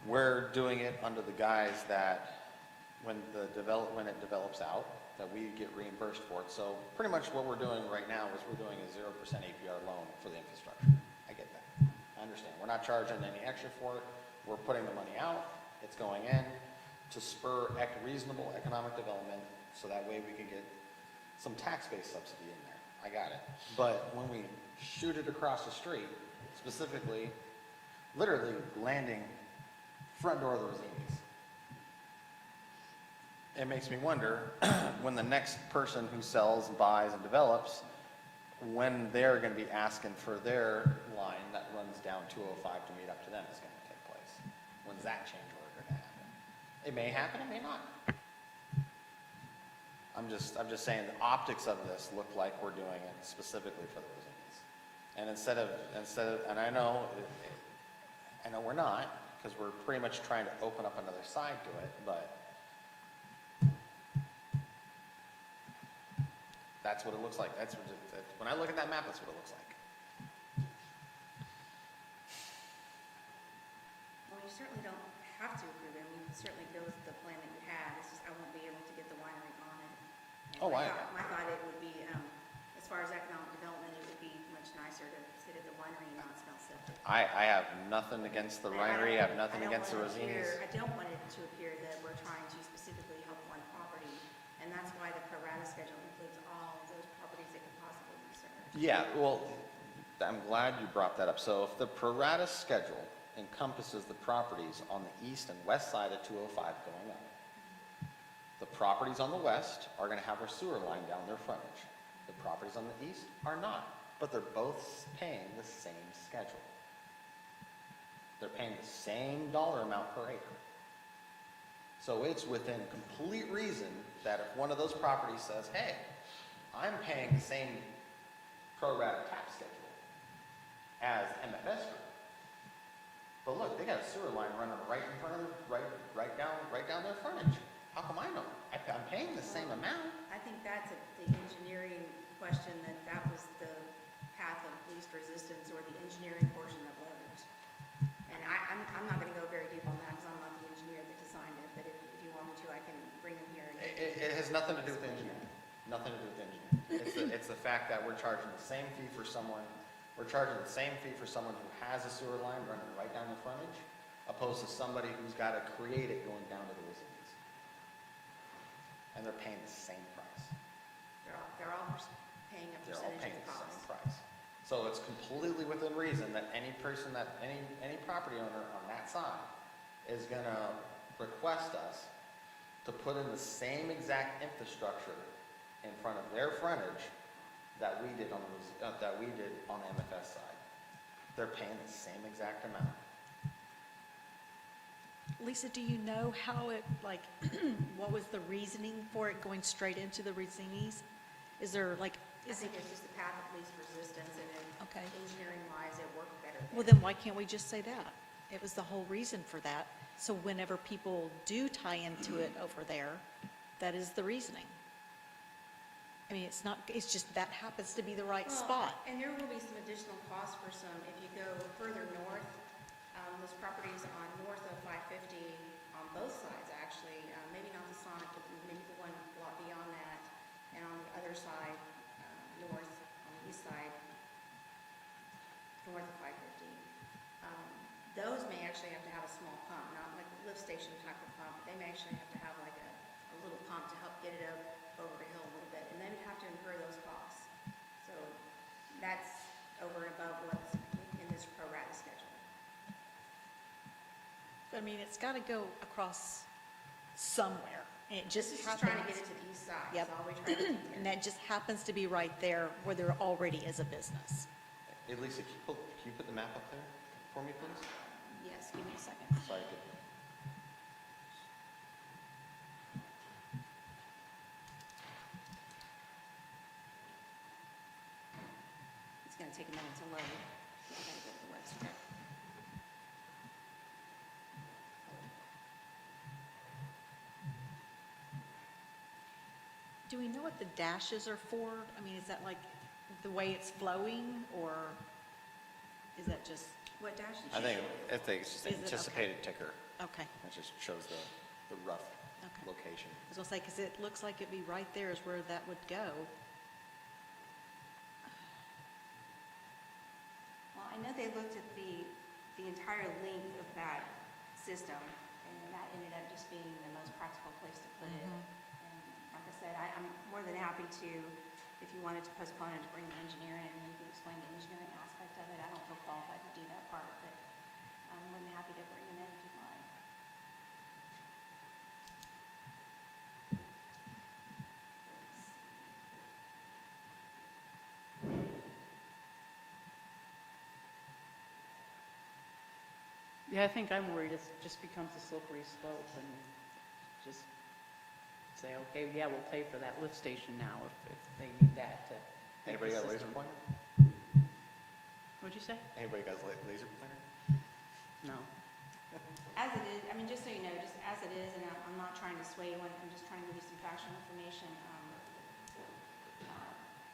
we're doing it under the guise that when it develops out, that we get reimbursed for it. So pretty much what we're doing right now is we're doing a 0% APR loan for the infrastructure. I get that. I understand. We're not charging any extra for it. We're putting the money out. It's going in to spur reasonable economic development, so that way we can get some tax-based subsidy in there. I got it. But when we shoot it across the street, specifically, literally landing front door of the Rosinis, it makes me wonder when the next person who sells, buys, and develops, when they're going to be asking for their line that runs down 205 to meet up to them is going to take place. When's that change order going to happen? It may happen, it may not. I'm just saying the optics of this look like we're doing it specifically for the Rosinis. And instead of, and I know we're not, because we're pretty much trying to open up another side to it, but that's what it looks like. When I look at that map, that's what it looks like. Well, you certainly don't have to approve it. I mean, you can certainly go with the plan that you had. It's just I won't be able to get the winery on it. And Oh, my thought it would be, as far as economic development, it would be much nicer to sit at the winery and not smell septic. I have nothing against the winery. I have nothing against the Rosinis. I don't want it to appear that we're trying to specifically help one property, and that's why the pro rata schedule includes all those properties that could possibly be served. Yeah, well, I'm glad you brought that up. So if the pro rata schedule encompasses the properties on the east and west side of 205 going up, the properties on the west are going to have a sewer line down their frontage. The properties on the east are not, but they're both paying the same schedule. They're paying the same dollar amount per acre. So it's within complete reason that if one of those properties says, hey, I'm paying the same pro rata tax schedule as MFS group, but look, they got a sewer line running right in front of them, right down their frontage. How come I know? I'm paying the same amount. I think that's the engineering question, that was the path of least resistance, or the engineering portion of letters. And I'm not gonna go very deep on that, because I'm not the engineer that designed it, but if you want me to, I can bring them here. It has nothing to do with engineering. Nothing to do with engineering. It's the fact that we're charging the same fee for someone, who has a sewer line running right down the frontage opposed to somebody who's got to create it going down to the Wizards. And they're paying the same price. They're all paying a They're all percentage paying of the the cost. same price. So it's completely within reason that any person that, any property owner on that side is gonna request us to put in the same exact infrastructure in front of their frontage that we did on the MFS side. They're paying the same exact amount. Lisa, do you know how it, like, what was the reasoning for it going straight into the Rosinis? Is there like, I is it, think it's just the path of least resistance, and then Okay. engineering-wise, it worked better there. well, then why can't we just say that? It was the whole reason for that. So whenever people do tie into it over there, that is the reasoning. I mean, it's not, it's just that happens to be the right spot. And there will be some additional costs for some, if you go further north, those properties on north of 550, on both sides, actually, maybe not the Sonic, but maybe the one block beyond that, and on the other side, north, on the east side, north of 550. Those may actually have to have a small pump, not like a lift station type of pump, but they may actually have to have like a little pump to help get it up over a hill a little bit, and they would have to incur those costs. So that's over and above what's in this pro rata schedule. I mean, it's got to go across somewhere. And it just This is happens. just trying to get it to the east side, Yep. that's all we try to do And here. that just happens to be right there where there already is a business. Hey, Lisa, can you put the map up there for me, please? Yes, give me a second. So I could. It's going to take a minute to load. I got to go to the website. Do we know what the dashes are for? I mean, is that like the way it's flowing, or is that just, What dash did you? I think it's just Is it- anticipated ticker. okay. It just shows the rough Okay. location. I was gonna say, because it looks like it'd be right there is where that would go. Well, I know they looked at the entire length of that system, and that ended up just being the most practical place to put it. And like I said, I'm more than happy to, if you wanted to postpone it, to bring the engineer in, and you can explain the engineering aspect of it. I don't feel qualified to do that part, but I'm more than happy to bring him in if you'd like. Yeah, I think I'm worried it just becomes a slippery slope and just say, okay, yeah, we'll pay for that lift station now if they need that to. make Anybody the got a laser system. pointer? What'd you say? Anybody got a laser pointer? No. As it is, I mean, just so you know, just as it is, and I'm not trying to sway you, I'm just trying to give you some factual information.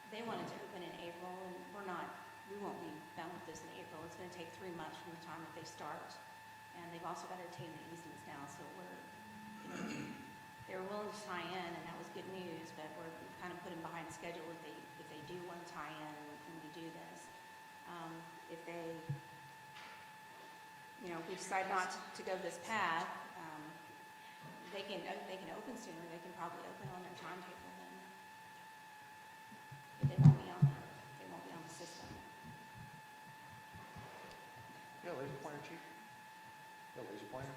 They wanted to open in April, and we won't be done with this in April. It's going to take 3 months from the time that they start. And they've also got to obtain the easements now, so they were willing to tie in, and that was good news, but we're kind of putting behind schedule if they do want to tie in and we do this. If they, if we decide not to go this path, they can open sooner. They can probably open on their timetable then. But they won't be on the system. You got a laser pointer, chief? You got a laser pointer?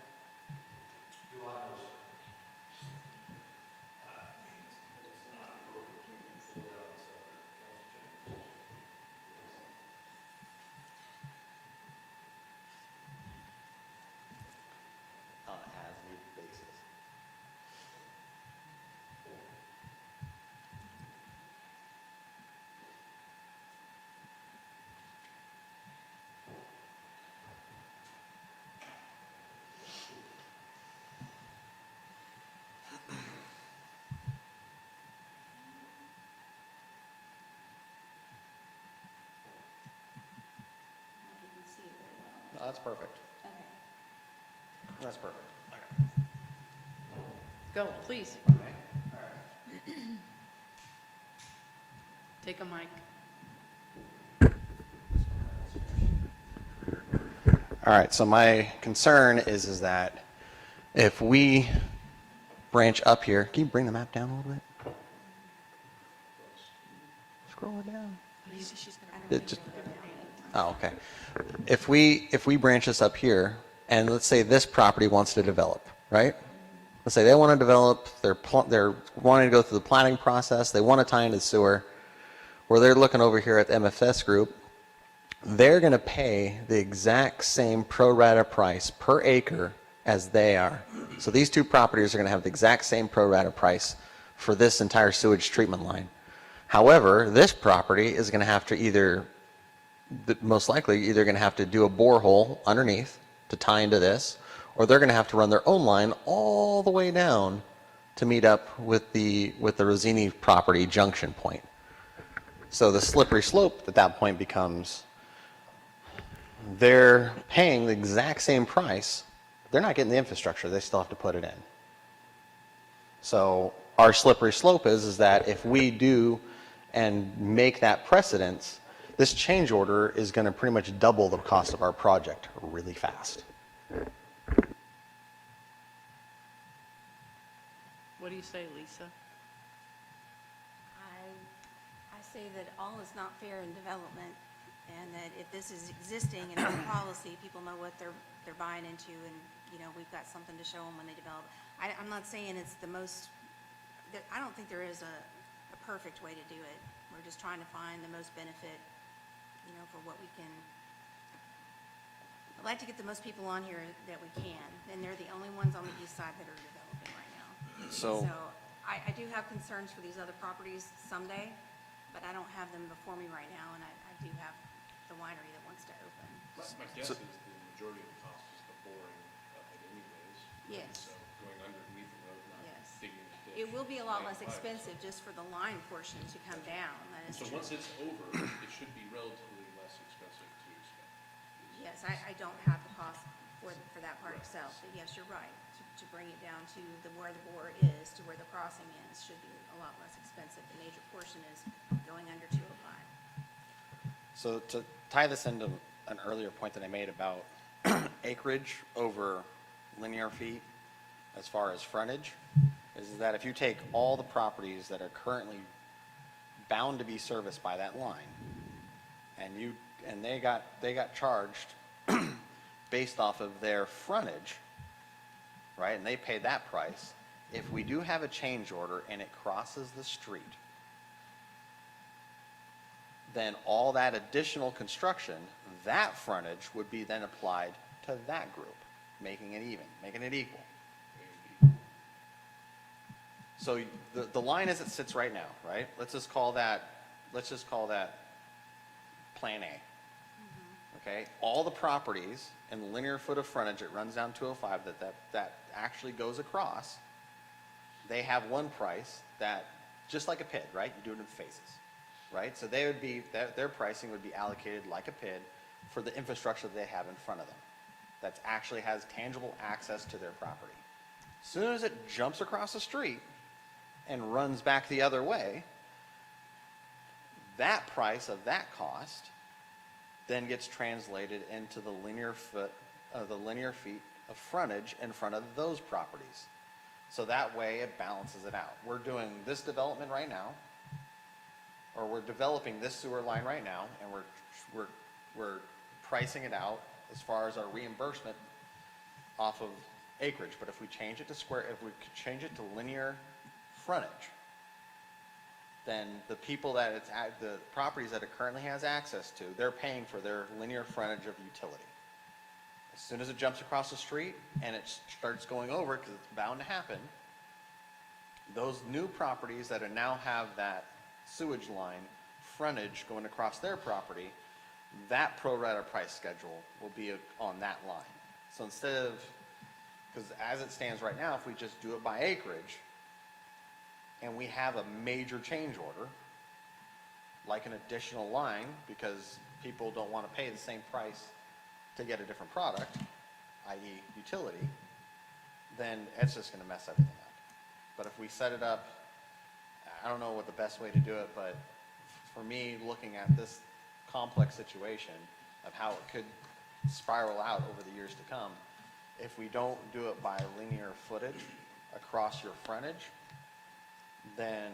On an as-needed basis. You can see it very well. No, that's perfect. Okay. That's perfect. Go, please. Take a mic. All All right, so my concern is that if we branch up here, can you bring the map down a little bit? Scroll it down. Oh, okay. If we branch this up here, and let's say this property wants to develop, right? Let's say they want to develop, they're wanting to go through the planning process, they want to tie into the sewer, where they're looking over here at the MFS group, they're going to pay the exact same pro rata price per acre as they are. So these two properties are going to have the exact same pro rata price for this entire sewage treatment line. However, this property is going to have to most likely either going to have to do a borehole underneath to tie into this, or they're going to have to run their own line all the way down to meet up with the Rosini property junction point. So the slippery slope at that point becomes they're paying the exact same price. They're not getting the infrastructure. They still have to put it in. So our slippery slope is that if we do and make that precedence, this change order is going to pretty much double the cost of our project really fast. What do you say, Lisa? I say that all is not fair in development, and that if this is existing in our policy, people know what they're buying into, and, you know, we've got something to show them when they develop. I'm not saying it's the most, I don't think there is a perfect way to do it. We're just trying to find the most benefit, you know, for what we can. I'd like to get the most people on here that we can, and they're the only ones on the east side that are developing right now. So I do have concerns for these other properties someday, but I don't have them before me right now, and I do have the winery that wants to open. My guess is the majority of the cost is the boring of it anyways. Yes. So going underneath the road, not Yes. digging the ditch. It will be a lot less Pipes. expensive just for the line portion to come down, that is So true. once it's over, it should be relatively less expensive to expect. Yes, I don't have the cost for that part itself, but yes, you're right. To bring it down to where the bore is, to where the crossing is, should be a lot less expensive. The major portion is going under 205. So to tie this into an earlier point that I made about acreage over linear feet as far as frontage, is that if you take all the properties that are currently bound to be serviced by that line, and they got charged based off of their frontage, right, and they paid that price, if we do have a change order and it crosses the street, then all that additional construction, that frontage would be then applied to that group, making it even, making it equal. So the line as it sits right now, right? Let's just call that Plan A. Okay? All the properties in the linear foot of frontage, it runs down 205 that actually goes across, they have one price that, just like a PID, right? You do it in phases, right? So they would be, their pricing would be allocated like a PID for the infrastructure that they have in front of them that actually has tangible access to their property. As soon as it jumps across the street and runs back the other way, that price of that cost then gets translated into the linear feet of frontage in front of those properties. So that way it balances it out. We're doing this development right now, or we're developing this sewer line right now, and we're pricing it out as far as our reimbursement off of acreage. But if we change it to linear frontage, then the people that the properties that it currently has access to, they're paying for their linear frontage of utility. As soon as it jumps across the street and it starts going over, because it's bound to happen, those new properties that now have that sewage line frontage going across their property, that pro rata price schedule will be on that line. So instead of, because as it stands right now, if we just do it by acreage, and we have a major change order, like an additional line, because people don't want to pay the same price to get a different product, i.e. utility, then it's just going to mess everything up. But if we set it up, I don't know what the best way to do it, but for me, looking at this complex situation of how it could spiral out over the years to come. If we don't do it by linear footage across your frontage, then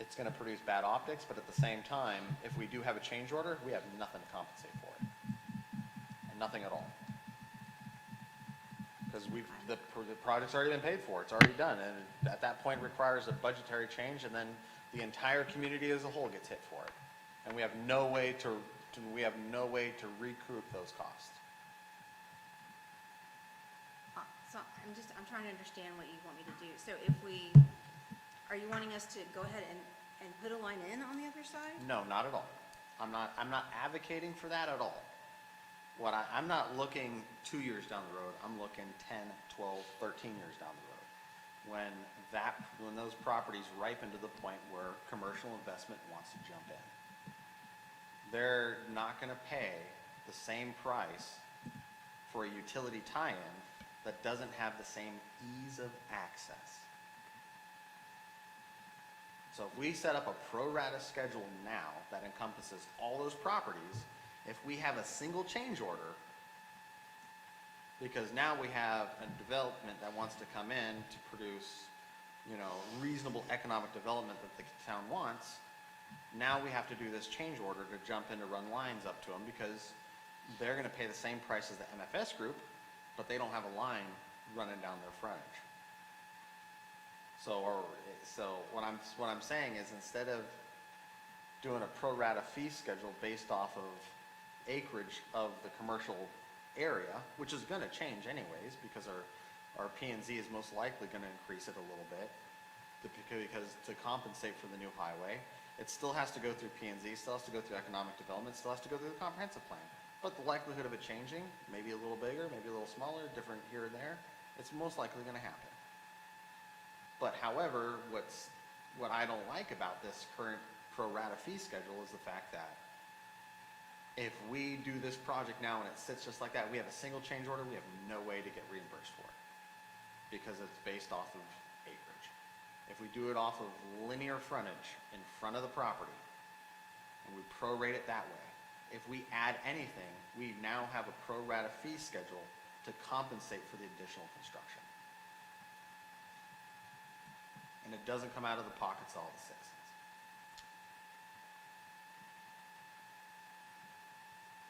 it's going to produce bad optics, but at the same time, if we do have a change order, we have nothing to compensate for it. And nothing at all. Because the project's already been paid for, it's already done, and at that point requires a budgetary change, and then the entire community as a whole gets hit for it. And we have no way to recoup those costs. So I'm trying to understand what you want me to do. So are you wanting us to go ahead and put a line in on the other side? No, not at all. I'm not advocating for that at all. I'm not looking 2 years down the road, I'm looking 10, 12, 13 years down the road. When those properties ripen to the point where commercial investment wants to jump in. They're not gonna pay the same price for a utility tie-in that doesn't have the same ease of access. So if we set up a pro rata schedule now that encompasses all those properties, if we have a single change order, because now we have a development that wants to come in to produce, reasonable economic development that the town wants, now we have to do this change order to jump in to run lines up to them because they're going to pay the same price as the MFS group, but they don't have a line running down their frontage. So what I'm saying is instead of doing a pro rata fee schedule based off of acreage of the commercial area, which is going to change anyways because our P&Z is most likely going to increase it a little bit because to compensate for the new highway, it still has to go through P&Z, still has to go through economic development, still has to go through the comprehensive plan. But the likelihood of it changing, maybe a little bigger, maybe a little smaller, different here and there, it's most likely going to happen. But however, what I don't like about this current pro rata fee schedule is the fact that if we do this project now and it sits just like that, we have a single change order, we have no way to get reimbursed for it because it's based off of acreage. If we do it off of linear frontage in front of the property and we prorate it that way, if we add anything, we now have a pro rata fee schedule to compensate for the additional construction. And it doesn't come out of the pockets of all the citizens.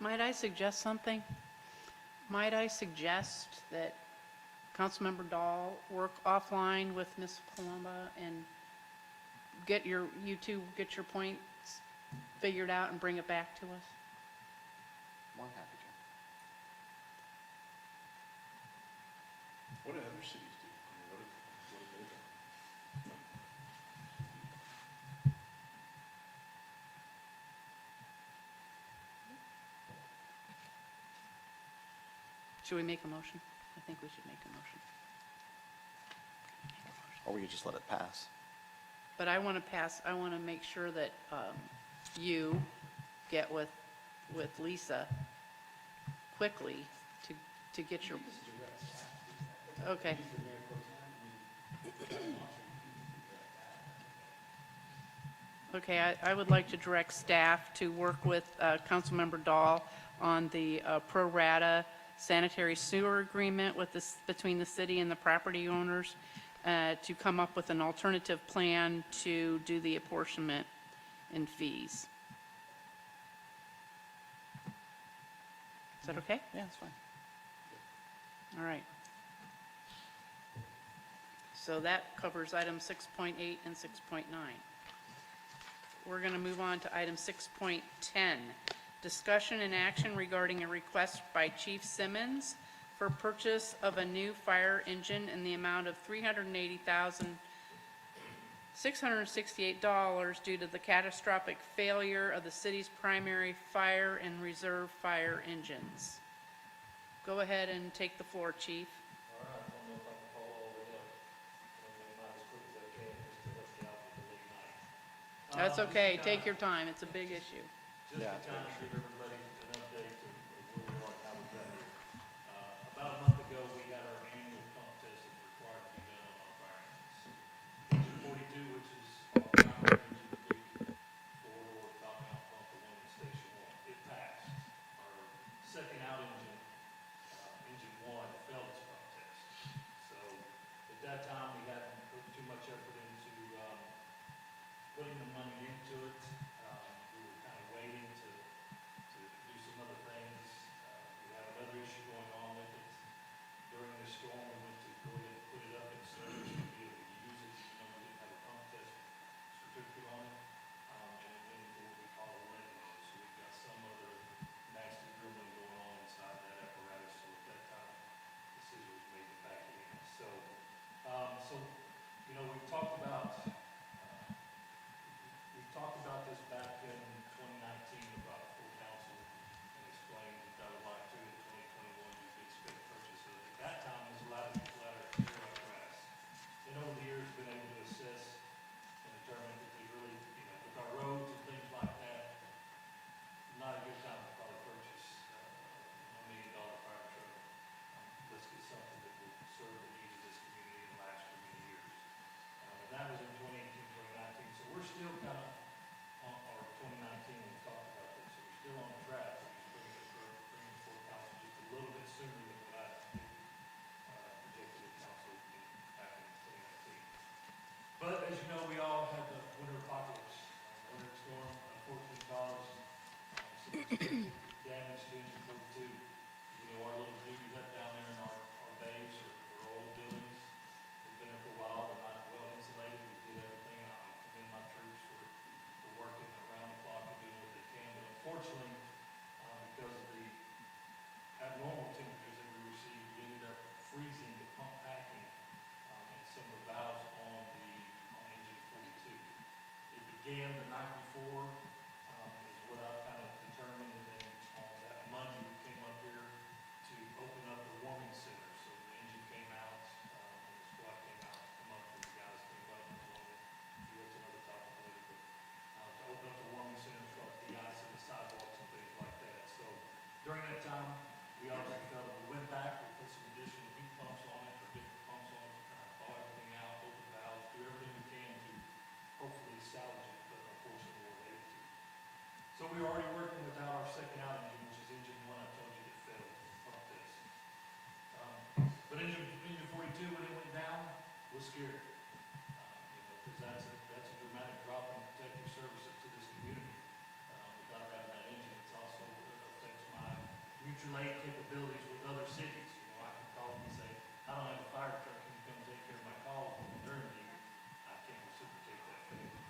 Might I suggest something? Might I suggest that Councilmember Dahl work offline with Ms. Palumba and you two get your points figured out and bring it back to us? I'm happy to. What do other cities do? I mean, what have they done? Should we make a motion? I think we should make a motion. Or we could just let it pass. But I want to make sure that you get with Lisa quickly to get your, okay. Okay, I would like to direct staff to work with Councilmember Dahl on the pro rata sanitary sewer agreement between the city and the property owners to come up with an alternative plan to do the apportionment in fees. Is that okay? Yeah, that's fine. All right. So that covers item 6.8 and 6.9. We're going to move on to item 6.10. Discussion and action regarding a request by Chief Simmons for purchase of a new fire engine in the amount of $380,668 due to the catastrophic failure of the city's primary fire and reserve fire engines. Go ahead and take the floor, Chief. That's okay. Take your time. It's a big issue. Just to kind of give everybody an update of where we are and how we've done here. About a month ago, we had our annual pump test that's required to be done on our fire engines. Engine 42, which is our primary engine, the big four-door top-mount pump, the one in Station 1, it passed. Our second out engine began the night before, is what I've kind of determined, and then on that Monday, we came up here to open up the warming center, so the engine came out, and the squad came out, come up, and the guys came up, and that's another topic later, but, to open up the warming center, start de-icing the sidewalks and things like that, so during that time, we obviously felt that we went back, we put some additional heat pumps on it, or different pumps on it, to kind of thaw everything out, open valves, do everything we can to hopefully salvage it, but unfortunately we're able to. So we were already working without our second out engine, which is engine one, I told you that failed pump test. But engine 42, when it went down, was scary. Because that's a dramatic drop in protective services to this community. Without having that engine, it also affects my mutual aid capabilities with other cities. I can call them and say, I don't have a fire truck, can you come take care of my calls during the meeting? I can't reciprocate that favor.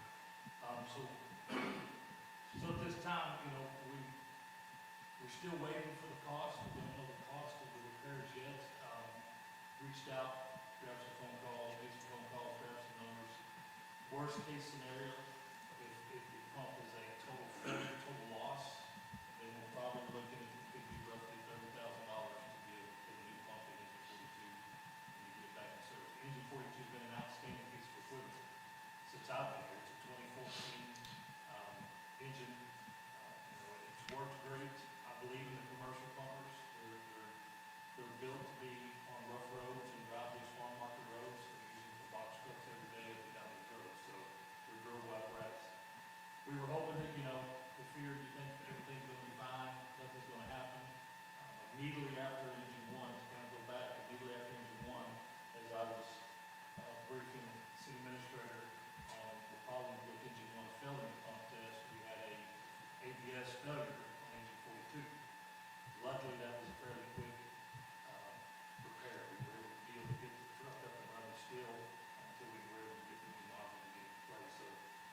So at this time, we're still waiting for the cost. We don't know the cost of the repairs yet. Reached out, grabbed some phone calls, made some phone calls, grabbed some numbers. Worst case scenario, if the pump is a total failure, total loss, then we're probably looking at, it could be roughly $30,000 to get a new pump in engine 42 and to get it back in service. Engine 42 has been an outstanding piece of equipment since I've been here. It's a 2014 engine. It's worked great. I believe in the commercial pumpers. They're built to be on rough roads and drive these farm market roads. They're using for box trucks every day up and down these roads. So they're durable apparatus. We were hoping that, the fear, you think everything's going to be fine, nothing's going to happen. Immediately after engine one, to kind of go back, immediately after engine one, as I was briefing the city administrator on the problem with engine one failing the pump test, we had a ABS failure on engine 42. Luckily, that was a fairly quick repair. We were able to get the truck up and running still until we were able to get the new module to get in place. So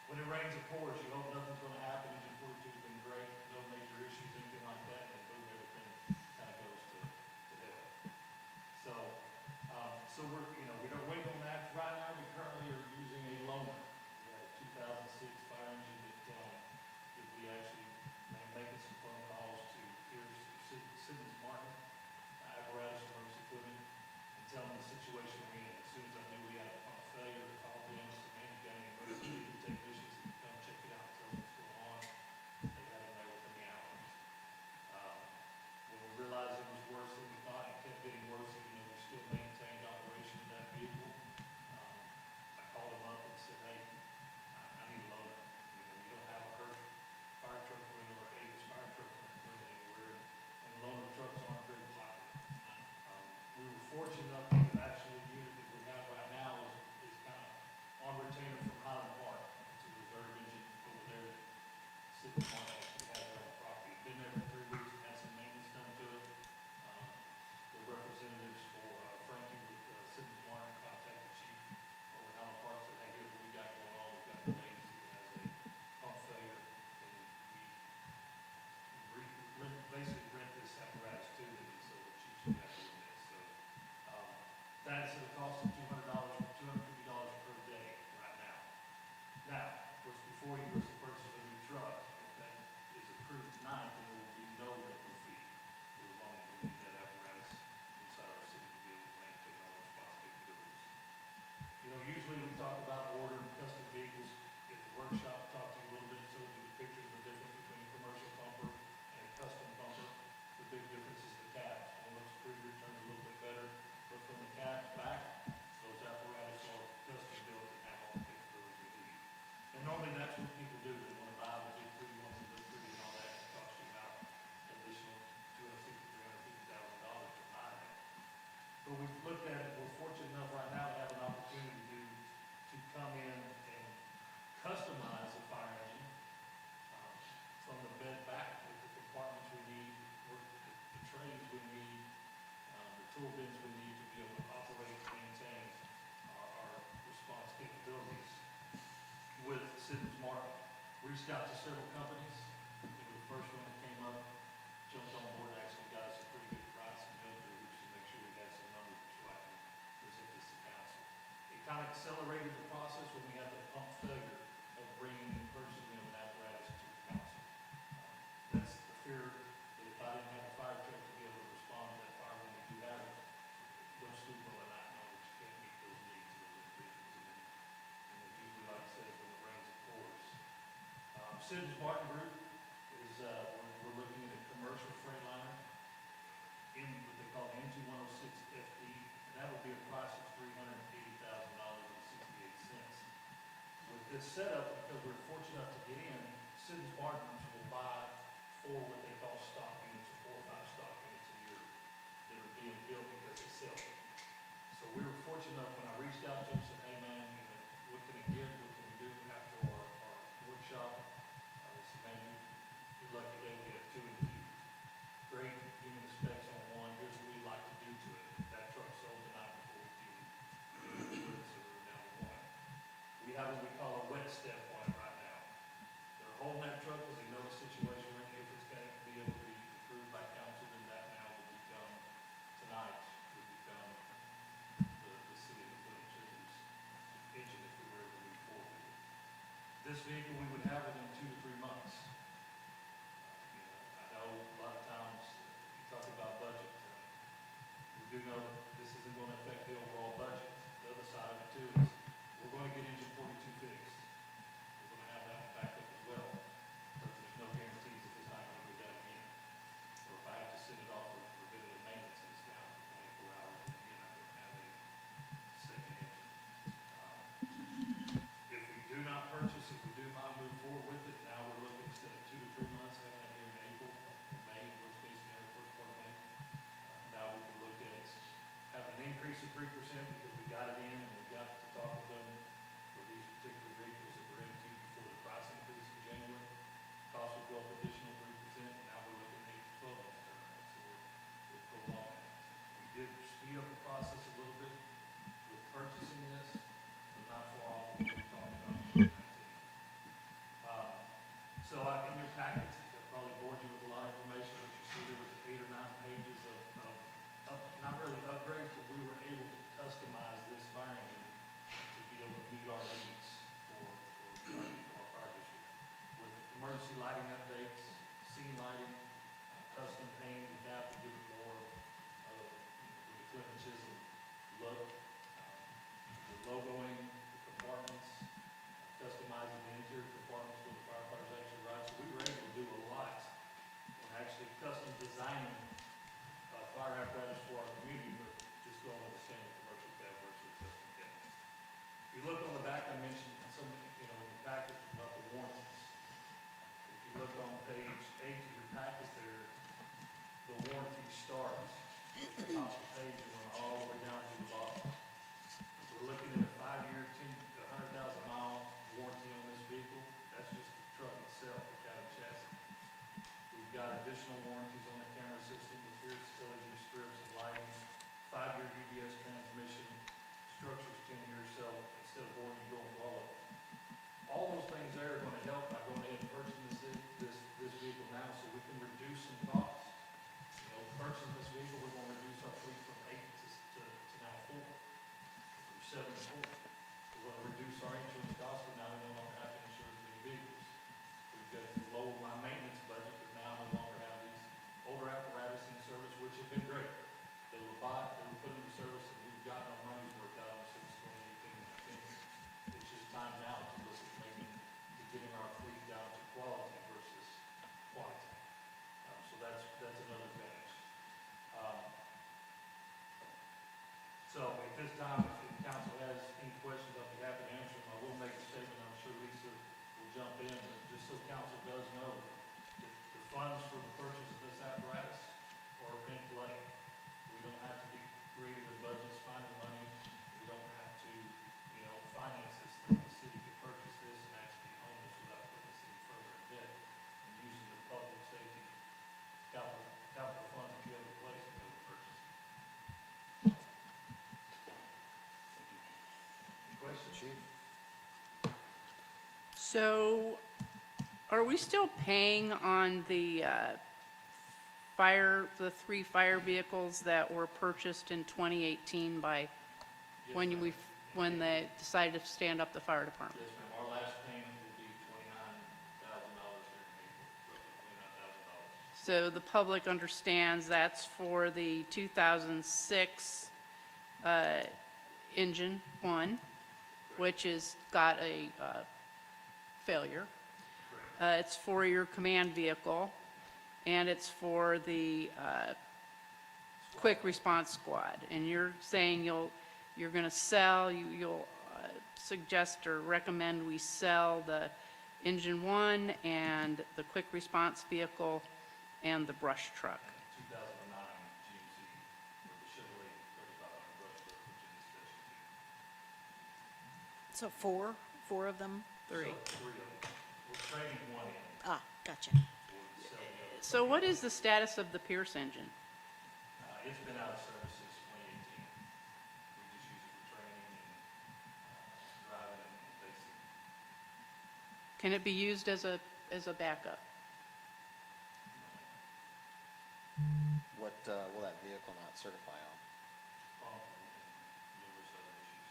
when it rains, it pours. You hope nothing's going to happen. Engine 42 has been great, no major issues, anything like that, and boom, everything kind of goes to hell. So we're, we're waiting on that. Right now, we currently are using a loaner. We have a 2006 fire engine that we actually making some phone calls to Simmons Martin, apparatus emergency equipment, and tell them the situation we're in. As soon as I knew we had a pump failure, I called them, Savannah County Emergency technicians to come check it out, tell them what's going on. They had them there within the hour. When we realized it was worse than we thought, it kept getting worse, even though we still maintained operation of that vehicle. I called them up and said, hey, I need a loaner. We don't have a Hertz fire truck rental or Avis fire truck rental anywhere, and loaner trucks aren't very popular. We were fortunate enough that actually the unit that we have right now is kind of on retainer from Highland Park. It's a reserve engine over there that City Park actually has their own property. Been there for 3 weeks and had some maintenance done to it. The representatives for Frankie with City Park contacted Chief over at Highland Park, said, hey, here's what we got going on. We've got the ladies that has a pump failure, and we basically rent this apparatus to them, so the chiefs will have to do this. So that is at a cost of $200 per day right now. Now, of course, before you was to purchase a new truck, if that is approved tonight, then there will be no rental fee as long as we need that apparatus inside our city to be able to maintain all our spots capabilities. Usually we talk about ordering custom vehicles at the workshop, talk to you a little bit, show you the pictures of the difference between a commercial pumper and a custom pumper. The big difference is the caps. One looks prettier, turns a little bit better, but from the caps back, those apparatus are custom built and have all the capabilities we need. And normally that's what people do. They want to buy the big pretty ones and look pretty and all that, and it costs you about additional $250,000 to buy that. But we've looked at it, we're fortunate enough right now to have an opportunity to come in and customize a fire engine from the bed back with the compartments we need, the trays we need, the tool bins we need to be able to operate and maintain our response capabilities with Simmons Martin. Reached out to several companies. The first one that came up, jumped on board, actually got us a pretty good price and jumped through hoops to make sure we had some numbers so I can present this to council. It kind of accelerated the process when we had the pump failure of bringing in Sid's Barton Group is, we're looking at a commercial Freightliner in what they call N2106 FD, and that would be a price of $380,000.68. With this setup, because we're fortunate enough to get in, Sid's Barton's will buy 4 what they call stock units, or 4 or 5 stock units a year that are being built because they sell them. So we were fortunate enough, when I reached out to them, said, hey man, you know, what can I give, what can we do after our workshop? They said, man, you're lucky that we have 2 in the queue. Great, give me the specs on one, here's what we'd like to do to it. That truck sold the night before we did, so we're down to 1. We have what we call a wet step on it right now. They're holding that truck because they know the situation we're in. If it's going to be able to be approved by council, then that now would become, tonight, would become the city of McLendon-Chisholm's engine if we were able to move forward with it. This vehicle, we would have within 2 to 3 months. I know a lot of times you talk about budget. We do know that this isn't going to affect the overall budget. The other side of it too is we're going to get engine 42 fixed. We're going to have that back up as well. But there's no guarantees that it's not going to be done again. Or if I have to send it off for preventative maintenance and it's down for 24 hours, then again, I'm going to have a second engine. If we do not purchase, if we do not move forward with it, now we're looking instead of 2 to 3 months, having it here in April, May, worst case scenario, first part of May. Now we can look at having an increase of 3% because we got it in and we got to talk with them for these particular vehicles that were into before the price increase in January. Cost would go up additional 3%, and now we're looking at 8 to 12 months turnaround, so we're prolonging it. We did speed up the process a little bit with purchasing this, but not far off what we talked about in 2019. So in your packets, I probably bored you with a lot of information, but you see there was 8 or 9 pages of not really upgrades, but we were able to customize this fire engine to be able to meet our needs for our fire district. With emergency lighting updates, scene lighting, custom painting the cab to give it more of the McLendon-Chisholm look, the logoing, the compartments, customizing the interior compartments where the firefighters actually ride. So we were able to do a lot in actually custom designing fire apparatus for our community, but just going with the standard commercial cab versus custom cab. If you look on the back, I mentioned some, in the package about the warranties. If you look on page 8 of your packet there, the warranty starts at the top of the page and went all the way down to the bottom. We're looking at a 5-year, 100,000-mile warranty on this vehicle. That's just the truck itself, the cab and chassis. We've got additional warranties on the camera system, the rear LED strips and lighting, 5-year EBS transmission, structure's 10 years, so instead of boring you going through all of it. All those things there are going to help by going ahead and purchasing this vehicle now so we can reduce some costs. Purchasing this vehicle, we're going to reduce our fleet from 8 to now 4, from 7 to 4. We're going to reduce our insurance costs, but now we no longer have to insure as many vehicles. We've got to lower my maintenance budget, because now I no longer have these older apparatus in service, which have been great. They were bought, they were put into service, and we've gotten our money's worth out of them since 2018. I think it's just time now to look at getting our fleet down to quality versus quantity. So that's another advantage. So at this time, if the council has any questions, I'll be happy to answer them. I will make a statement, I'm sure Lisa will jump in, but just so council does know, the funds for the purchase of this apparatus are in play. We don't have to be creating the budgets, finding money. We don't have to, finance this thing. The city can purchase this and actually own this without putting the city further in debt and using the public safety capital funds that you have in place to be able to purchase it. Any questions, Chief? So are we still paying on the 3 fire vehicles that were purchased in 2018 by when they decided to stand up the fire department? Yes, ma'am. Our last payment will be $29,000 here in April, roughly $29,000. So the public understands that's for the 2006 engine 1, which has got a failure. It's for your command vehicle, and it's for the quick response squad. And you're saying you're going to sell, you'll suggest or recommend we sell the engine one and the quick response vehicle and the brush truck. 2009 GMC, or the Chevrolet 3500 brush truck, which is the specialty. So four of them? Three. So 3 of them. We're trading 1 in. Ah, gotcha. We're selling the other. So what is the status of the Pierce engine? It's been out of service since 2018. We just use it for training and driving and basic. Can it be used as a backup? What will that vehicle not certify on? Pump and numerous other issues.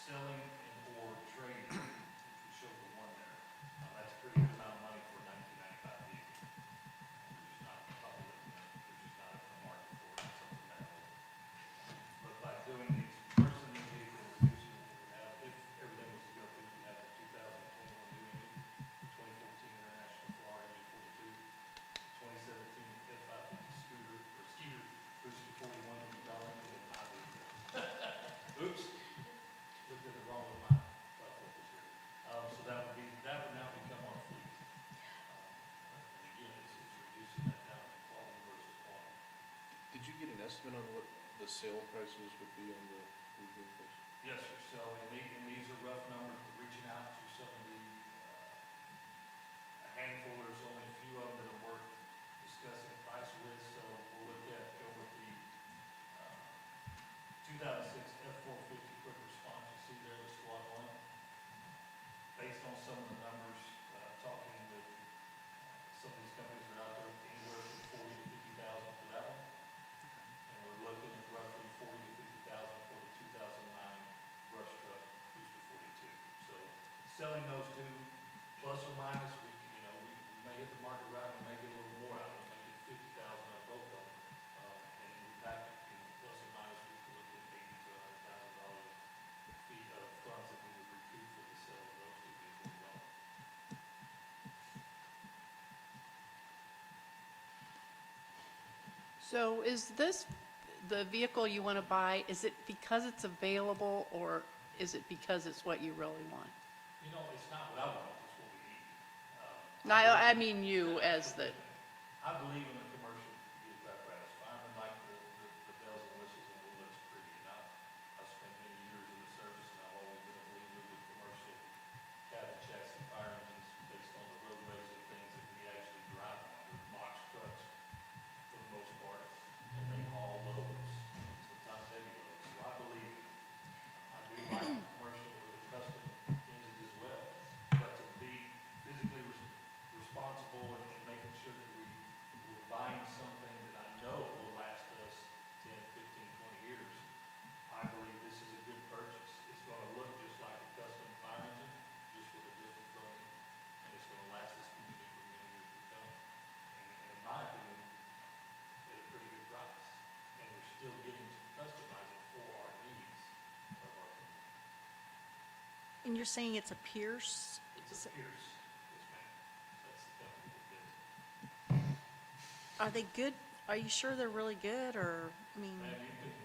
Selling and or trading, which we showed the one there, that's a pretty good amount of money for a 1995 vehicle. There's just not probably, there's just not a market for it, something that old. But by doing these, first in the vehicle, reducing what we have, if everything was to go through, we have the 2021 new engine, 2014 International Flyer U42, 2017 F550 scooter, or Skeeter, boosted to 41 with the dollar, and then hybrid. Oops, looked at the wrong one, my focus here. So that would now become our fleet. And again, it's reducing that down to quality versus quantity. Did you get an estimate on what the sale prices would be on the new vehicles? Yes, sir, so, and these are rough numbers, we're reaching out to some of the, a handful, there's only a few of them that are worth discussing price with, so we'll look at, go with the, 2006 F450 quick response, you see there, the squad one. Based on some of the numbers, talking with, some of these companies that are out there, anywhere from 40 to 50,000 for that one. And we're looking at roughly 40 to 50,000 for the 2009 brush truck Booster 42. So selling those two, plus or minus, we may hit the market right, we may get a little more out of them, maybe 50,000 out of both of them. And we back, plus or minus, we could look at $80,000 to $100,000 feet of funds that we would recoup for the sale of those two vehicles alone. So is this, the vehicle you want to buy, is it because it's available, or is it because it's what you really want? It's not what I want, it's what we need. No, I mean you as the, I believe in the commercial vehicle apparatus. I like the bells and whistles and it looks pretty. And I've spent many years in the service and I've always been a believer with commercial cabin chassis fire engines based on the roadways and things that we actually drive on. They're box trucks for the most part, and they haul loads, sometimes heavy loads. So I believe, I do like the commercial or the custom engines as well. But to be physically responsible and making sure that we're buying something that I know will last us 10, 15, 20 years, I believe this is a good purchase. It's going to look just like a custom fire engine, just with a different coating, and it's going to last this community for many years to come. And in my opinion, at a pretty good price. And we're still getting to customize it for our needs of our community. And you're saying it's a Pierce? It's a Pierce, yes ma'am. That's the company that did it. Are they good? Are you sure they're really good, or, I mean, Man, you can,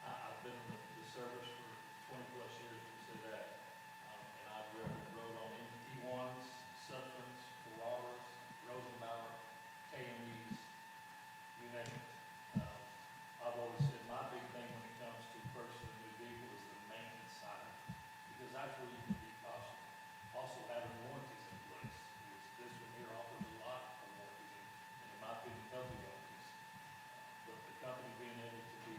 I've been in the service for 20 plus years, you can say that. And I've rode on MT1s, Sutrans, Ferraris, Rosenbauer, KMEs, you name it. I've always said my big thing when it comes to purchasing a new vehicle is the maintenance side. Because that's where you can be costly. Also having warranties in place, which this one here offers a lot of warranties, and in my opinion, healthy warranties. But the company being able to do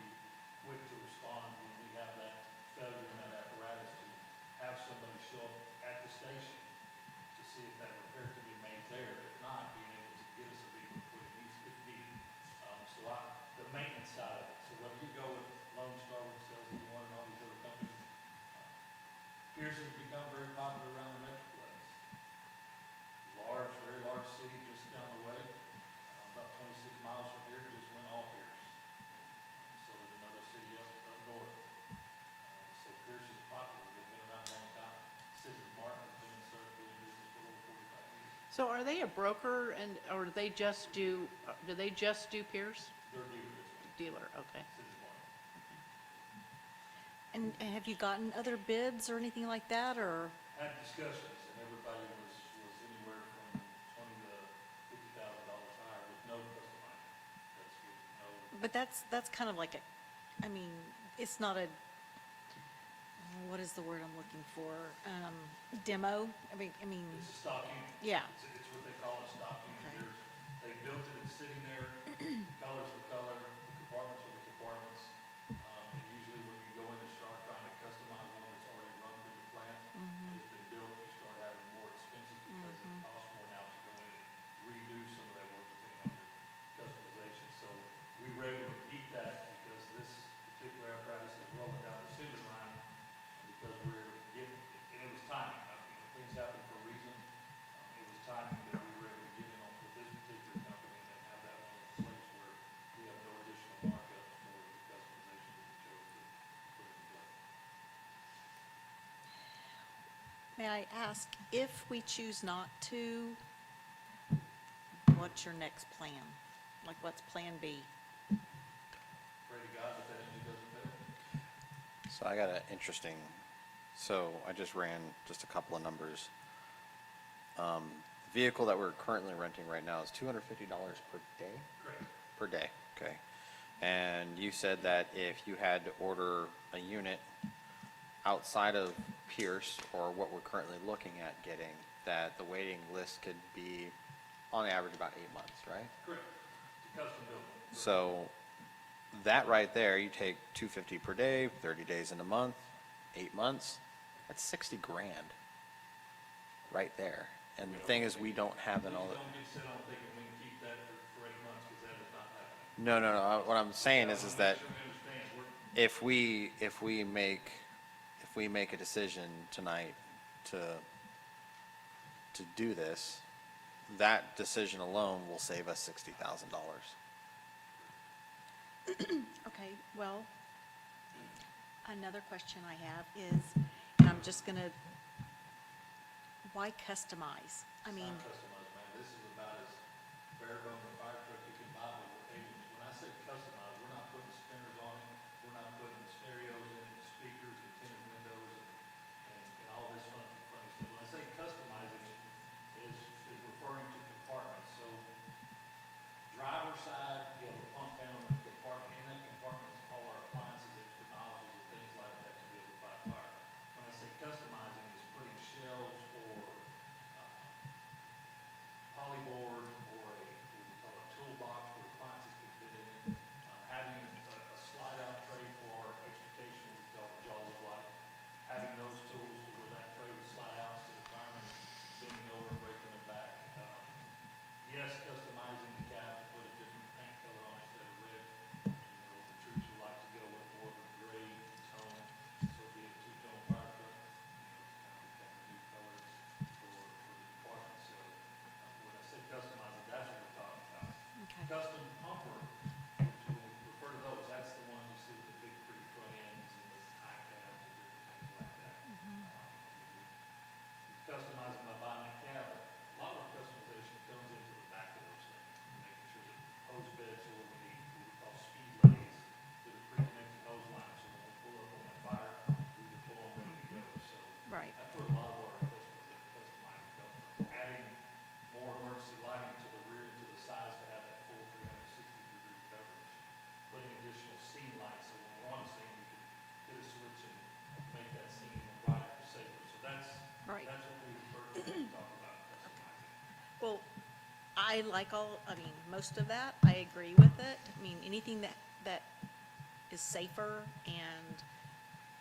So are they a broker and, or do they just do Pierce? They're dealers, Dealer, okay. city's one. And have you gotten other bids or anything like that, or? Had discussions, and everybody was anywhere from $20,000 to $50,000 higher with no customizing. That's with no. But that's kind of like a, I mean, it's not a, what is the word I'm looking for? Demo? I mean, It's a stock unit. yeah. It's what they call a stock unit. They built it, it's sitting there, colors for color, compartments for the compartments. And usually when you go in and start trying to customize one that's already run through the plant, it's been built, you start having more expenses because it costs more now to go in and redo some of that work depending on your customization. So we were able to beat that because this particular apparatus is rolling down the assembly line, and because we were able to get, and it was timing. I mean, things happen for a reason. It was timing that we were able to get in on with this particular company and then have that one in place where we have no additional markups for the customization that we chose to put in place. May I ask, if we choose not to, what's your next plan? Like, what's Plan B? Pray to God that that engine doesn't fail. So I got an interesting, so I just ran just a couple of numbers. The vehicle that we're currently renting right now is $250 per day? Correct. Per day, okay. And you said that if you had to order a unit outside of Pierce, or what we're currently looking at getting, that the waiting list could be on average about 8 months, right? Correct. It's a custom built. So that right there, you take $250 per day, 30 days in a month, 8 months, that's 60 grand right there. And the thing is, we don't have an all. Please don't get set on thinking we can keep that for 8 months because that is not happening. No. What I'm saying is that Make sure we understand, if we make a decision tonight to do this, that decision alone will save us $60,000. Okay, well, another question I have is, and I'm just gonna, why customize? I mean, Not customized, man, this is about as bare bone a fire truck you can buy with agents. When I say customized, we're not putting spinners on it, we're not putting stereos in it, speakers and tinted windows and all this funny stuff. When I say customizing it, is referring to compartments, so driver's side, you have a pump down in the compartment, in that compartment is all our appliances, extra nozzles and things like that to be able to fight fire. When I say customizing, it's putting shelves or polyboard or what we call a toolbox where appliances can fit in it, having a slide-out tray for our extrication, we call it jaws of life, having those tools to where that tray would slide out to the fireman, bending over and breaking it back. Yes, customizing the cab to put a different paint color on instead of red. You know, the troops would like to go with more of a gray tone, so it'd be a two-tone fire truck. You know, kind of new colors for the department. So when I say customizing, that's what we're talking about. okay. Custom pumper, which we'll refer to those, that's the ones you see with the big pretty front ends and the high cabs and different things like that. Customizing by buying a cab, a lot of our customization comes into the back of those things, making sure that hose beds are what we need, what we call speed lays, that are pre-connected hose lines, so when we pull up on that fire, we can pull them ready to go, so. Right. That's where a lot of our customizing comes from, adding more emergency lighting to the rear and to the sides to have that full 360-degree coverage, putting additional scene lights, so when we're on a scene, we can hit a switch and make that scene even brighter or safer, so that's, Right. that's what we refer to when we talk about customizing. Well, I like most of that, I agree with it. I mean, anything that is safer and,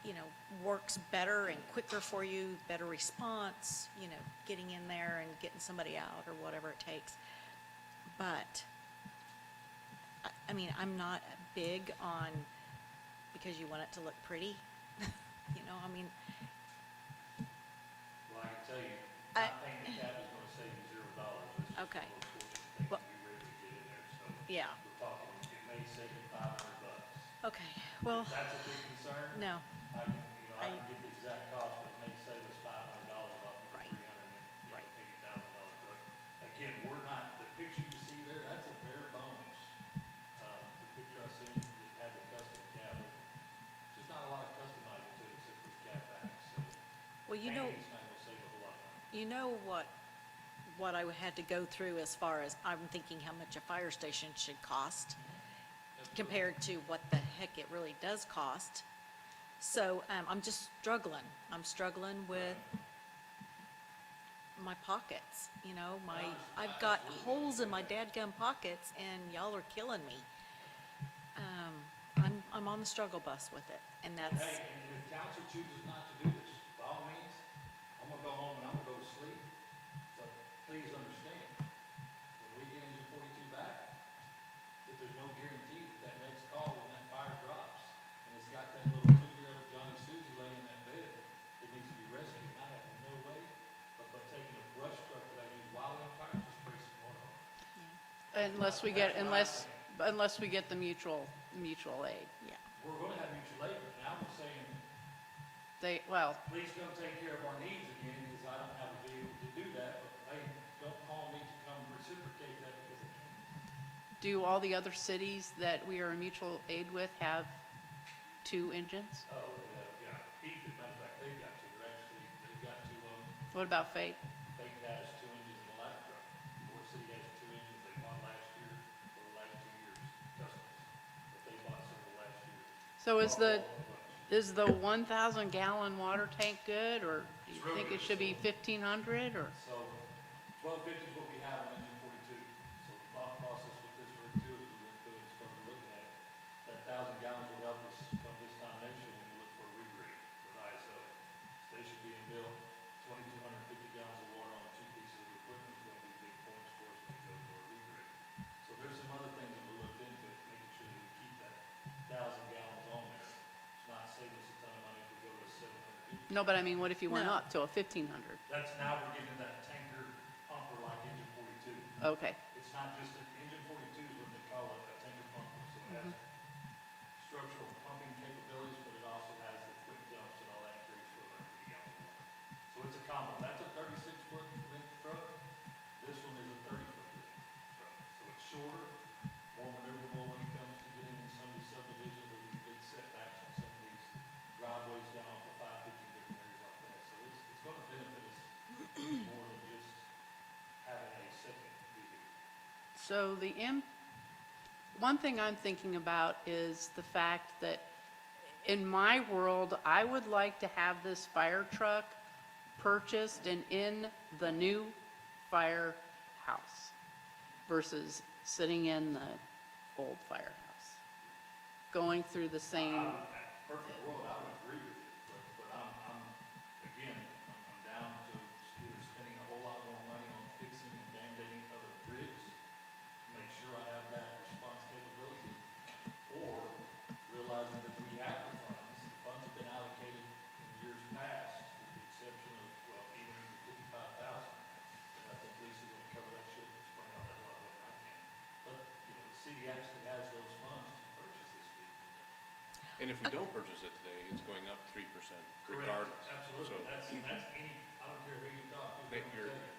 you know, works better and quicker for you, better response, you know, getting in there and getting somebody out or whatever it takes. But, I mean, I'm not big on, because you want it to look pretty, you know, I mean, Well, I can tell you, I- not painting the cab is gonna save you $0. It's just Okay. the most fortunate thing Well- that we really get in there, so. yeah, We're talking, it may save you $500. okay, well, If that's a big concern, no, I can, I can get the exact cost, but it may save us $500 off of a Right. $380,000 truck. again, we're not, the picture you see there, that's a bare bones. The picture I seen, just had the custom cab. Just not a lot of customizing to it except for the cab back, so Well, you know, painting's not gonna save a whole lot of money. you know what I had to go through as far as I'm thinking how much a fire station should cost compared to what the heck it really does cost. So, I'm just struggling. I'm struggling with my pockets, you know, I've got holes in my dadgum pockets and y'all are killing me. I'm on the struggle bus with it, and that's, Hey, and if council chooses not to do this, by all means, I'm gonna go home and I'm gonna go to sleep. So please understand, when we get engine 42 back, that there's no guarantee that that next call when that fire drops, and it's got that little 2-year-old Johnny Susie laying in that bed that needs to be rescued, and I have no way but taking a brush truck that I use while on fire, just spray some water on it. Unless we get the mutual aid. yeah. We're gonna have mutual aid, but now we're saying, Well, please come take care of our needs again, because I don't have a vehicle to do that, but hey, don't call me to come reciprocate that because I can't. do all the other cities that we are in mutual aid with have 2 engines? Oh, yeah, Heath, as a matter of fact, they've got two, they've got two of them, What about Fate? Fake has 2 engines in the last truck. Ford City has 2 engines they bought last year, for the last 2 years, customers, that they bought several last year. So is the 1,000 gallon water tank good, or do you think it should be 1,500, or? So 1250 is what we have on engine 42. So the thought process with this rig too, is we went through and started looking at it. That 1,000 gallons will help us come this time next year when we look for a re-rig with ISO. Station being built, 2,250 gallons of water on 2 pieces of equipment is going to be big points for us when we go for a re-rig. So there's some other things that we looked into, making sure that we keep that 1,000 gallons on there. It's not saving us a ton of money if we go to a 750. No, but I mean, what if you went No. up to a 1,500? That's now we're getting that tanker pumper like engine 42. Okay, It's not just an engine 42 is what they call it, a tanker pumper, so it has structural pumping capabilities, but it also has the quick dumps and all that creates for like 50 gallons of water. So it's a combo. That's a 36-foot length truck. This one is a 30-foot length truck. So it's shorter, more maneuverable when it comes to getting in some of these subdivisions or these big setbacks on some of these driveways down off the 550 different areas like that. So it's going to benefit us more than just having a second vehicle. so one thing I'm thinking about is the fact that in my world, I would like to have this fire truck purchased and in the new firehouse versus sitting in the old firehouse, going through the same. Perfect world, I would agree with you, but I'm down to either spending a whole lot more money on fixing and band-aiding other bridges, make sure I have that response capability, or realizing that we have the funds have been allocated in years past, with the exception of, well, even the 55,000, and I think Lisa's gonna cover that shit, explain all that a lot better than I can. But, you know, the city actually has those funds to purchase this vehicle. And if we don't purchase it today, it's going up 3% regardless. Absolutely, that's any, I don't care who you talk to. So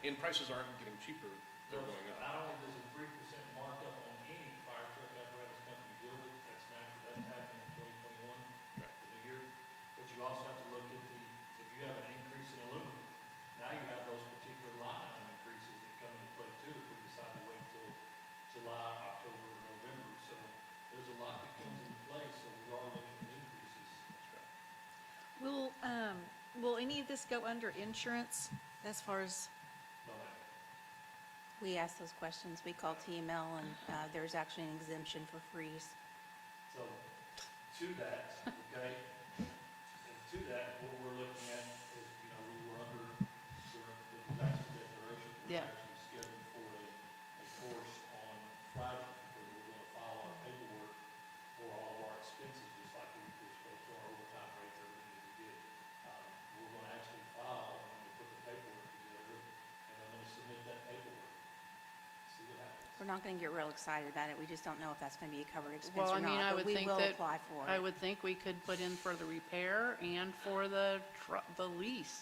and prices aren't getting cheaper, they're going up. Not only does a 3% markup on any fire truck apparatus company deal with, that's natural, that's happened in 2021, Right. the new year. But you also have to look at if you have an increase in aluminum, now you have those particular line item increases that come into play too, if we decide to wait till July, October, or November. So there's a lot that comes into play, so we are looking at increases. Will any of this go under insurance as far as, No matter. We asked those questions. We called TML, and there's actually an exemption for freeze. So, to that, okay, and to that, what we're looking at is, you know, we were under during the disaster declaration. Yeah. We're actually scheduled for a course on Friday, because we're gonna file our paperwork for all of our expenses, just like we're supposed to, our overtime rates, everything that we did. We're gonna actually file, I'm gonna put the paperwork together, and I'm gonna submit that paperwork. See what happens. We're not going to get real excited about it. We just don't know if that's going to be a covered expense Well, I or mean, not. I But would we think will that, apply for I it. would think we could put in for the repair and for the lease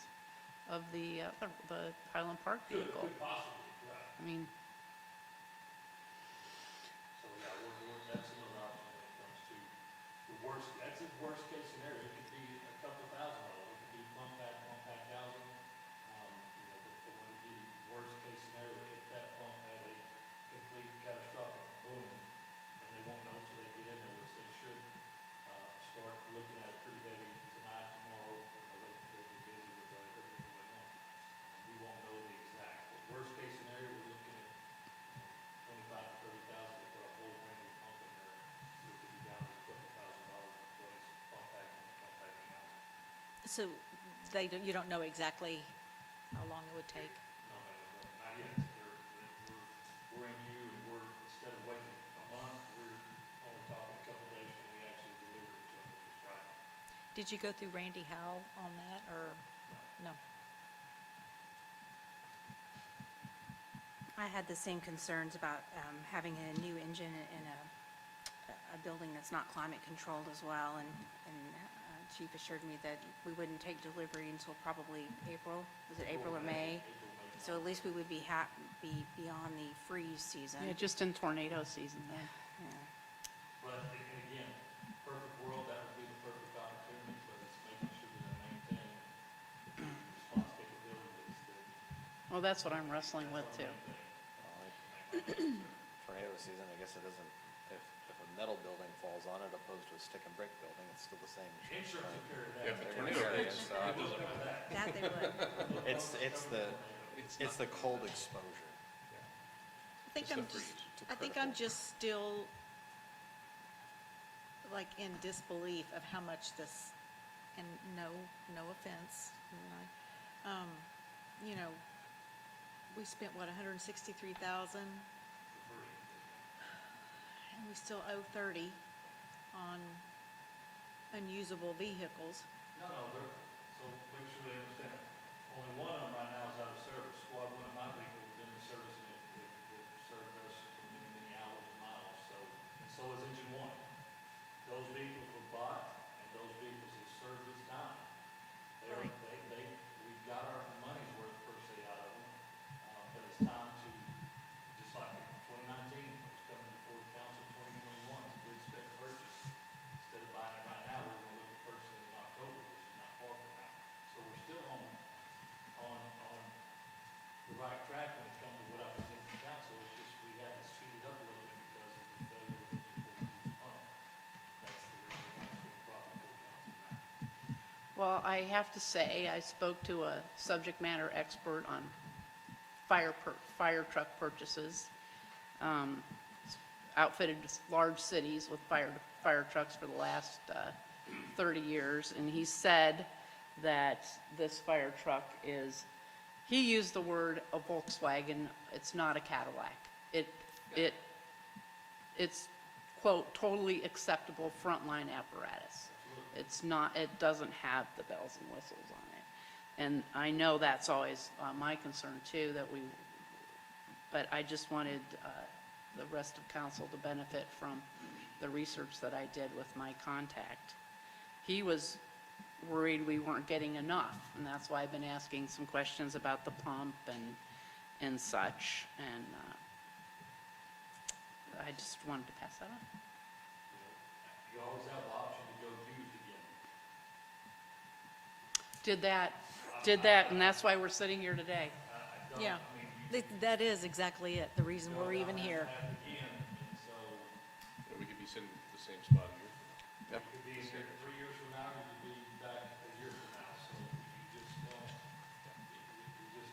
of the Highland Park vehicle. Could possibly, right. I mean, So, yeah, that's another option when it comes to the worst, that's a worst case scenario. It could be a couple $1,000s. It could be pump back housing. But when it be worst case scenario, if that pump had a complete catastrophic boom, and they won't know until they get in there, which they should, start looking at it pretty heavy tonight, tomorrow, they'll be busy with everything going on. We won't know the exact, but worst case scenario, we're looking at 25 to 30,000 to put a whole brand new pump in there. We could be down to a couple $1,000 to replace pump backing out. So you don't know exactly how long it would take? No, not yet. We're in queue, and instead of waiting a month, we're only talking a couple days when we actually deliver it to them, which is Friday. Did you go through Randy Howell on that, or no? I had the same concerns about having a new engine in a building that's not climate controlled as well, and Chief assured me that we wouldn't take delivery until probably April. Was it April or May? So at least we would be beyond the freeze season. yeah, just in tornado season then. Yeah. But, and again, perfect world, that would be the perfect opportunity, but it's making sure that I maintain the response capabilities that Well, that's what I'm wrestling with too. Tornado season, I guess it doesn't, if a metal building falls on it opposed to a stick and brick building, it's still the same. insurance will carry that. Yeah, if a They're gonna tornado carry it, hits, so it doesn't matter. That they would. it's the cold exposure. I think It's I'm the just, freeze. I think I'm just still like in disbelief of how much this, and no offense, you know, we spent what, 163,000? And we still owe 30 on unusable vehicles. No, so make sure they understand, only one of them right now is out of service. Squad one of my vehicles is in the service, and it served us for many, many hours and miles, and so is engine one. Those vehicles were bought, and those vehicles have served its time. Right. We've got our money's worth per se out of them, but it's time to, just like in 2019, it was coming before the council, 2021, it's a good spec purchase. Instead of buying it right now, we're gonna look at purchasing it in October, which is not far from now. So we're still on the right track when it comes to what I present to council. It's just we had to speed it up a little bit because of the failure of the pump. That's the reason why it's being brought before council now. Well, I have to say, I spoke to a subject matter expert on fire truck purchases, outfitted large cities with fire trucks for the last 30 years, and he said that this fire truck is, he used the word a Volkswagen, it's not a Cadillac. It's, quote, totally acceptable frontline apparatus. It's not, it doesn't have the bells and whistles on it. And I know that's always my concern too, but I just wanted the rest of council to benefit from the research that I did with my contact. He was worried we weren't getting enough, and that's why I've been asking some questions about the pump and such, and I just wanted to pass that on. You always have the option to go used again. Did that, and that's why we're sitting here today. Yeah, that is exactly it, the reason we're even here. Happen again, and so We could be sitting at the same spot a year from now. you could be in here 3 years from now, you could be back a year from now, so you just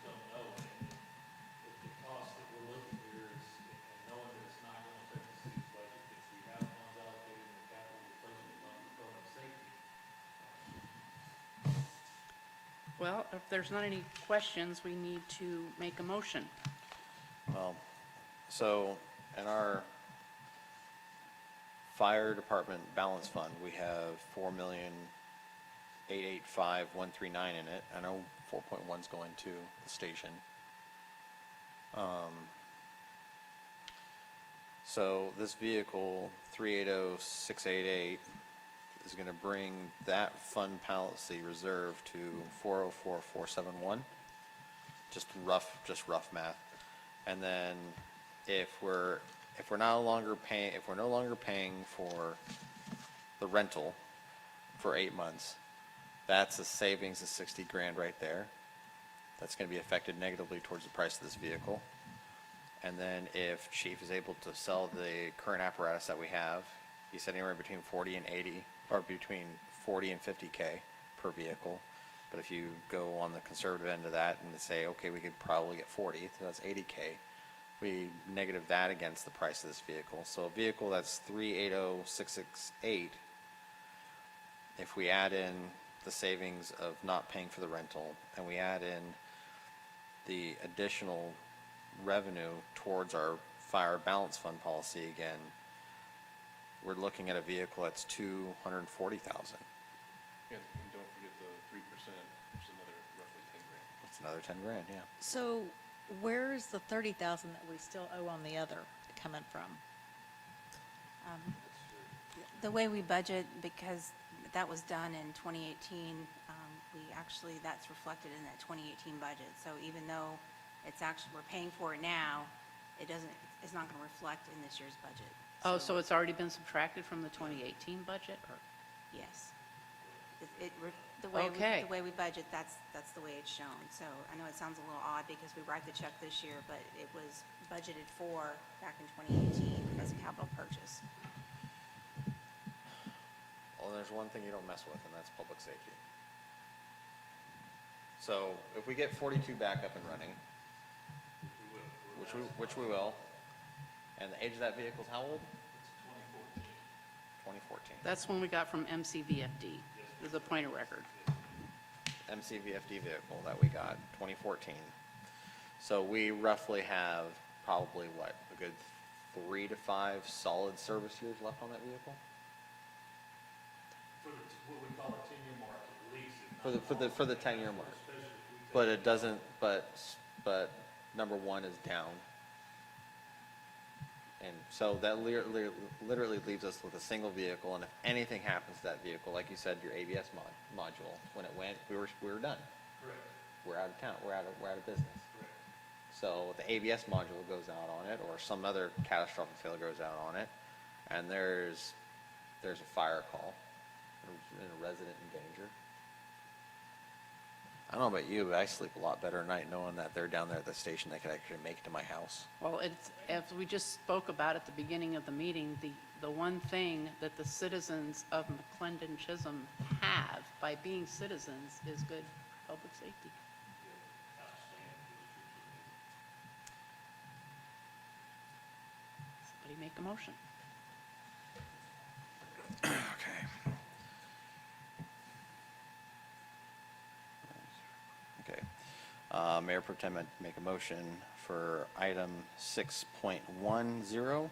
don't know. And if the cost that we're looking here is, and knowing that it's not gonna affect the city's budget, if we have funds allocated in the capital replacement fund for public safety. Well, if there's not any questions, we need to make a motion. So in our fire department balance fund, we have 4,885,139 in it. I know 4.1's going to the station. So this vehicle, 380,688, is going to bring that fund policy reserve to 404,471. Just rough math. And then if we're no longer paying for the rental for 8 months, that's a savings of 60 grand right there. That's going to be affected negatively towards the price of this vehicle. And then if Chief is able to sell the current apparatus that we have, he said anywhere between 40 and 80, or between 40 and 50K per vehicle. But if you go on the conservative end of that and say, okay, we could probably get 40, so that's 80K. We negative that against the price of this vehicle. So a vehicle that's 380,668, if we add in the savings of not paying for the rental, and we add in the additional revenue towards our fire balance fund policy again, we're looking at a vehicle that's $240,000. And don't forget the 3%, which is another roughly 10 grand. That's another 10 grand, yeah. So where is the 30,000 that we still owe on the other coming from? The way we budget, because that was done in 2018, that's reflected in that 2018 budget. So even though we're paying for it now, it's not going to reflect in this year's budget. Oh, so it's already been subtracted from the 2018 budget, or? Yes. The way Okay. we budget, that's the way it's shown. So I know it sounds a little odd because we write the check this year, but it was budgeted for back in 2018 as a capital purchase. Well, there's one thing you don't mess with, and that's public safety. So if we get 42 back up and running, which we will, and the age of that vehicle is how old? 2014. That's when we got from MCVFD, as a point of record. MCVFD vehicle that we got, 2014. So we roughly have probably, what, a good 3 to 5 solid service years left on that vehicle? For what we call a 10-year mark, at least. For the 10-year mark. But it doesn't, but number one is down. And so that literally leaves us with a single vehicle, and if anything happens to that vehicle, like you said, your ABS module, when it went, we were done. Correct. We're out of town, we're out of business. Correct. So the ABS module goes out on it, or some other catastrophic failure goes out on it, and there's a fire call, and a resident in danger. I don't know about you, but I sleep a lot better at night knowing that they're down there at the station, they could actually make it to my house. Well, it's, as we just spoke about at the beginning of the meeting, the one thing that the citizens of McLendon-Chisholm have by being citizens is good public safety. Somebody make a motion. Okay. Mayor Pro Tem, I'd make a motion for item 6.10,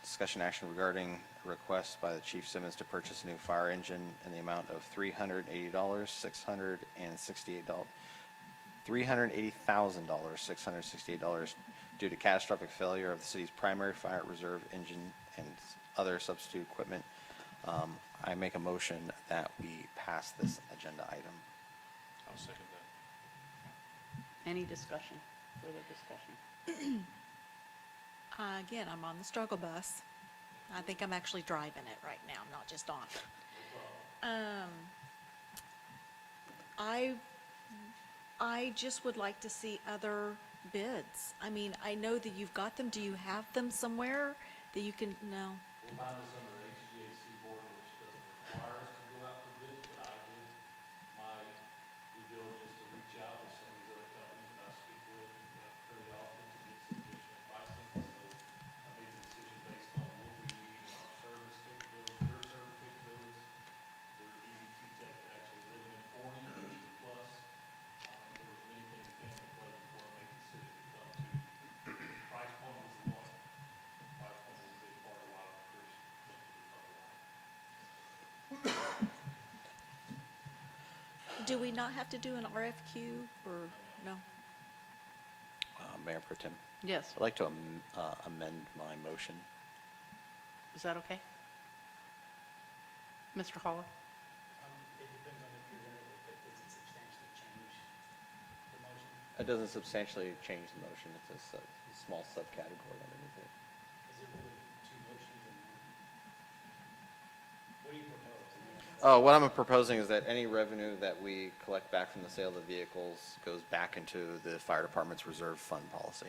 discussion action regarding a request by the Chief Simmons to purchase a new fire engine in the amount of $380,668 due to catastrophic failure of the city's primary fire reserve engine and other substitute equipment. I make a motion that we pass this agenda item. I'll second that. Any discussion, further discussion? Again, I'm on the struggle bus. I think I'm actually driving it right now, I'm not just on. I just would like to see other bids. I mean, I know that you've got them. Do you have them somewhere that you can, no? Well, mine is under HVAC board, which doesn't require us to go out for bids, but I did my due diligence to reach out to some of these other companies that I speak with fairly often to get some additional pricing. So I made the decision based on what we need in our service capabilities, their service capabilities. Their EVT tech that actually live in 40 plus. There was many things that came into play before I made the decision to come to. Price point was the one. Price point was a big part of why I first went to the other one. Do we not have to do an RFQ or, no? Mayor Pro Tem, Yes, I'd like to amend my motion. is that okay? Mr. Holler? It depends on if you're going to, if it's substantially change the motion. It doesn't substantially change the motion. It's a small subcategory underneath it. Is there really two motions in one? What do you propose? Oh, what I'm proposing is that any revenue that we collect back from the sale of the vehicles goes back into the fire department's reserve fund policy.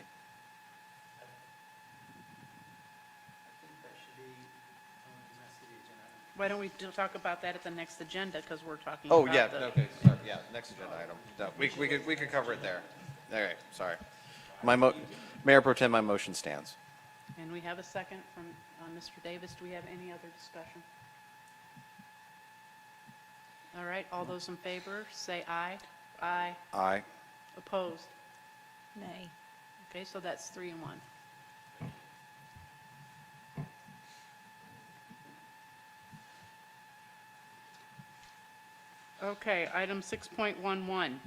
I think that should be on the next city agenda. Why don't we talk about that at the next agenda, because we're talking Oh, about yeah, the... okay, sorry, yeah, next agenda item. No, we could cover it there. All right, sorry. Mayor Pro Tem, my motion stands. And we have a second from Mr. Davis. Do we have any other discussion? All right, all those in favor, say aye. Aye. Aye. Opposed? Nay. Okay, so that's 3 and 1. Okay, item 6.11.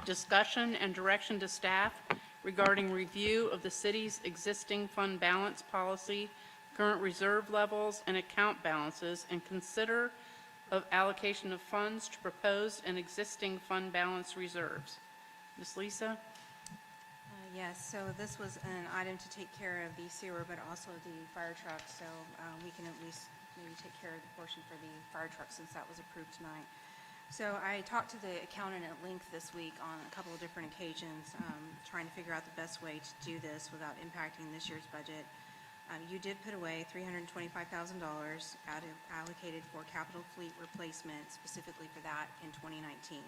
Discussion and direction to staff regarding review of the city's existing fund balance policy, current reserve levels, and account balances, and consider of allocation of funds to proposed and existing fund balance reserves. Ms. Lisa? Yes, so this was an item to take care of the sewer, but also the fire truck, so we can at least maybe take care of the portion for the fire truck since that was approved tonight. So I talked to the accountant at length this week on a couple of different occasions, trying to figure out the best way to do this without impacting this year's budget. You did put away $325,000 allocated for capital fleet replacement, specifically for that in 2019.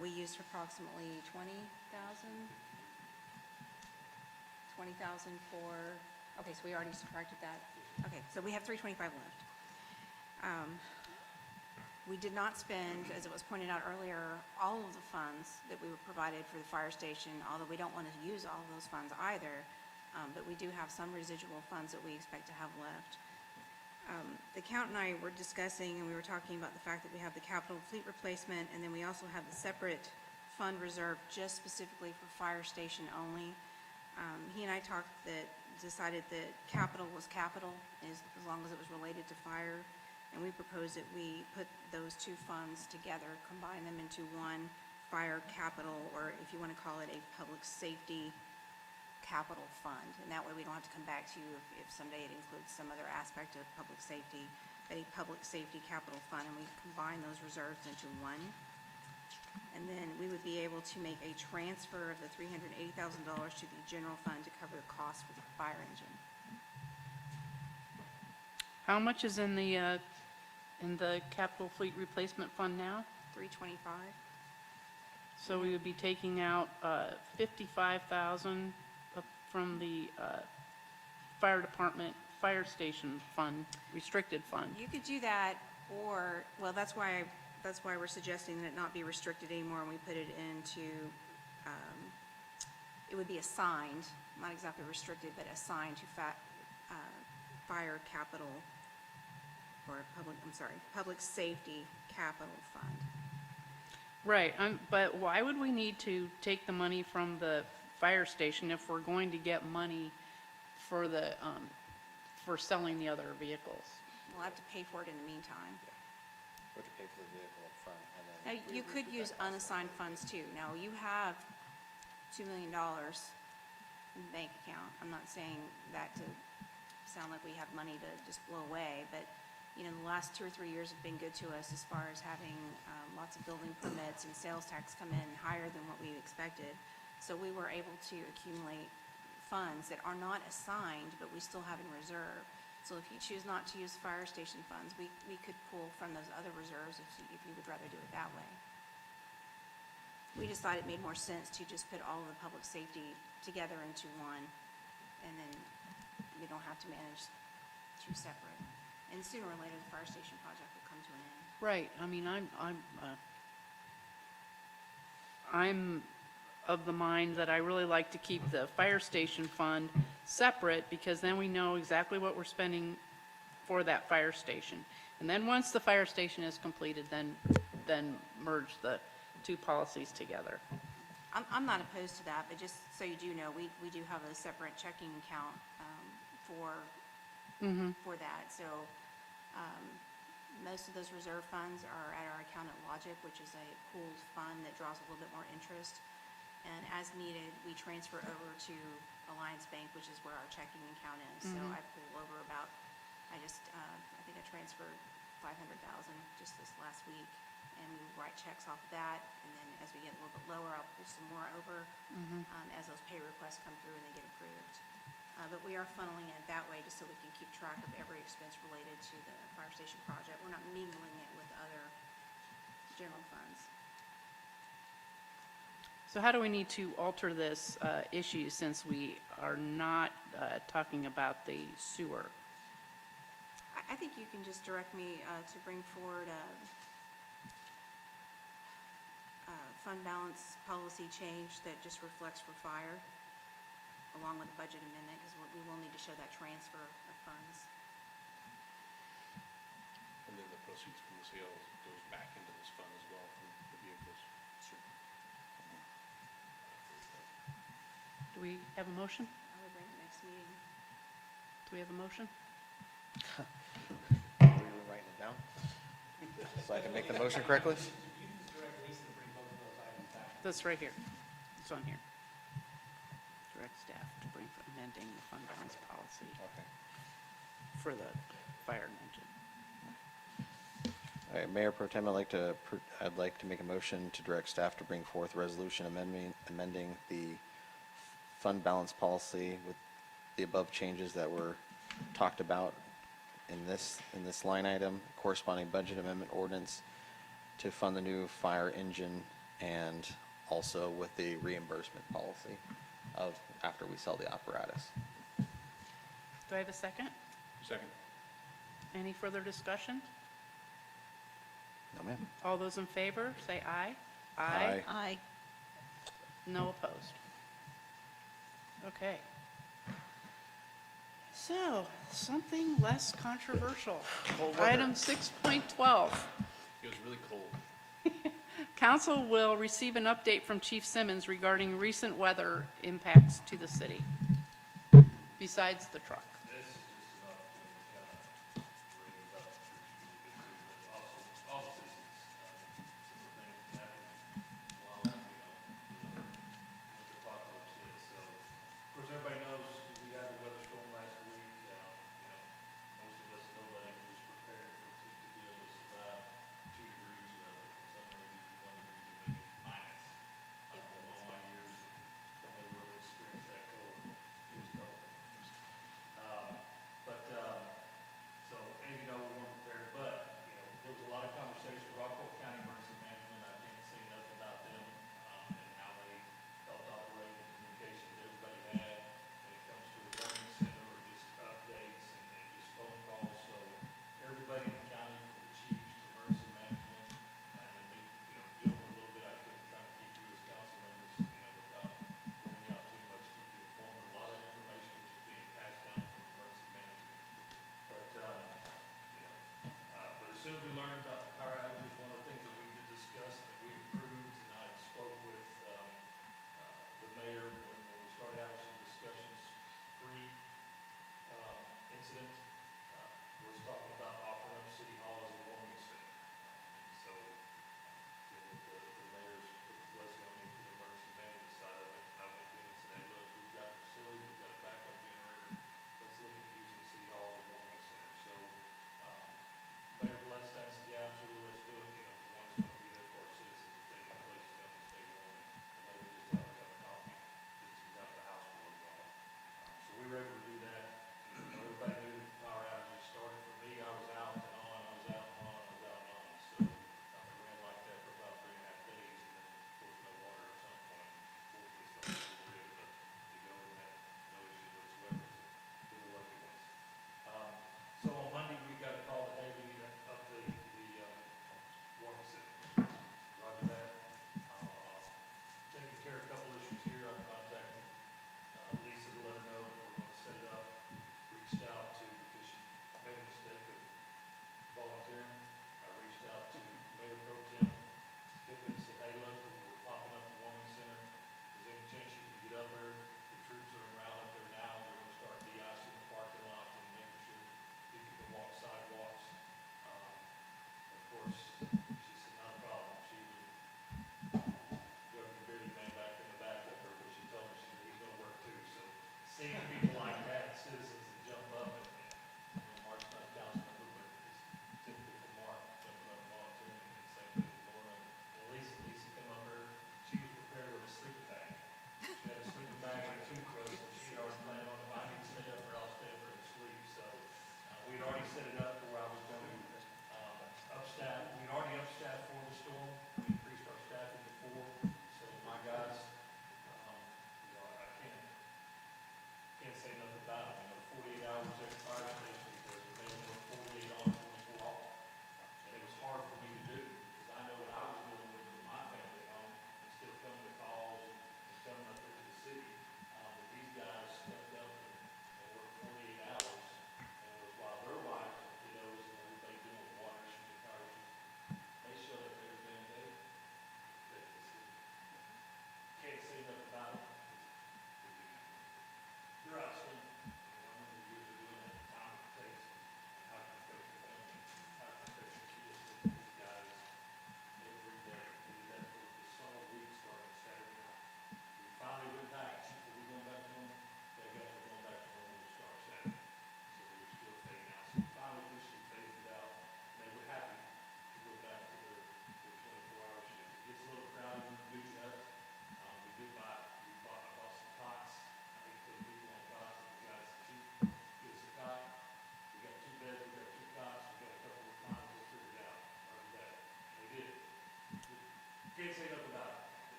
We used approximately $20,000 for, okay, so we already subtracted that. Okay, so we have $325 left. We did not spend, as it was pointed out earlier, all of the funds that we were provided for the fire station, although we don't want to use all of those funds either, but we do have some residual funds that we expect to have left. The accountant and I were discussing, and we were talking about the fact that we have the capital fleet replacement, and then we also have the separate fund reserve just specifically for fire station only. He and I decided that capital was capital, as long as it was related to fire, and we proposed that we put those two funds together, combine them into one fire capital, or if you want to call it a public safety capital fund, and that way we don't have to come back to you if someday it includes some other aspect of public safety, but a public safety capital fund, and we combine those reserves into one. And then we would be able to make a transfer of the $380,000 to the general fund to cover the cost for the fire engine. How much is in the capital fleet replacement fund now? $325,000. So we would be taking out $55,000 from the fire department, fire station fund, restricted fund. You could do that, or, well, that's why we're suggesting that it not be restricted anymore, and we put it into, it would be assigned, not exactly restricted, but assigned to fire capital, or public safety capital fund. Right, but why would we need to take the money from the fire station if we're going to get money for for selling the other vehicles? We'll have to pay for it in the meantime. We have to pay for the vehicle up front, and then... Now, you could use unassigned funds too. Now, you have $2 million in the bank account. I'm not saying that to sound like we have money to just blow away, but, you know, the last 2 or 3 years have been good to us as far as having lots of building permits and sales tax come in higher than what we expected. So we were able to accumulate funds that are not assigned, but we still have in reserve. So if you choose not to use fire station funds, we could pull from those other reserves if you would rather do it that way. We decided it made more sense to just put all of the public safety together into one, and then we don't have to manage two separate. And sooner or later, the fire station project will come to an end. Right, I mean, I'm of the mind that I really like to keep the fire station fund separate, because then we know exactly what we're spending for that fire station. And then once the fire station is completed, then merge the two policies together. I'm not opposed to that, but just so you do know, we do have a separate checking account for that. So most of those reserve funds are at our account at Logic, which is a pooled fund that draws a little bit more interest. And as needed, we transfer over to Alliance Bank, which is where our checking account is. So I pull over about, I think I transferred 500,000 just this last week, and we write checks off of that. And then as we get a little bit lower, I'll pull some more over as those pay requests come through and they get approved. But we are funneling it that way just so we can keep track of every expense related to the fire station project. We're not mingling it with other general funds. So how do we need to alter this issue since we are not talking about the sewer? I think you can just direct me to bring forward a fund balance policy change that just reflects for fire, along with the budget amendment, because we will need to show that transfer of funds. And then the proceeds from the sales goes back into this fund as well from the vehicles. Do we have a motion? I would bring it next meeting. Do we have a motion? Are you writing it down? So I can make the motion correctly? That's right here. It's on here. Direct staff to bring for amending the fund balance policy Okay. for the fire engine. All right, Mayor Pro Tem, I'd like to make a motion to direct staff to bring forth a resolution amending the fund balance policy with the above changes that were talked about in this line item, corresponding budget amendment ordinance to fund the new fire engine, and also with the reimbursement policy of after we sell the apparatus. Do I have a second? Second. Any further discussion? No, ma'am. All those in favor, say aye. Aye. Aye. No opposed. Okay. So, something less controversial. Item 6.12. It was really cold. Council will receive an update from Chief Simmons regarding recent weather impacts to the city, besides the truck. This is just enough to kind of bring it up but also all the citizens, some of the things that happen while, with the apocalypse hit. So, of course, everybody knows we had the weather storm last week. Most of us, nobody was prepared to be able to survive 2 degrees, some maybe 1 degree, maybe minus. All my years, I never really experienced that cold. It was cold.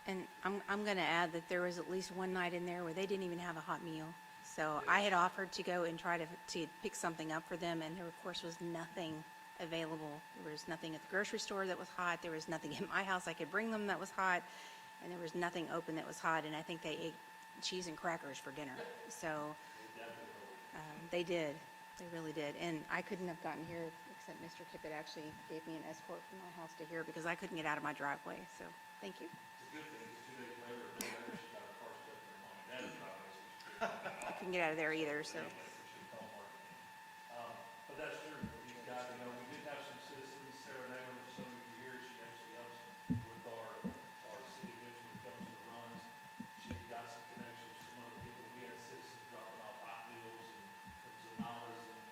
And I'm going to add that there was at least one night in there where they didn't even have a hot meal. So I had offered to go and try to pick something up for them, and there, of course, was nothing available. There was nothing at the grocery store that was hot. There was nothing in my house I could bring them that was hot, and there was nothing open that was hot. And I think they ate cheese and crackers for dinner. So they did. They really did. And I couldn't have gotten here except Mr. Kippett actually gave me an escort from my house to here because I couldn't get out of my driveway. So thank you. I couldn't get out of there either, so. But that's true. These guys, you know, we did have some citizens, Sarah Naylor, some of you here, she actually helps with our city events when it comes to the runs. She got some connections from other people. We had citizens dropping off hot meals and Zanadas and,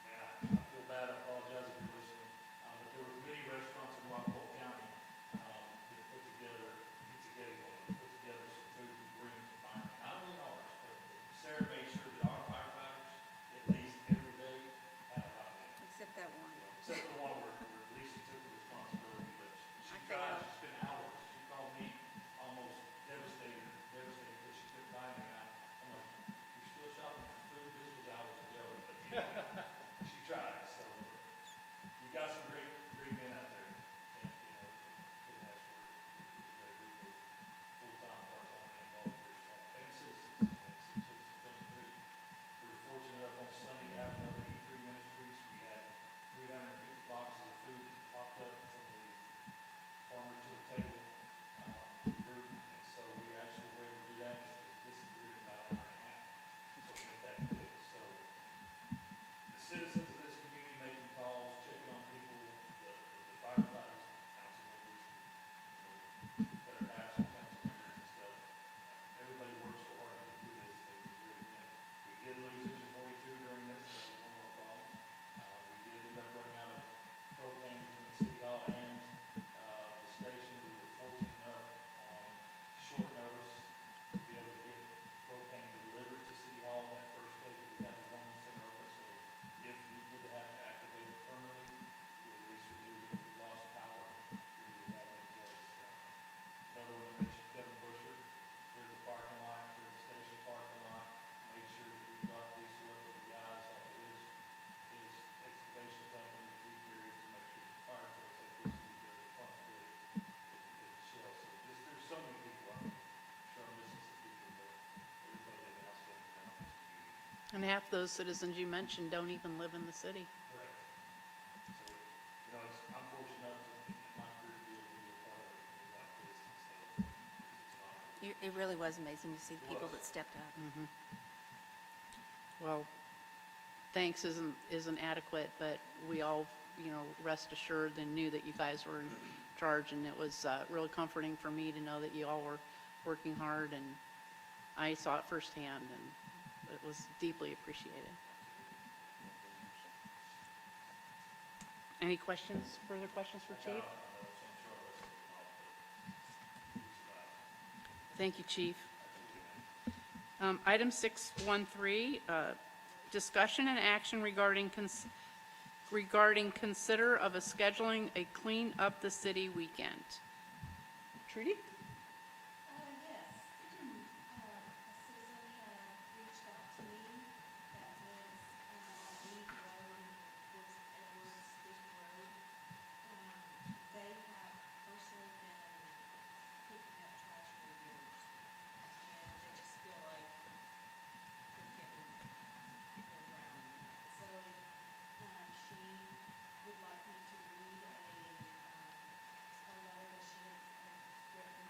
man, I feel bad, I apologize if you're listening. But there were many restaurants in Rockville County, that put together some food and bring to fire. Not only ours, but Sarah made sure that our firefighters, at least every day, had a hot meal. Except that one. Except for the one where Lisa took the responsibility, but she I tried, failed. she spent hours. She called me almost devastated because she couldn't find me. I'm like, you're still shopping for food? This was hours ago, but she tried, so you got some great men out there. And, you know, couldn't ask for full-time, part-time, and volunteer staff, and citizens. We were fortunate enough on Sunday to have another E3 Ministries. We had 350 boxes of food that popped up from the farmer to the table group. And so we actually were able to do that because this is really about an hour and a half. So we made that quick. So the citizens of this community making calls, checking on people, the firefighters, council members, that are past council members and stuff. Everybody works so hard to do this. We did lose Engine 42 during this, that was one of our problems. We did end up running out of propane between City Hall and the station. We were fortunate enough on short notice to be able to get propane delivered to City Hall that first day that we had the one center open. So if we did have to activate it permanently, we at least we knew that if we lost power, we would have it in place. Another one I mentioned, Kevin Busher, cleared the parking lot, cleared the station parking lot, made sure that we got diesel up to the guys off of his excavation company that he carries to make sure the fire trucks have diesel to go to the pump to the shell. So there's so many people out there. Sure, I'm missing some people, but everybody did an outstanding job in this community. And half those citizens you mentioned don't even live in the city. Correct. So, you know, I'm fortunate enough in my career to be able to be a part of a community like this. And so it's an honor. It really was amazing to see the people that stepped up. Well, thanks isn't adequate, but we all, you know, rest assured and knew that you guys were in charge, and it was really comforting for me to know that you all were working hard, and I saw it firsthand, and it was deeply appreciated. Any questions, further questions for Chief? Thank you, Chief. Item 613, discussion and action regarding consider of a scheduling a clean up the city weekend. Trudy? Yes. A citizen had reached out to me that lives on League Road, this Edwards Dick Road. They have personally been picking up trash for years. And they just feel like they're getting, they're drowning. So, she would like me to read a letter that she has written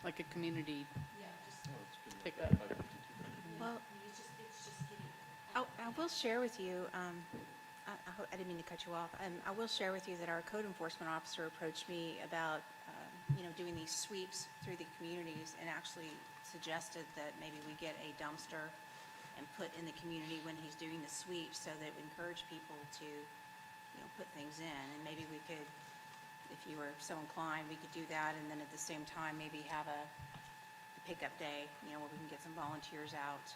like a community pickup. Well, I will share with you, I didn't mean to cut you off. I will share with you that our code enforcement officer approached me about, doing these sweeps through the communities and actually suggested that maybe we get a dumpster and put in the community when he's doing the sweep so that it would encourage people to, put things in. And maybe we could, if you were so inclined, we could do that, and then at the same time, maybe have a pickup day, where we can get some volunteers out.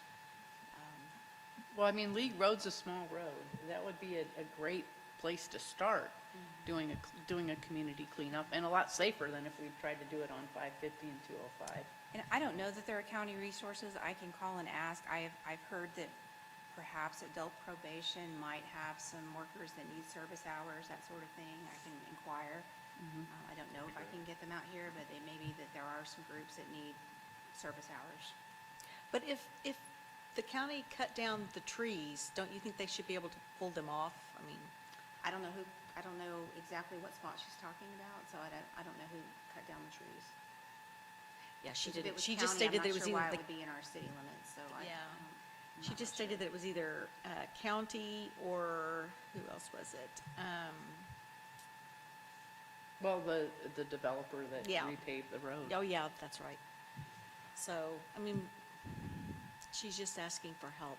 Well, I mean, League Road's a small road. That would be a great place to start, doing a community cleanup, and a lot safer than if we tried to do it on 550 and 205. And I don't know that there are county resources. I can call and ask. I've heard that perhaps adult probation might have some workers that need service hours, that sort of thing. I can inquire. I don't know if I can get them out here, but it may be that there are some groups that need service hours. But if the county cut down the trees, don't you think they should be able to pull them off? I mean, I don't know exactly what spot she's talking about, so I don't know who cut down the trees. yeah, she If it did. was She just county, stated that it I'm was not sure why either it would be in our city limits, so I'm she not just real stated that it was either county or who else was it? Well, the developer that Yeah. repaved the road. Oh, yeah, that's right. So, I mean, she's just asking for help.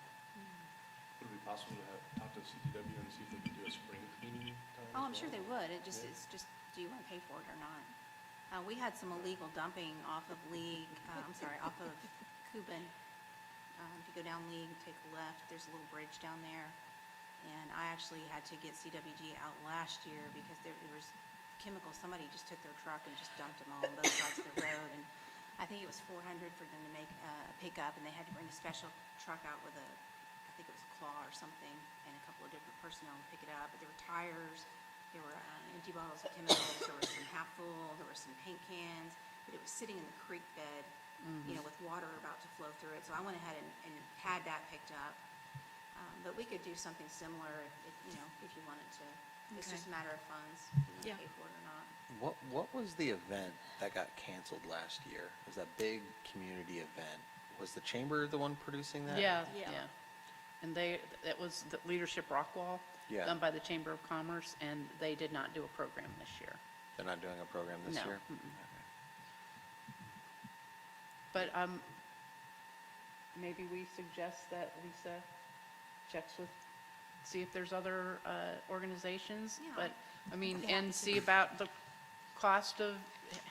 Would it be possible to talk to the CTW and see if they could do a spring cleaning time? Oh, as I'm sure well? they would. It's just, do you want to pay for it or not? We had some illegal dumping off of off of Cuban. If you go down League, take a left, there's a little bridge down there. And I actually had to get CWG out last year because there was chemicals. Somebody just took their truck and just dumped them all on both sides of the road. And I think it was $400 for them to make a pickup, and they had to bring a special truck out with I think it was a claw or something, and a couple of different personnel to pick it up. But there were tires, there were empty bottles of chemicals, there was some half full, there were some paint cans, but it was sitting in the creek bed, with water about to flow through it. So I went ahead and had that picked up. But we could do something similar if you wanted to. It's Okay. just a matter of funds, if you Yeah. pay for it or not. What was the event that got canceled last year? It was that big community event? Was the chamber the one producing that? Yeah, Yeah. yeah. And it was the Leadership Rockwall, Yeah. done by the Chamber of Commerce, and they did not do a program this year. They're not doing a program this No. year? But maybe we suggest that Lisa checks with, see if there's other organizations. Yeah. But, I mean, I'd be happy and to. see about the cost of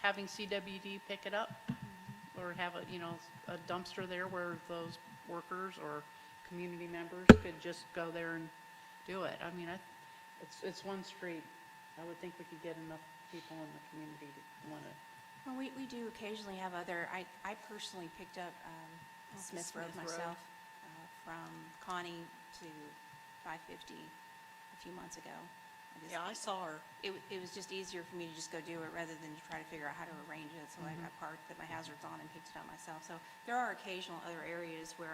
having CWD pick it up, or have a dumpster there where those workers or community members could just go there and do it. I mean, it's one street. I would think we could get enough people in the community to want to. Well, we do occasionally have I personally picked up Smith Road Smith Road. myself, from Connie to 550 a few months ago. Yeah, I saw her. It was just easier for me to just go do it rather than to try to figure out how to arrange it. So I parked, put my hazards on, and picked it up myself. So there are occasional other areas where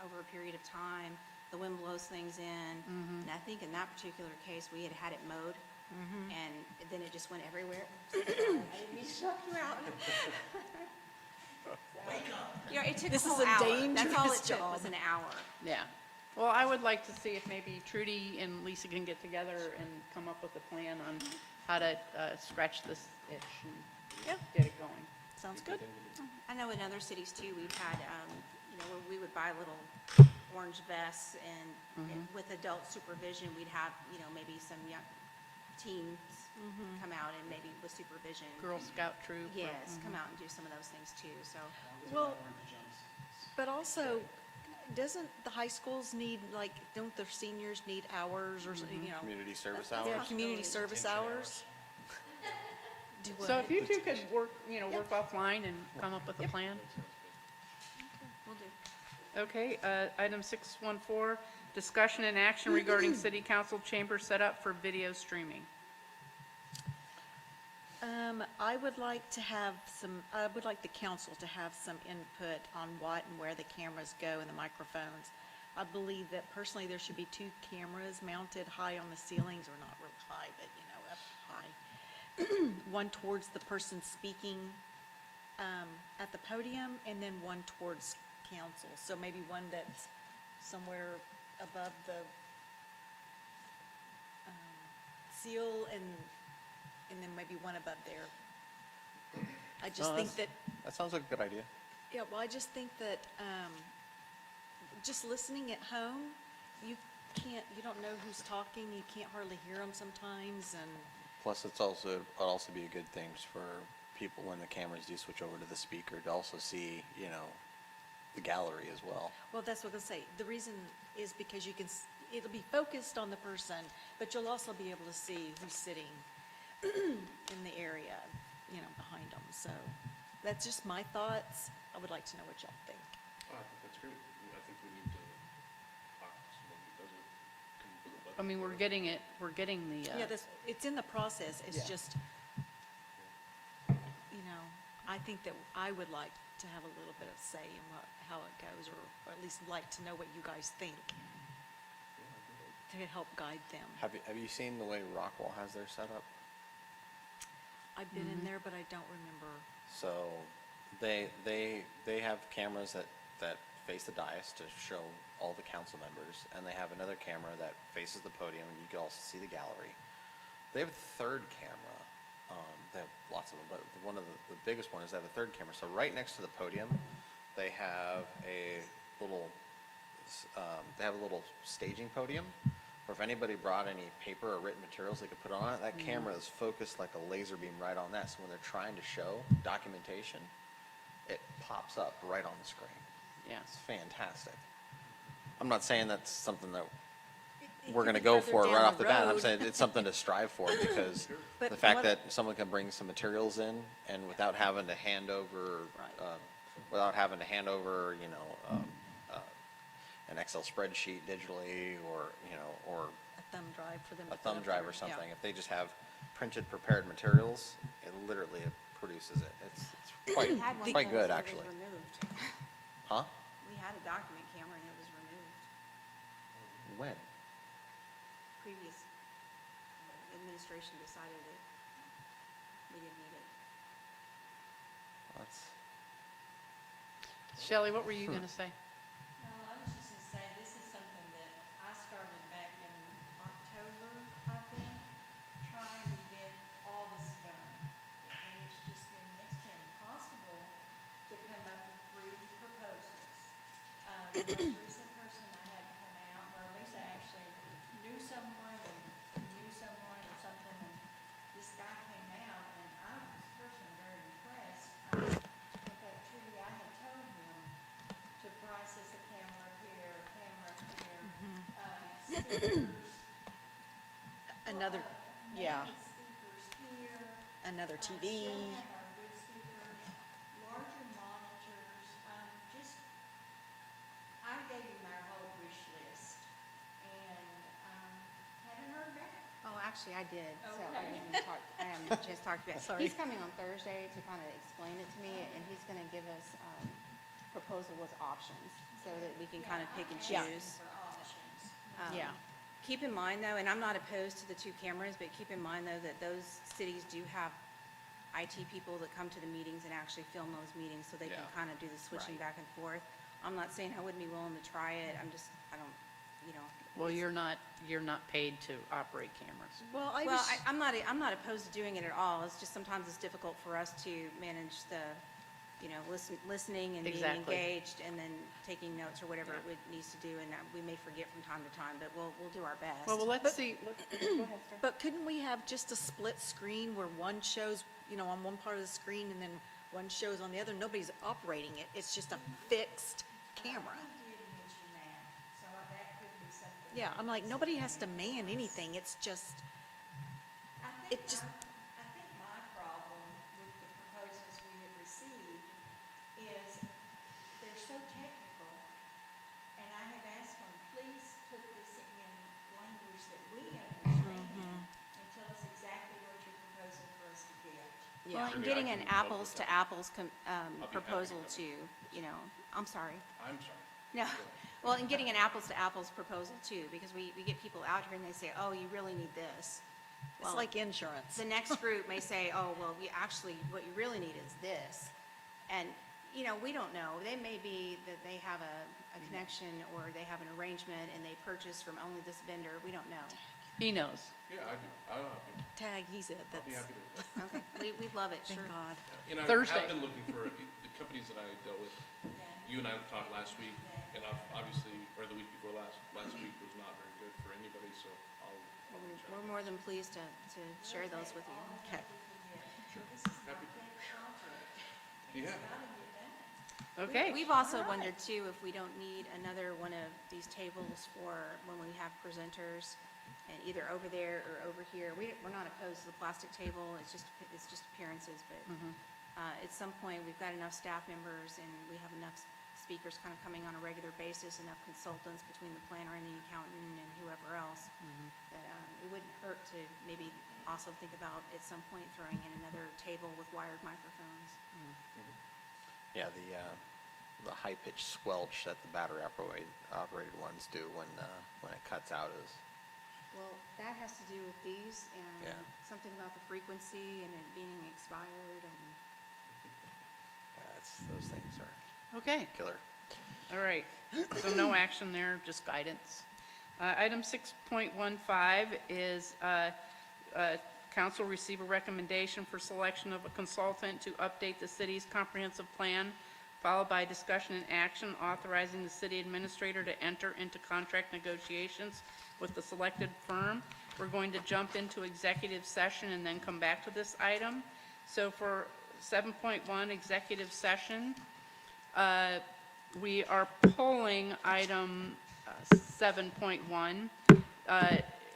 over a period of time, the wind blows things in. And I think in that particular case, we had it mowed, and then it just went everywhere. I didn't mean to shock you out. It took This a is whole a hour. That's all it dangerous took job. was an hour. Yeah. Well, I would like to see if maybe Trudy and Lisa can get together and come up with a plan on how to scratch this itch and Yeah. get it going. Sounds good. I know in other cities too, we've had, where we would buy little orange vests and with adult supervision, we'd have, maybe some young teens come out and maybe with supervision. Girl Scout troop. or- Yes, come out and do some of those things too, so. Well, but also, doesn't the high schools need, don't their seniors need hours or, Community service their hours? community service hours? Do So what? if you two could work offline and come up with a plan. We'll do. Okay, item 614, discussion and action regarding city council chamber setup for video streaming. I would like the council to have some input on what and where the cameras go and the microphones. I believe that personally there should be 2 cameras mounted high on the ceilings, or not real high, but up high. One towards the person speaking at the podium and then one towards council. So maybe one that's somewhere above the seal and then maybe one above there. I just No, think that, that sounds like a good idea. yeah, well, I just think that, just listening at home, you don't know who's talking, you can't hardly hear them sometimes, and, Plus, it'll also be a good thing for people when the cameras do switch over to the speaker to also see, the gallery as well. well, that's what I was gonna say. The reason is because you can, it'll be focused on the person, but you'll also be able to see who's sitting in the area, behind them. So that's just my thoughts. I would like to know what y'all think. Oh, I think that's great. I think we need to talk to someone who doesn't come up with a budget. I mean, we're getting the, Yeah, it's in the process. It's just, I think that I would like to have a little bit of say in how it goes, or at least like to know what you guys think to help guide them. Have you seen the way Rockwell has their setup? I've been in there, but I don't remember. So they have cameras that face the dais to show all the council members, and they have another camera that faces the podium, and you can also see the gallery. They have a third camera. They have lots of them, but one of the biggest one is they have a third camera. So right next to the podium, they have a little staging podium, or if anybody brought any paper or written materials they could put on it, that camera is focused like a laser beam right on that. So when they're trying to show documentation, it pops up right on the screen. yeah. It's fantastic. I'm not saying that's something that we're could going to be go further for down right the off the bat. I'm road. saying it's something to strive for, because But the fact what- that someone can bring some materials in and without having to hand over, Right. an Excel spreadsheet digitally, or A thumb drive for them. a to put thumb up drive there. or something. Yeah. If they just have printed, prepared materials, it literally produces it. It's We had one quite of good, those that actually. was removed. Huh? We had a document camera and it was removed. When? Previous administration decided that we didn't need it. That's, Shelley, what were you going to say? No, I was just gonna say, this is something that I started back in October, I think, trying to get all this done. And it's just been next to impossible to come up with 3 proposals. The most recent person I had to come out, or at least I actually knew someone or something, and this guy came out, and I was personally very impressed. In fact, truly, I had told him to price us a camera here, speakers. Another, yeah, Speakers here. another TV. Still have our good speakers, larger monitors, just, I gave him our whole wish list, and, haven't heard back. Oh, actually, I did. So I Okay. didn't talk, just talked about it. Sorry. He's coming on Thursday to kind of explain it to me, and he's going to give us proposal with options so that we can kind of pick and Yeah. choose. For options. Yeah. Keep in mind, though, and I'm not opposed to the 2 cameras, but keep in mind, though, that those cities do have IT people that come to the meetings and actually film those meetings, so they can Yeah. kind of do the switching back and forth. I'm not saying I wouldn't be willing to try it. I don't, Well, you're not paid to operate cameras. Well, I Well, was, I'm not opposed to doing it at all. It's just sometimes it's difficult for us to manage the, listening and being Exactly. engaged and then taking notes or whatever it needs to do, and we may forget from time to time, but we'll do our best. Well, let's see. Go ahead, sir. but couldn't we have just a split screen where one shows, on one part of the screen and then one shows on the other? Nobody's operating it. It's just a fixed camera. He did mention that, so that could be something. Yeah, I'm like, nobody has to man anything. It's just, I it just, think my problem with the proposals we have received is they're so technical, and I have asked them, please put this in language that we understand, and tell us exactly what you're proposing for us to get. Well, and getting an apples-to-apples proposal too, I'm sorry. I'm sorry. No, well, and getting an apples-to-apples proposal too, because we get people out here and they say, oh, you really need this. it's Well, like insurance. the next group may say, oh, well, what you really need is this. And, you know, we don't know. They may be that they have a connection or they have an arrangement and they purchase from only this vendor. We don't know. He knows. Yeah, I do. I'll be Tag, he's it. I'll be That's, happy to. Okay, we'd love it, thank sure. God. And I Thursday. have been looking for, the companies that I dealt with, you and I talked last week, and obviously, or the week before last week was not very good for anybody, so I'll reach out. We're more than pleased to share those with you. Okay. Happy to. Yeah. Okay. We've also wondered too, if we don't need another one of these tables for when we have presenters, and either over there or over here. We're not opposed to the plastic table, it's just appearances, but at some point, we've got enough staff members and we have enough speakers kind of coming on a regular basis, enough consultants between the planner and the accountant and whoever else, that it wouldn't hurt to maybe also think about at some point throwing in another table with wired microphones. Yeah, the high-pitched squelch that the battery operated ones do when it cuts out is, Well, that has to do with these and Yeah. something about the frequency and it being expired and. those things are Okay. killer. All right, so no action there, just guidance. Item 6.15 is council receive a recommendation for selection of a consultant to update the city's comprehensive plan, followed by discussion and action authorizing the city administrator to enter into contract negotiations with the selected firm. We're going to jump into executive session and then come back to this item. So for 7.1 executive session, we are pulling item 7.1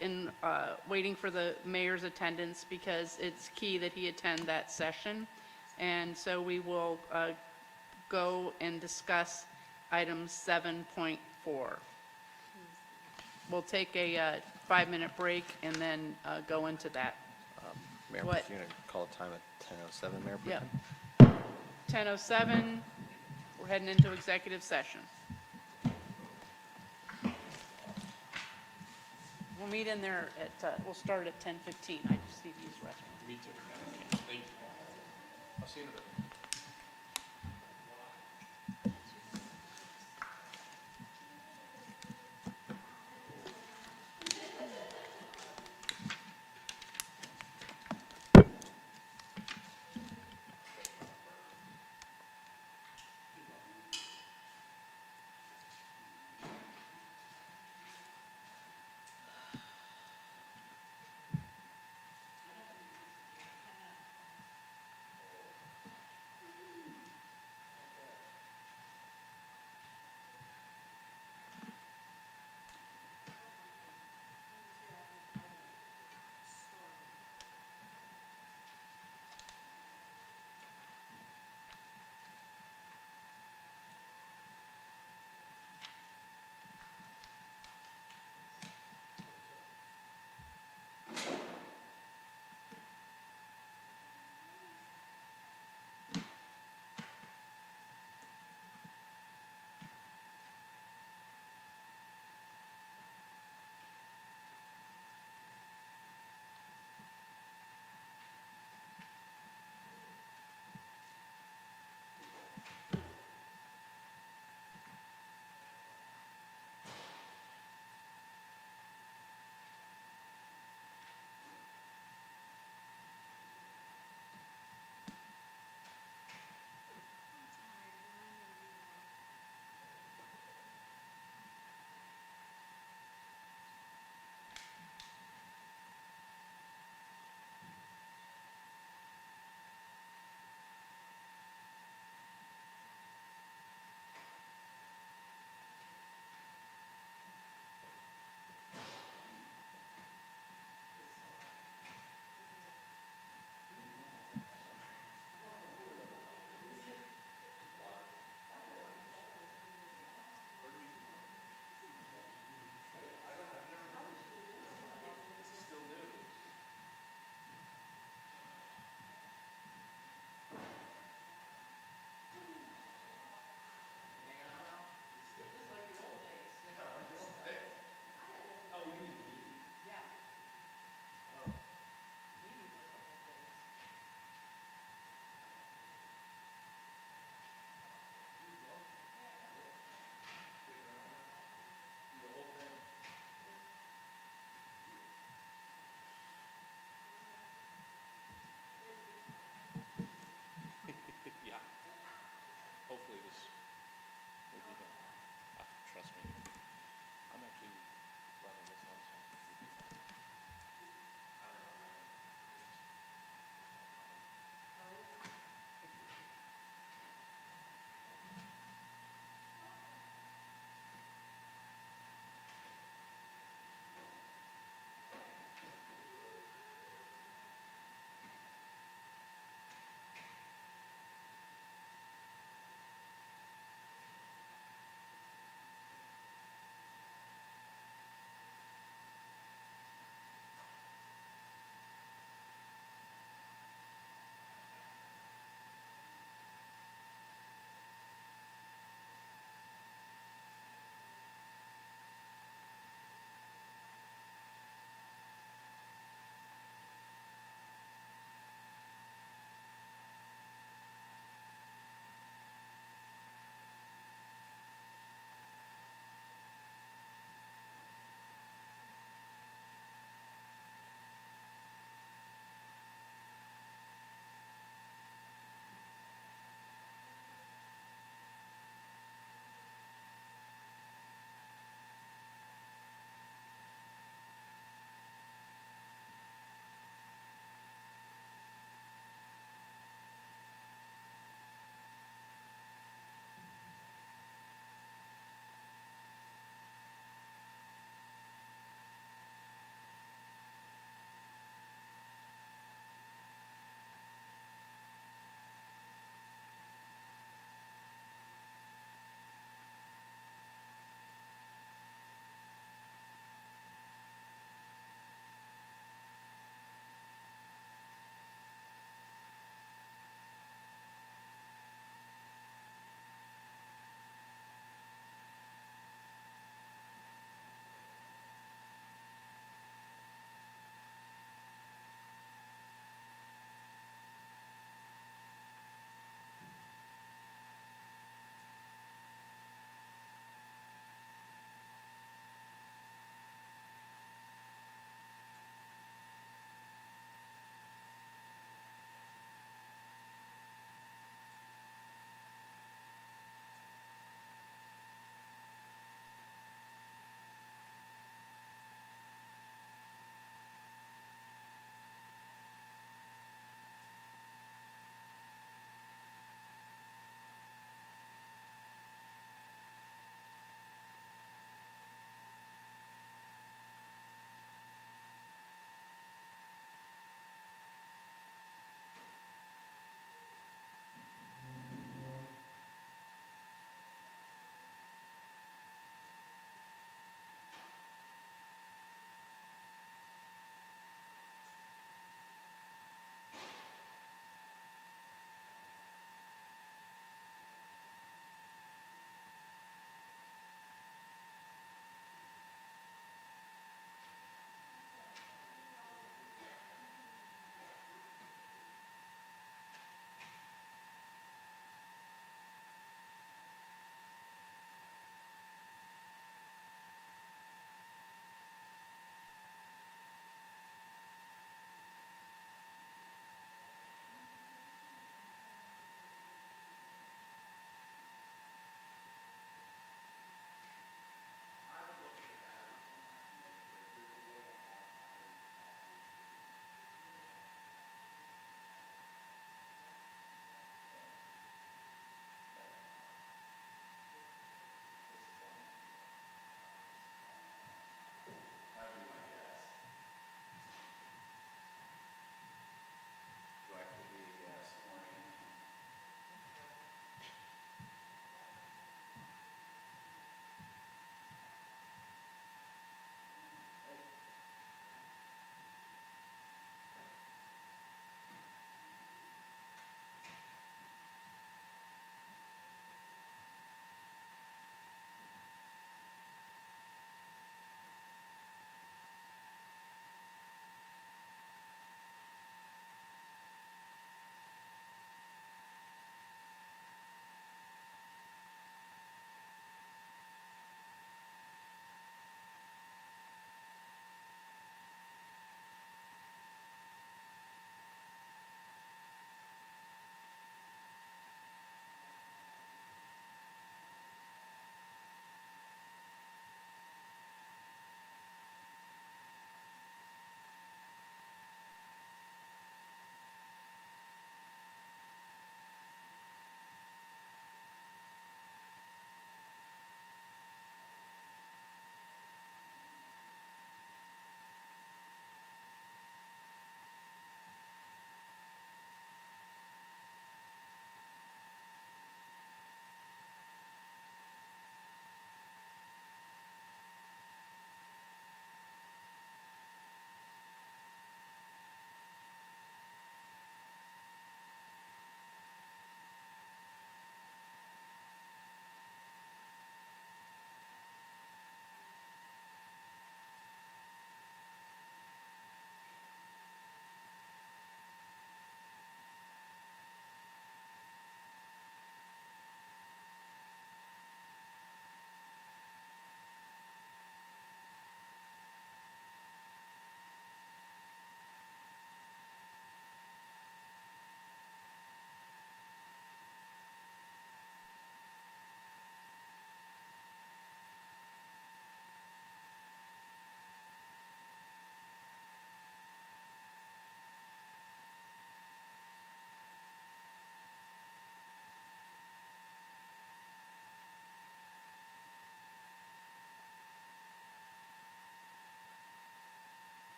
in waiting for the mayor's attendance because it's key that he attend that session. And so we will go and discuss item 7.4. We'll take a 5-minute break and then go into that. Mayor, What? you're going to call a time at 10:07, Mayor? Pro Yeah. Tem? 10:07, we're heading into executive session. We'll meet in there at, we'll start at 10:15. I just need to use the restroom. Me too. Thank you. I'll see you in a bit.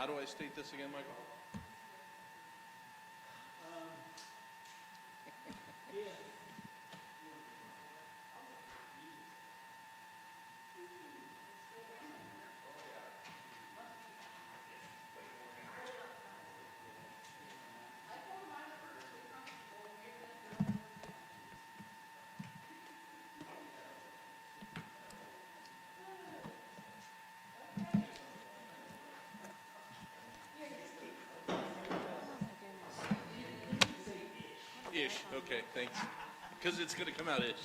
How do I state this again, Michael? Ish, okay, thanks. Because it's going to come out ish.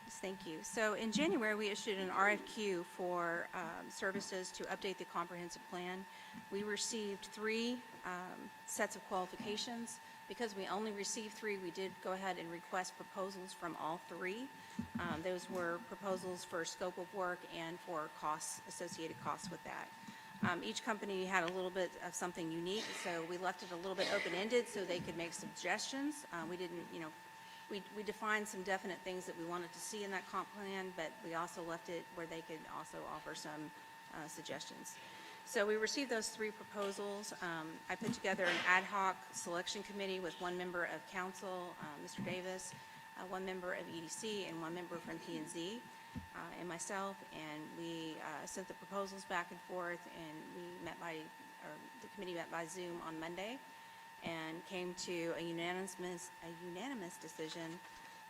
Yes, thank you. So in January, we issued an RFQ for services to update the comprehensive plan. We received 3 sets of qualifications. Because we only received 3, we did go ahead and request proposals from all 3. Those were proposals for scope of work and for costs, associated costs with that. Each company had a little bit of something unique, so we left it a little bit open-ended so they could make suggestions. We didn't, we defined some definite things that we wanted to see in that comp plan, but we also left it where they could also offer some suggestions. So we received those 3 proposals. I put together an ad hoc selection committee with 1 member of council, Mr. Davis, 1 member of EDC, and 1 member from P&Z, and myself, and we sent the proposals back and forth, and the committee met by Zoom on Monday, and came to a unanimous decision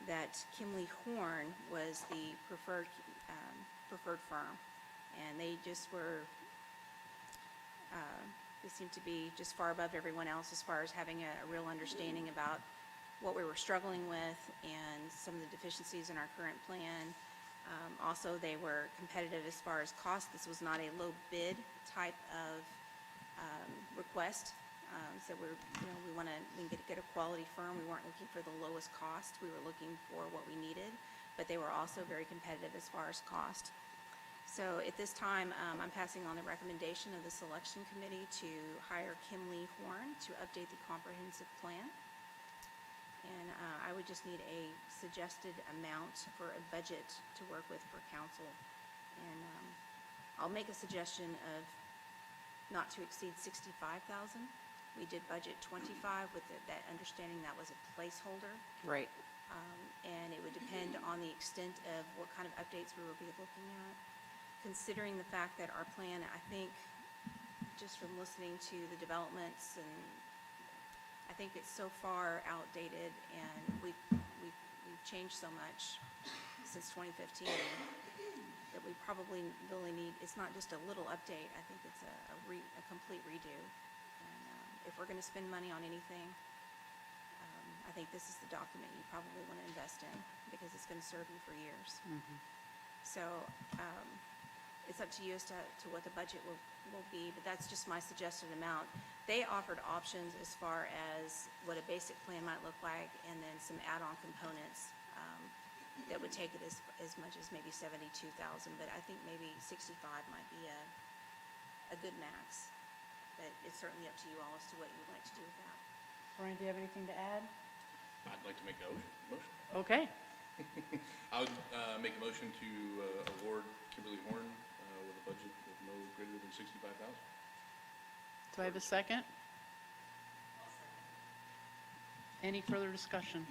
that Kimley Horn was the preferred firm, and they just were. They seemed to be just far above everyone else as far as having a real understanding about what we were struggling with and some of the deficiencies in our current plan. Also, they were competitive as far as cost. This was not a low bid type of request. So we want to get a quality firm. We weren't looking for the lowest cost. We were looking for what we needed, but they were also very competitive as far as cost. So at this time, I'm passing on the recommendation of the selection committee to hire Kimley Horn to update the comprehensive plan. And I would just need a suggested amount for a budget to work with for council. And I'll make a suggestion of not to exceed $65,000. We did budget 25 with that understanding that was a placeholder. Right. And it would depend on the extent of what kind of updates we will be looking at. Considering the fact that our plan, I think, just from listening to the developments, and I think it's so far outdated, and we've changed so much since 2015 that we probably really need, it's not just a little update, I think it's a complete redo. And if we're going to spend money on anything, I think this is the document you probably want to invest in, because it's going to serve you for years. So it's up to you as to what the budget will be, but that's just my suggested amount. They offered options as far as what a basic plan might look like, and then some add-on components that would take it as much as maybe $72,000, but I think maybe 65 might be a good max. But it's certainly up to you all as to what you would like to do with that. Brian, do you have anything to add? I'd like to make a motion. Okay. I would make a motion to award Kimberly Horn with a budget of no greater than $65,000. Do I have a second? Any further discussion?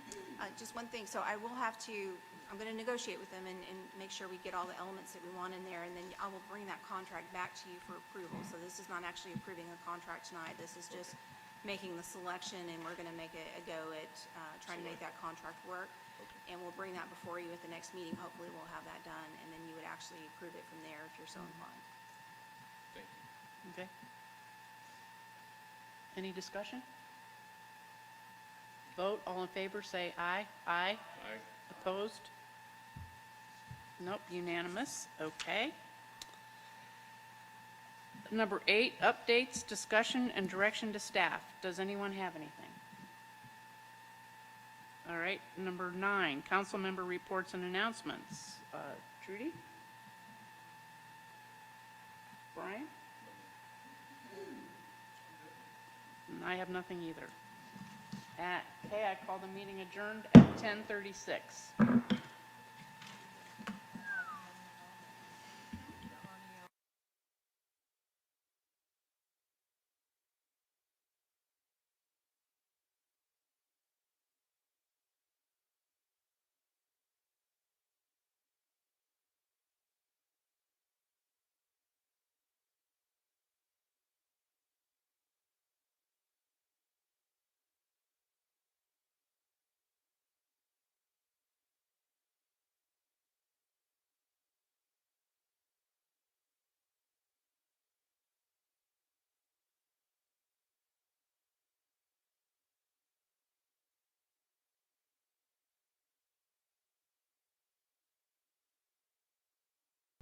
Just one thing, so I will have to, I'm going to negotiate with them and make sure we get all the elements that we want in there, and then I will bring that contract back to you for approval. So this is not actually approving a contract tonight, this is just making the selection, and we're going to make a go at trying to make that contract work. And we'll bring that before you at the next meeting, hopefully we'll have that done, and then you would actually approve it from there if you're so inclined. Thank you. Okay. Any discussion? Vote, all in favor, say aye. Aye. Aye. Opposed? Nope, unanimous, okay. Number 8, updates, discussion, and direction to staff. Does anyone have anything? All right, number 9, council member reports and announcements. Trudy? Brian? And I have nothing either. Okay, I call the meeting adjourned at 10:36.